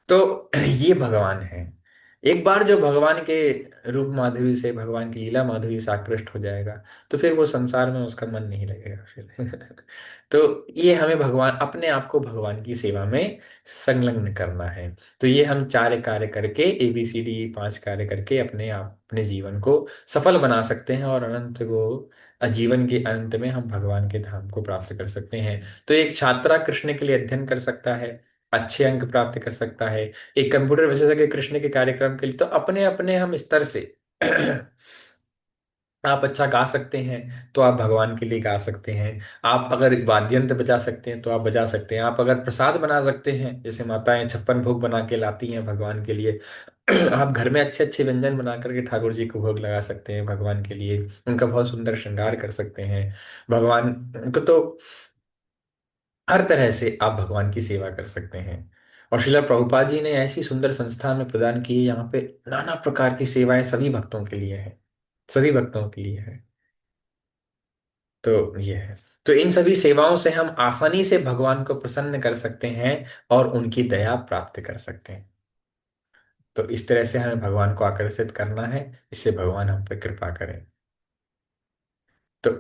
तो ये भगवान है। एक बार जो भगवान के रूप माधुरी से, भगवान की लीला माधुरी से आकृष्ट हो जाएगा तो फिर वो संसार में उसका मन नहीं लगेगा फिर। तो ये हमें भगवान, अपने आप को भगवान की सेवा में संलग्न करना है। तो ये हम 4 कार्य करके, ABCD 5 कार्य करके अपने आप, अपने जीवन को सफल बना सकते हैं और अनंत को, जीवन के अंत में हम भगवान के धाम को प्राप्त कर सकते हैं। तो एक छात्रा कृष्ण के लिए अध्ययन कर सकता है, अच्छे अंक प्राप्त कर सकता है। एक कंप्यूटर विशेषज्ञ कृष्ण के कार्यक्रम के लिए, तो अपने अपने हम स्तर से आप अच्छा गा सकते हैं तो आप भगवान के लिए गा सकते हैं। आप अगर वाद्य यंत्र बजा सकते हैं तो आप बजा सकते हैं। आप अगर प्रसाद बना सकते हैं, जैसे माताएं 56 भोग बना के लाती हैं भगवान के लिए, आप घर में अच्छे अच्छे व्यंजन बना करके ठाकुर जी को भोग लगा सकते हैं भगवान के लिए, उनका बहुत सुंदर श्रृंगार कर सकते हैं। भगवान को तो हर तरह से आप भगवान की सेवा कर सकते हैं। और श्रीला प्रभुपाद जी ने ऐसी सुंदर संस्था में प्रदान की है, यहाँ पे नाना प्रकार की सेवाएं सभी भक्तों के लिए है, सभी भक्तों के लिए है। तो ये है। तो इन सभी सेवाओं से हम आसानी से भगवान को प्रसन्न कर सकते हैं और उनकी दया प्राप्त कर सकते हैं। तो इस तरह से हमें भगवान को आकर्षित करना है, इससे भगवान हम पे कृपा करें। तो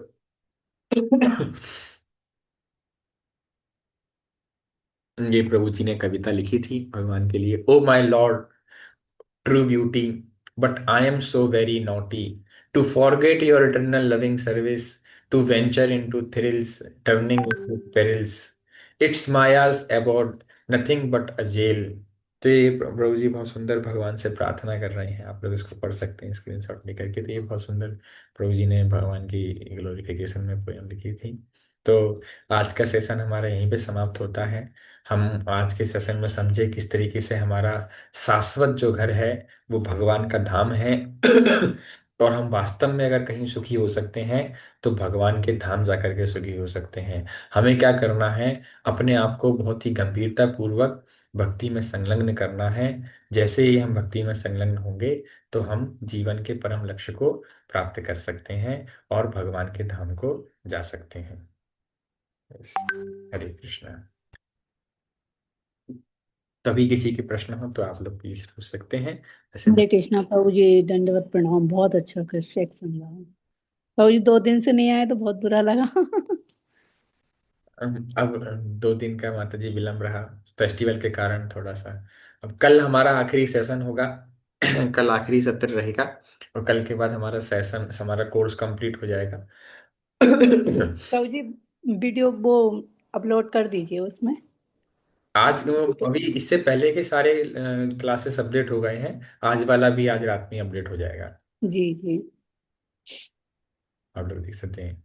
ये प्रभु जी ने कविता लिखी थी भगवान के लिए। Oh my Lord, true beauty, but I am so very naughty to forget your eternal loving service, to venture into thrills, turning into perils. It's Maya's abode, nothing but a jail. तो ये प्रभु जी बहुत सुंदर भगवान से प्रार्थना कर रहे हैं, आप लोग इसको पढ़ सकते हैं स्क्रीनशॉट लेकर के। तो ये बहुत सुंदर प्रभु जी ने भगवान की ग्लोरिफिकेशन में पोयम लिखी थी। तो आज का सेशन हमारा यहीं पे समाप्त होता है। हम आज के सेशन में समझे किस तरीके से हमारा शाश्वत जो घर है वो भगवान का धाम है। और हम वास्तव में अगर कहीं सुखी हो सकते हैं तो भगवान के धाम जाकर के सुखी हो सकते हैं। हमें क्या करना है, अपने आप को बहुत ही गंभीरता पूर्वक भक्ति में संलग्न करना है। जैसे ही हम भक्ति में संलग्न होंगे तो हम जीवन के परम लक्ष्य को प्राप्त कर सकते हैं और भगवान के धाम को जा सकते हैं। Yes. हरे कृष्णा। तभी किसी के प्रश्न हो तो आप लोग प्लीज पूछ सकते हैं। वैसे हरे कृष्णा प्रभु जी, दंडवत प्रणाम। बहुत अच्छा सेक्शन रहा प्रभु जी। 2 दिन से नहीं आए तो बहुत बुरा लगा। अब 2 दिन का माता जी विलंब रहा फेस्टिवल के कारण थोड़ा सा। अब कल हमारा आखिरी सेशन होगा। कल आखिरी सत्र रहेगा और कल के बाद हमारा सेशन, हमारा कोर्स कंप्लीट हो जाएगा। प्रभु जी, वीडियो वो अपलोड कर दीजिए उसमें। आज अभी इससे पहले के सारे क्लासेस अपडेट हो गए हैं। आज वाला भी आज रात में अपडेट हो जाएगा। जी जी। आप लोग देख सकते हैं।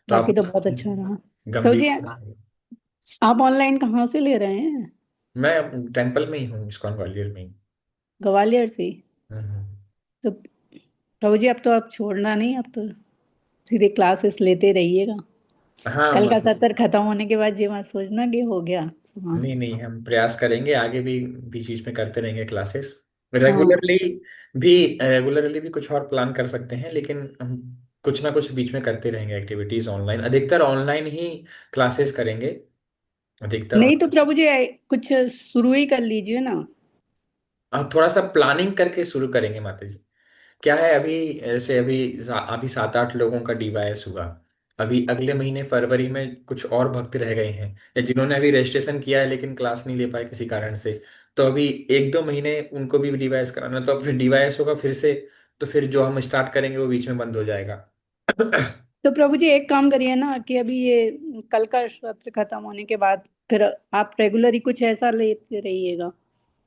तो आप बाकी तो बहुत अच्छा रहा प्रभु गंभीर। जी। आप ऑनलाइन कहाँ से ले रहे हैं? मैं टेम्पल में ही हूँ, इस्कॉन ग्वालियर में ही। ग्वालियर से? हम्म। तो प्रभु जी अब तो आप छोड़ना नहीं, अब तो सीधे क्लासेस लेते रहिएगा। हाँ कल का सत्र खत्म होने के बाद ये मत सोचना कि हो गया नहीं समाप्त। नहीं, हम प्रयास करेंगे आगे भी बीच बीच में करते रहेंगे क्लासेस। हाँ। रेगुलरली भी रेगुलरली भी कुछ और प्लान कर सकते हैं, लेकिन हम कुछ ना कुछ बीच में करते रहेंगे एक्टिविटीज ऑनलाइन, अधिकतर ऑनलाइन ही क्लासेस करेंगे। अधिकतर नहीं तो प्रभु जी कुछ शुरू ही कर लीजिए ना। थोड़ा सा प्लानिंग करके शुरू करेंगे माता जी। क्या है अभी, ऐसे अभी 7-8 लोगों का डीवाईएस हुआ। अभी अगले महीने फरवरी में कुछ और भक्त रह गए हैं, या जिन्होंने अभी रजिस्ट्रेशन किया है लेकिन क्लास नहीं ले पाए किसी कारण से। तो अभी 1-2 महीने उनको भी डीवाईएस कराना, तो अब फिर डीवाईएस होगा फिर से। तो फिर जो हम स्टार्ट करेंगे वो बीच में बंद हो जाएगा। तो प्रभु जी एक काम करिए ना कि अभी ये कल का सत्र खत्म होने के बाद फिर आप रेगुलर ही कुछ ऐसा लेते रहिएगा,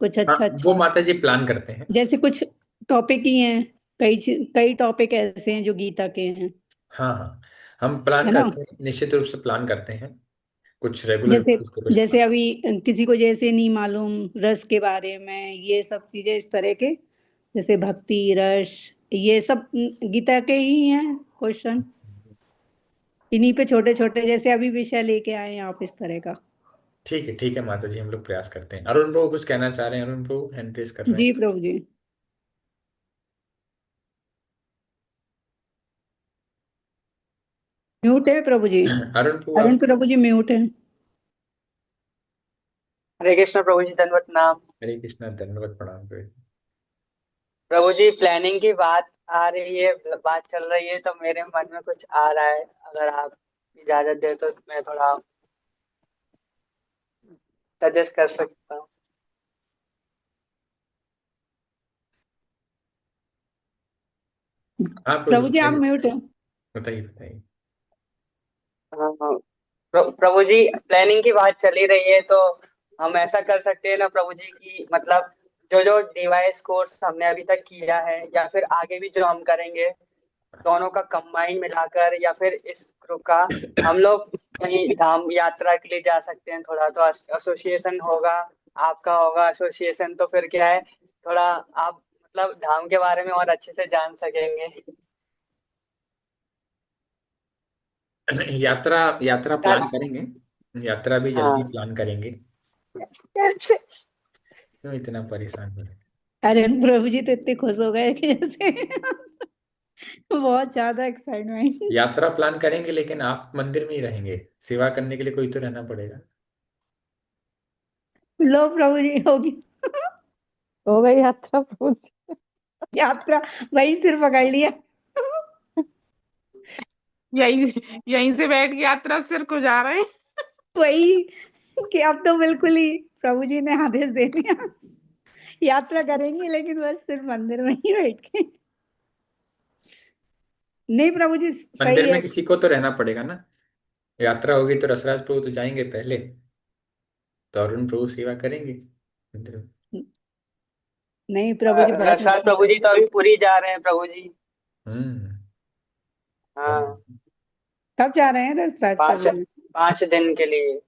कुछ हाँ अच्छा वो अच्छा। माता जी प्लान करते हैं। जैसे कुछ टॉपिक ही हैं, कई टॉपिक ऐसे हैं जो गीता के हैं, हाँ हाँ, हम प्लान है ना। करते हैं, निश्चित रूप से प्लान करते हैं। कुछ रेगुलर जैसे बेसिस पे कुछ जैसे अभी किसी को जैसे नहीं मालूम रस के बारे में, ये सब चीजें इस तरह के, जैसे भक्ति रस, ये सब गीता के ही हैं क्वेश्चन। इन्हीं पे छोटे छोटे जैसे अभी विषय लेके आए हैं आप, इस तरह का। ठीक है माता जी, हम लोग प्रयास करते हैं। अरुण प्रभु कुछ कहना चाह रहे हैं, अरुण प्रभु हैंड रेस कर रहे जी हैं। प्रभु जी। म्यूट है प्रभु जी। अरुण प्रभु अरुण आप। प्रभु जी म्यूट है। हरे कृष्ण प्रभु जी, दंडवत प्रणाम। हरे कृष्णा, धन्यवाद, प्रणाम करें। प्रभु जी, प्लानिंग की बात आ रही है, बात चल रही है, तो मेरे मन में कुछ आ रहा है। अगर आप इजाजत दे तो मैं थोड़ा सजेस्ट कर सकता हूँ। हाँ प्रभु प्रभु जी आप बताइए। म्यूट है। बताइए बताइए। हाँ हाँ। प्रभु जी, प्लानिंग की बात चली रही है, तो हम ऐसा कर सकते हैं ना प्रभु जी की, मतलब जो जो डिवाइस कोर्स हमने अभी तक किया है या फिर आगे भी जो हम करेंगे, दोनों का कंबाइन मिलाकर या फिर इस ग्रुप का हम लोग कहीं धाम यात्रा के लिए जा सकते हैं। थोड़ा तो एसोसिएशन होगा, आपका होगा एसोसिएशन, तो फिर क्या है, थोड़ा आप मतलब धाम के बारे में और अच्छे से जान सकेंगे। यात्रा यात्रा प्लान करेंगे। यात्रा भी जल्दी हाँ। प्लान करेंगे। क्यों इतना परेशान हो रहे हैं? अरे प्रभु जी तो इतने खुश हो गए कि जैसे बहुत ज्यादा एक्साइटमेंट। यात्रा प्लान करेंगे लेकिन आप मंदिर में ही रहेंगे। सेवा करने के लिए कोई तो रहना पड़ेगा। लो प्रभु जी होगी, हो गई यात्रा प्रभु जी। यात्रा वही सिर पकड़ लिया। यहीं यहीं से बैठ के यात्रा सिर को जा रहे हैं। वही कि अब तो बिल्कुल ही प्रभु जी ने आदेश दे दिया, यात्रा करेंगे लेकिन बस सिर्फ मंदिर में ही बैठ के। नहीं प्रभु जी सही मंदिर में है। किसी को तो रहना पड़ेगा ना। यात्रा होगी तो रसराज प्रभु तो जाएंगे पहले, तो अरुण प्रभु सेवा करेंगे मंदिर में। नहीं प्रभु जी बहुत रसाल अच्छा। प्रभु जी तो अभी पूरी जा रहे हैं प्रभु जी। हम्म। हाँ। कब जा रहे हैं रसराज पाँच प्रभु जी? 5 दिन के लिए।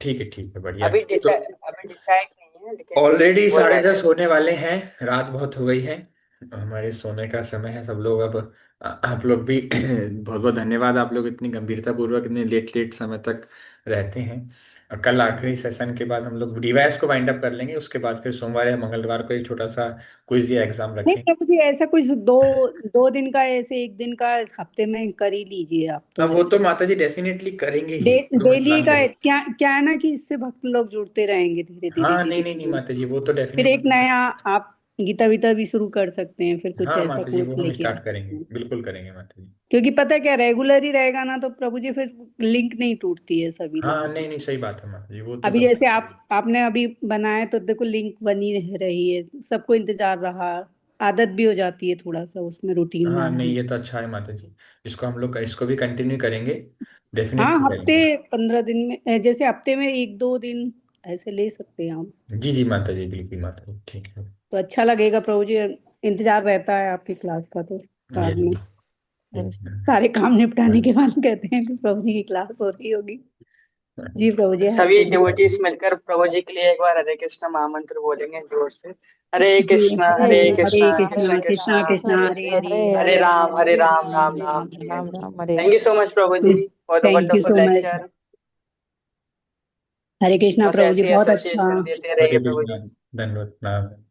ठीक है, बढ़िया है। तो अभी डिसाइड नहीं है, लेकिन ऑलरेडी बोल साढ़े रहे थे। दस होने वाले हैं, रात बहुत हो गई है, हमारे सोने का समय है। सब लोग अब आप लोग भी बहुत बहुत धन्यवाद, आप लोग इतनी गंभीरता पूर्वक इतने लेट लेट समय तक रहते हैं। और कल आखिरी सेशन के बाद हम लोग डिवाइस को वाइंड अप कर लेंगे, उसके बाद फिर सोमवार या मंगलवार को एक छोटा सा क्विज या एग्जाम नहीं रखें। प्रभु जी, ऐसा कुछ दो दो दिन का, ऐसे एक दिन का हफ्ते में कर ही लीजिए आप तो। अब वो तो माता जी डेफिनेटली करेंगे ही, तो मत डेली मान का करिए। क्या क्या है ना, कि इससे भक्त लोग जुड़ते रहेंगे धीरे धीरे हाँ, नहीं धीरे नहीं नहीं धीरे। माता जी, वो तो फिर एक डेफिनेटली। नया आप गीता वीता भी शुरू कर सकते हैं, फिर कुछ हाँ ऐसा माता जी, वो कोर्स हम लेके आ स्टार्ट करेंगे, सकते हैं। बिल्कुल करेंगे माता जी। क्योंकि पता है क्या, रेगुलर ही रहेगा ना तो प्रभु जी फिर लिंक नहीं टूटती है सभी हाँ लोगों की। नहीं नहीं, सही बात है माता जी, वो तो अभी कब। जैसे आपने अभी बनाया तो देखो लिंक बनी रह रही है, सबको इंतजार रहा, आदत भी हो जाती है थोड़ा सा उसमें, रूटीन में हाँ नहीं, आने। ये तो अच्छा है माता जी, इसको हम लोग इसको भी कंटिन्यू करेंगे, हाँ, डेफिनेटली हफ्ते करेंगे। 15 दिन में, जैसे हफ्ते में एक दो दिन ऐसे ले सकते हैं हम। जी जी माता जी, बिल्कुल माता जी, ठीक है। तो अच्छा लगेगा प्रभु जी, इंतजार रहता है आपकी क्लास का तो ये बाद में। और ठीक है। सारे काम निपटाने के बाद कहते हैं कि प्रभु जी की क्लास हो रही होगी। जी प्रभु जी, सभी हरे डिवोटीज मिलकर प्रभु जी के लिए एक बार हरे कृष्ण महामंत्र बोलेंगे जोर से। Hare ji, Krishna Hare Hare Hare Krishna Krishna Krishna Krishna Hare Krishna Krishna Krishna Krishna Hare Krishna Hare, Krishna Hare Krishna Ram Hare Hare Ram Ram Ram Hare Ram Ram Hare Ram Hare. Ram Hare thank you so much प्रभु जी for the thank you wonderful so much. Lecture. Hare Krishna बस प्रभु जी, ऐसी बहुत अच्छा। एसोसिएशन देते रहिए हरे प्रभु कृष्णा, जी। धन्यवाद।